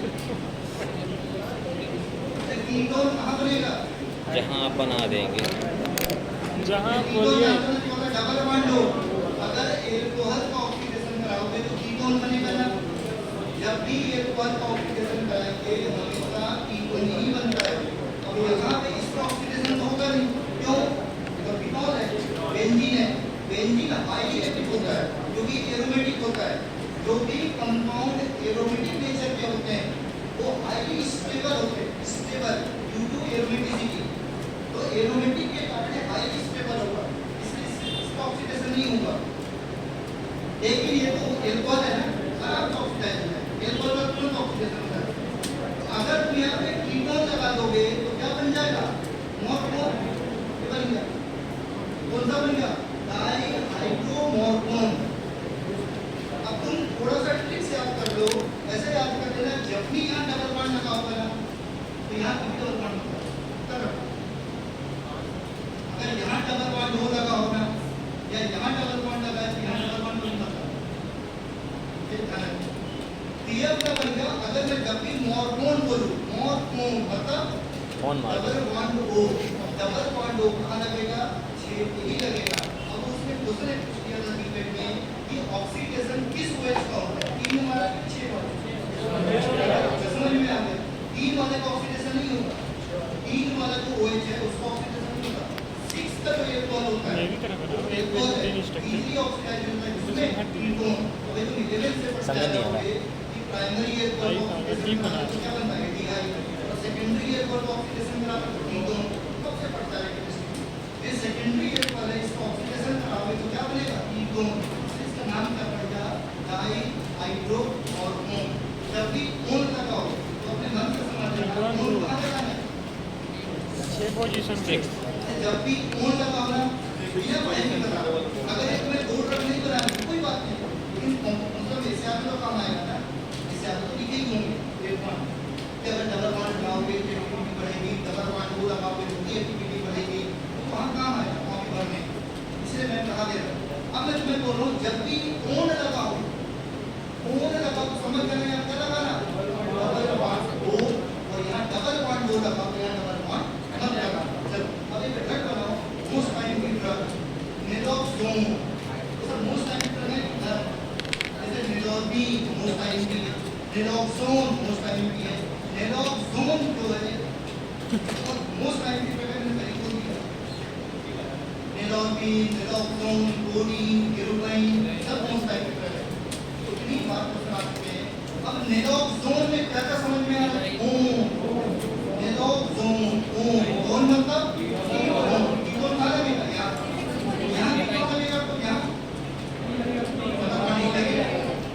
कीटोन कहाँ बनेगा? जहाँ आप बना देंगे। जहाँ बोलिए डबल बॉन्ड हो, अगर एल्कोहल का ऑक्सीडेशन कराओगे तो कीटोन बनेगा ना। जब भी एल्कोहल का ऑक्सीडेशन कराएंगे हमेशा कीटोन ही बनता है। अब यहाँ पे इसका ऑक्सीडेशन होगा नहीं, क्यों? तो फिनॉल है, बेंजीन है। बेंजीन हाईली एक्टिव होता है, जो कि एरोमेटिक होता है। जो भी कंपाउंड एरोमेटिक नेचर के होते हैं वो हाईली स्टेबल होते हैं, स्टेबल ड्यू टू एरोमेटिसिटी। तो एरोमेटिक के कारण हाईली स्टेबल होगा, इसलिए इसका ऑक्सीडेशन नहीं होगा। लेकिन ये तो एल्कोहल है ना, आराम से ऑक्सीडाइज है, एल्कोहल का तुरंत ऑक्सीडेशन होता है। तो अगर तुम यहाँ पे कीटोन लगा दोगे तो क्या बन जाएगा? मॉर्फिन बन गया। कौन सा बन गया? Dihydromorphine. अब तुम थोड़ा सा ट्रिक से याद कर लो, ऐसे याद कर लेना, जब भी यहाँ डबल बॉन्ड लगा होगा ना तो यहाँ भी डबल बॉन्ड होगा। अगर यहाँ डबल बॉन्ड हो लगा होगा या यहाँ डबल बॉन्ड लगा है तो यहाँ डबल बॉन्ड नहीं होता। क्लियर क्या बन गया? अगर मैं जब भी मॉर्फिन बोलूँ, मॉर्फिन मतलब कौन मार डबल बॉन्ड हो, डबल बॉन्ड हो कहाँ लगेगा? छेद ही लगेगा। अब उसमें दूसरे पूछ दिया था क्रिकेट में कि ऑक्सीडेशन किस OH का होता है? 3 वाला कि 6 वाला? समझ में आ गया? 3 वाले का ऑक्सीडेशन नहीं होगा, 3 वाला जो OH है उसका ऑक्सीडेशन नहीं होगा। 6 का जो एल्कोहल होता है प्रोटीन स्ट्रक्चर इजी ऑक्सीडाइजेशन है इसमें कीटोन तो ये तुम 11 से पढ़ समझ नहीं आ रहा। जाओगे कि प्राइमरी एयर भाई कहाँ टीम बना तो क्या बनता है डीआई और सेकेंडरी एयर पर ऑक्सीडेशन कराते हैं कीटोन कब से पढ़ता है केमिस्ट्री ये सेकेंडरी एयर पर है इसका ऑक्सीडेशन कराओगे तो क्या बनेगा कीटोन इसका नाम क्या पड़ेगा डाई हाइड्रो हार्मोन जब भी ओन लगाओगे तो अपने मन से समझ लेना ओन कहां लगाना है 6 पोजीशन पे जब भी ओन लगाओ ना बिना पढ़े नहीं बता अगर एक में दो ट्रक नहीं बनानी कोई बात नहीं लेकिन मतलब ऐसे आप तो काम आएगा ना इससे आप तो लिखे ही होंगे एक पॉइंट कि अगर डबल बॉन्ड लगाओगे तो एक्टिविटी बढ़ेगी डबल बॉन्ड वो लगाओगे तो एक्टिविटी बढ़ेगी तो वहाँ काम आएगा कॉपी भरने इसलिए मैं कहा दे रहा हूँ अब मैं तुम्हें बोल रहा हूँ जब भी ओन लगाओ तो समझ गए यहाँ क्या लगाना डबल बॉन्ड ओ और यहाँ डबल बॉन्ड दो लगाओ यहाँ डबल बॉन्ड मत लगाना चलो अब एक ड्रग बनाओ मोस्ट टाइम की drug naloxone sir most time drug है जैसे नेलोबीन मोस्ट टाइम की है नेलोक्सोन मोस्ट टाइम की है नेलोक्सोन जो है मोस्ट टाइम की ड्रग है तरीकों की नेलोबीन नेलोक्सोन कोडीन केरोटाइन सब मोस्ट टाइम की ड्रग है तो इतनी बात को समझ सकते हैं अब नेलोक्सोन में क्या क्या समझ में आ रहा है नेलोक्सोन कौन मतलब कीटोन कहाँ लगेगा यहाँ कीटोन लगेगा तो यहाँ पता नहीं लगेगा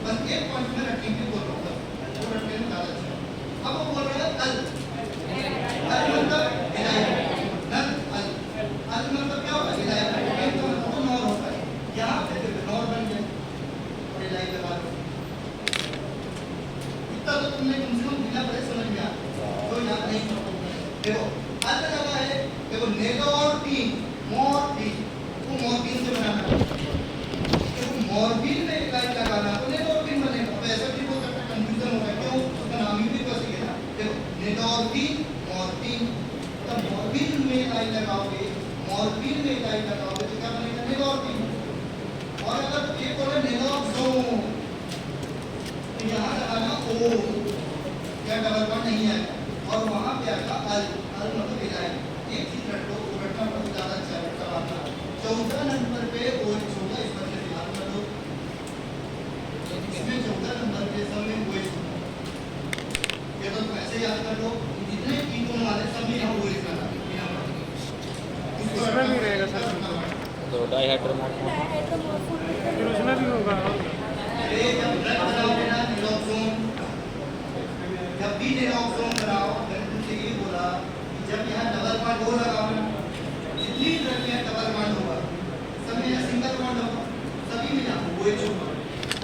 बस एक पॉइंट में रखने की बोल रहा हूँ वो रखने में ज़्यादा अच्छा अब वो बोल रहे हैं अल मतलब इलाही नल अल मतलब क्या होता है इलाही एक तो मतलब नॉर होता है यहाँ पे नॉर बन गया और इलाही के बाद इतना तो तुमने कम से कम बिना पढ़े समझ में आ तो याद नहीं देखो अल लगा है देखो नेलोर्टीन मॉर्फिन वो मॉर्फिन से बनाना देखो मॉर्फिन में इलाज लगाना तो नेलोर्टीन बनेगा अब ऐसा भी हो सकता है कंफ्यूजन हो रहा है क्यों उसका नाम ही भी वैसे है ना देखो नेलोर्टीन मॉर्फिन तब मॉर्फिन में इलाज लगाओगे मॉर्फिन में इलाज लगाओगे तो क्या बनेगा नेलोर्टीन और अगर एक बोले नेलोक्सोन तो यहाँ लगाना ओ क्या डबल बॉन्ड नहीं है और वहाँ पे आएगा अल मतलब इलाज एक चीज रख लो वो रखना बहुत ज़्यादा अच्छा है करवाना 14 नंबर पे OH होगा इस पर से ध्यान कर लो इसमें 14 नंबर पे सब में OH होगा ये तो तुम ऐसे याद कर लो जितने कीटोन वाले सब में यहाँ OH लगा इसमें भी रहेगा सर तो डाइहाइड्रोमोन फिर उसमें भी होगा अरे जब ड्रग बनाओगे ना नेलोक्सोन जब भी नेलोक्सोन बनाओ मैंने तुमसे ये बोला कि जब यहाँ डबल बॉन्ड हो लगाओ ना जितनी ड्रग में डबल बॉन्ड होगा सब में यहाँ सिंगल बॉन्ड होगा सभी में यहाँ OH होगा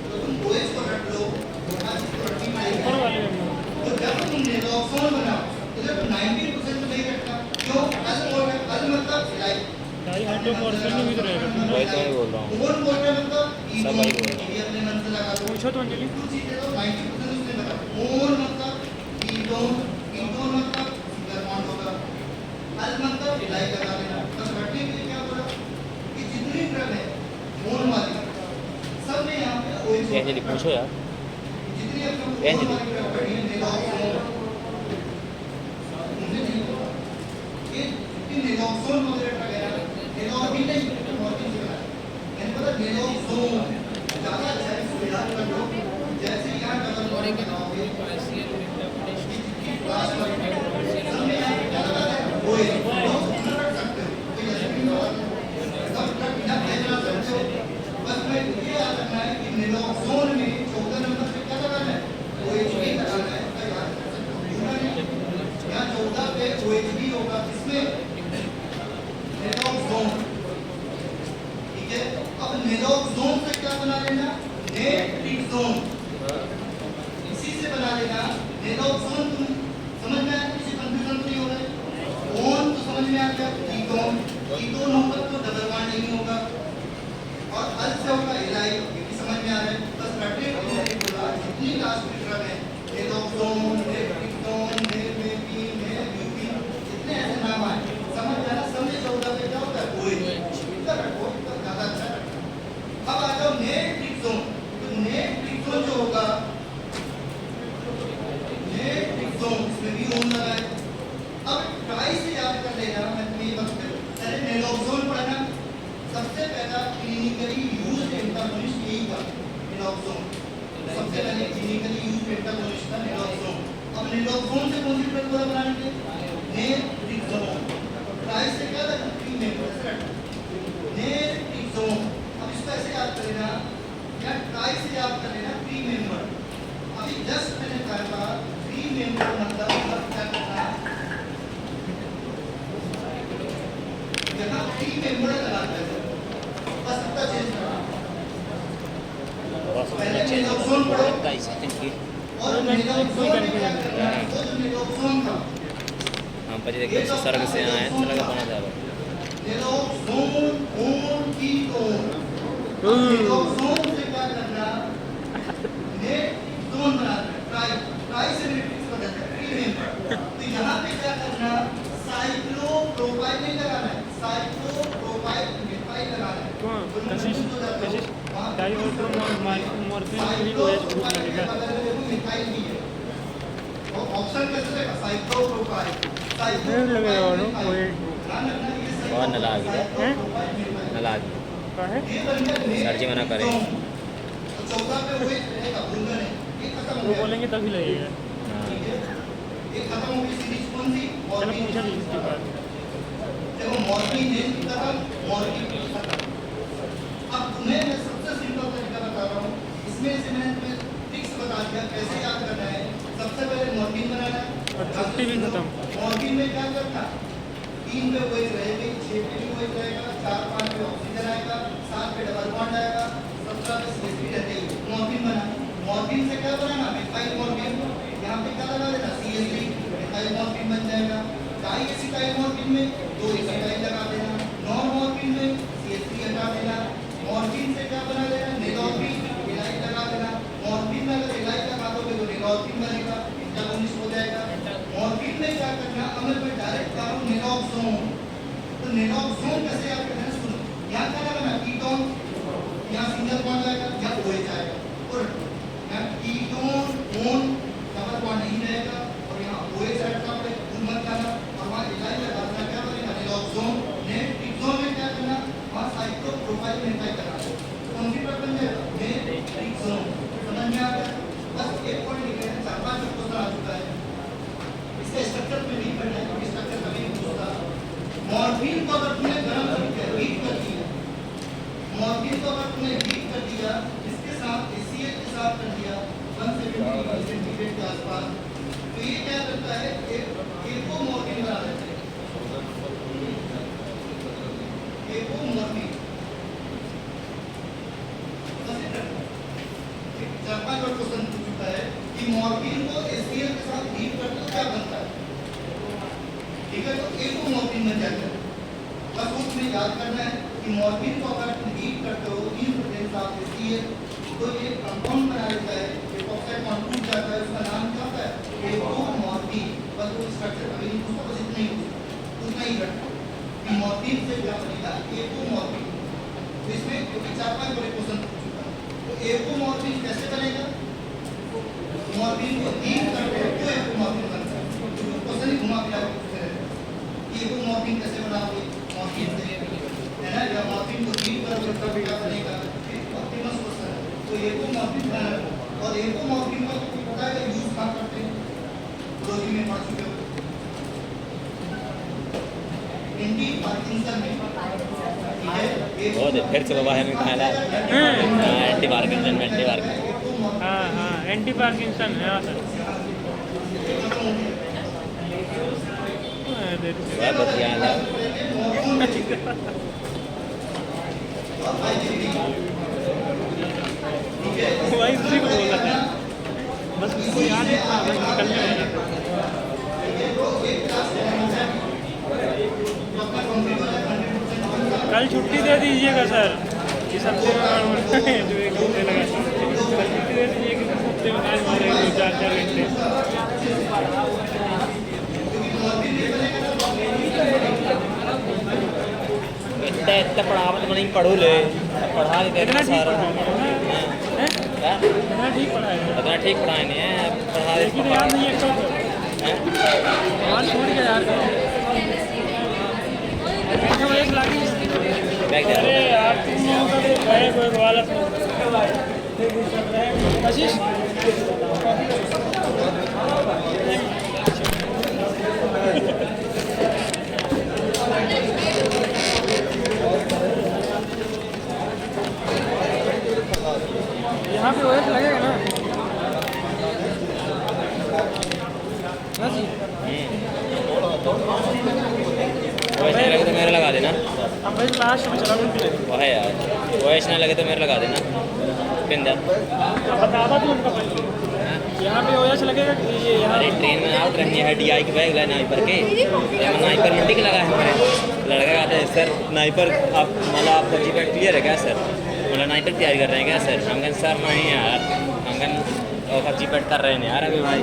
तो तुम OH को रख लो और इसको रखनी पड़ेगी ऊपर वाले तो जब तुम नेलोक्सोन बनाओ तो जब 90% तो नहीं रखना क्यों अल मतलब इलाज डाई हाइड्रोमॉर्फिन भी तो रहेगा वही तो मैं बोल रहा हूँ कौन बोल रहे हैं मतलब सब वही बोल रहे हैं। ये अपने मन से लगा दो पूछो तो अंजलि कुछ चीजें तो 90% उसने बता कौन मतलब कीटोन मतलब सिंगल बॉन्ड होगा अल मतलब इलाज लगा देना बस रखने के लिए क्या बोला कि जितनी ड्रग है कौन वाली सब में यहाँ पे OH ये अंजलि पूछो यार जितनी अपने ये अंजलि वाली ड्रग पड़ी है नेलोक्सोन उनसे नहीं बोला ये जितनी नेलोक्सोन वगैरह ड्रग है नेलोर्बिन नहीं मॉर्फिन से बना मैंने बोला नेलोक्सोन ज़्यादा अच्छा है इसको याद कर लो जैसे यहाँ डबल बॉन्ड बनाओगे नेलोक्सोन में 14 नंबर पे क्या लगाना है OH लगाना है यहाँ 14 पे OH होगा इसमें नेलोक्सोन ठीक है अब नेलोक्सोन से क्या बना लेना नेट्रिक्सोन इसी से बना लेना नेलोक्सोन तुम समझ में आया किसी कंफ्यूजन तो नहीं हो रहा है कौन तो समझ में आ गया कीटोन होगा तो डबल बॉन्ड नहीं होगा और अल से होगा इलाइ ये भी समझ में आ रहा है बस रटने को मैंने बोला जितनी लास्ट में ड्रग है नेलोक्सोन नेट्रिक्सोन नेमेपिन नेल्यूपिन जितने ऐसे नाम आए समझ में आना समझे 14 पे क्या होता है OH इतना रखो इतना ज़्यादा अच्छा रखो अब आ जाओ नेट्रिक्सोन तो नेट्रिक्सोन जो होगा नेट्रिक्सोन क्लिनिकली यूज्ड एंटागोनिस्ट यही था नैलॉक्सोन। सबसे पहले क्लिनिकली यूज्ड एंटागोनिस्ट था नैलॉक्सोन। अब नैलॉक्सोन से कौन सी ड्रग पूरा बनाएंगे? नेट्रिक्सोन। ट्राई से क्या था? प्री मेंबर नेट्रिक्सोन। अब इसको ऐसे याद कर लेना या ट्राई से याद कर लेना प्री मेंबर। अभी जस्ट मैंने कहा था प्री मेंबर मतलब क्या करना, यहाँ प्री मेंबर लगाते हैं बस इतना चेंज करना। पहले नैलॉक्सोन पढ़ो और नैलॉक्सोन में क्या करना है? वो जो नैलॉक्सोन था हम पर देखते हैं सर्ग से आए सर्ग बना था नैलॉक्सोन ऑन कीटोन। नैलॉक्सोन से क्या करना? नेट्रिक्सोन बनाना। ट्राई से नेट्रिक्स बनाना है प्री मेंबर। तो यहाँ पे क्या करना? साइक्लोप्रोपाइल नहीं लगाना है, साइक्लोप्रोपाइल मिथाइल लगाना है। कशिश टाइम और मॉर्फिन भी OH ग्रुप में लिखा है। मिथाइल भी है और ऑप्शन कैसे देगा? साइक्लोप्रोपाइल नहीं लगेगा वो OH ग्रुप बहुत नला गया हैं नला गया का है सर जी मना करें। चौथा पे OH रहेगा, भूलना नहीं। ये खत्म हो वो गया, बोलेंगे तभी लगेगा। ये खत्म हो गई सीरीज कौन सी? चलो मॉर्फिन। पूछा भी इसके बाद देखो मॉर्फिन ने खत्म, मॉर्फिन खत्म। अब तुम्हें मैं सबसे सिंपल तरीका बता रहा हूँ। इसमें से मैंने तुम्हें ट्रिक्स बता दिया कैसे याद करना है। सबसे पहले मॉर्फिन बनाना है और छुट्टी भी खत्म। मॉर्फिन में क्या करना? 3 पे OH रहेगी, 6 पे भी OH रहेगा, 4 5 पे ऑक्सीजन आएगा, 7 पे डबल बॉन्ड आएगा, 17 पे CH3 रहेगी। मॉर्फिन बना। मॉर्फिन से क्या बनाना? Methyl morphine. यहाँ पे क्या लगा देना? CH3 मिथाइल मॉर्फिन बन जाएगा। डाई एसिटाइल मॉर्फिन में 2 एसिटाइल लगा देना। नॉन मॉर्फिन में CH3 हटा देना। मॉर्फिन से क्या बना देना? नेलॉर्फिन एलाइल लगा देना। मॉर्फिन में अगर एलाइल लगा दोगे तो नेलॉर्फिन बनेगा, एंटागोनिस्ट हो जाएगा। मॉर्फिन में क्या करना? अगर मैं डायरेक्ट कह रहा हूँ नैलॉक्सोन, तो नैलॉक्सोन कैसे याद करना है? सुनो, यहाँ क्या लगाना? कीटोन, यहाँ सिंगल बॉन्ड आएगा, यहाँ OH आएगा और यहाँ कीटोन ऑन डबल बॉन्ड नहीं रहेगा और यहाँ OH रखना पड़ेगा, भूल मत जाना। और वहाँ एलाइल लगा देना, क्या बनेगा? नैलॉक्सोन। नेट्रिक्सोन में क्या करना? वहाँ साइक्लोप्रोपाइल मिथाइल लगाना। कौन सी ड्रग बन जाएगा? नेट्रिक्सोन। समझ में आ गया? बस एक पॉइंट लिखे हैं, 4-5 क्वेश्चन आ चुका है। इसका स्ट्रक्चर पे नहीं पढ़ना है क्योंकि स्ट्रक्चर कभी नहीं पूछता। मॉर्फिन को अगर तुमने गरम कर दिया, हीट कर दिया, मॉर्फिन को अगर तुमने हीट कर दिया, इसके साथ HCl के साथ कर दिया 170 सेंटीग्रेड के आसपास, तो ये क्या करता है? एपोमॉर्फिन बना देता है। एपोमॉर्फिन 4-5 और क्वेश्चन पूछ चुका है कि मॉर्फिन को HCl के साथ हीट करते तो क्या बनता है? ठीक है, तो एपोमॉर्फिन बन जाता है। बस वो तुम्हें याद करना है कि मॉर्फिन को अगर तुम हीट करते हो इन प्रेजेंस ऑफ HCl तो ये कंपाउंड बना देता है, एपॉक्साइड बॉन्ड टूट जाता है, उसका नाम क्या होता है? एपोमॉर्फिन। बस वो स्ट्रक्चर कभी नहीं पूछता, बस इतना ही पूछता, उतना ही रखना कि मॉर्फिन से क्या बनेगा? एपोमॉर्फिन। तो इसमें क्योंकि 4-5 बड़े क्वेश्चन पूछ चुका है, तो एपोमॉर्फिन कैसे बनेगा? मॉर्फिन को हीट करते हो तो एपोमॉर्फिन बनता है। तो क्वेश्चन ही घुमा फिरा के पूछते रहते हैं कि एपोमॉर्फिन कैसे बनाओगे? मॉर्फिन से है ना, या मॉर्फिन को हीट करोगे तब क्या बनेगा? ऑप्टिमस क्वेश्चन है। तो एपोमॉर्फिन बनाना और एपोमॉर्फिन का तुमको पता है यूज कहाँ करते हैं? रोजी में पढ़ चुके हो, एंटी पार्किंसन में। ठीक है, बहुत है फिर से बाबा है मैं खाला एंटी पार्किंसन में एंटी पार्किंसन हाँ हाँ एंटी पार्किंसन है हाँ सर। बहुत बढ़िया है वही उसी को बोला था, बस उसको याद नहीं था, बस निकलने वाला था। कल छुट्टी दे दीजिएगा सर, इस हफ्ते में जो एक हफ्ते लगा था, कल छुट्टी दे दीजिए कि इस हफ्ते में आज मारेंगे 4-4 घंटे। इतना इतना पढ़ावत नहीं पढ़ू ले पढ़ा इतना ठीक सारा पढ़ा है, इतना ठीक पढ़ा है, इतना ठीक पढ़ाए नहीं है पढ़ा लेकिन याद नहीं है कल और छोड़ के यार एक लाख। बैग दे अरे यार तुम लोगों का कोई वाला आशीष यहाँ पे ओएस लगेगा ना जी वैसे लगे तो मेरा लगा देना अब भाई लास्ट में चला बिल्कुल वो है यार वैसे ना लगे तो मेरा लगा देना पिंदा बता तू उनका पहले यहाँ पे ओएस लगेगा कि ये यहाँ अरे ट्रेन में आउट रहनी है DI की बैग नाइपर के नाइपर मंडी के लगा है हमारे लड़का कहते हैं सर नाइपर आप मतलब आप फौजी बैग क्लियर है क्या सर मतलब नाइपर तैयारी कर रहे हैं क्या सर हम कहते सर नहीं यार हम कहते फौजी बैग कर रहे हैं यार अभी भाई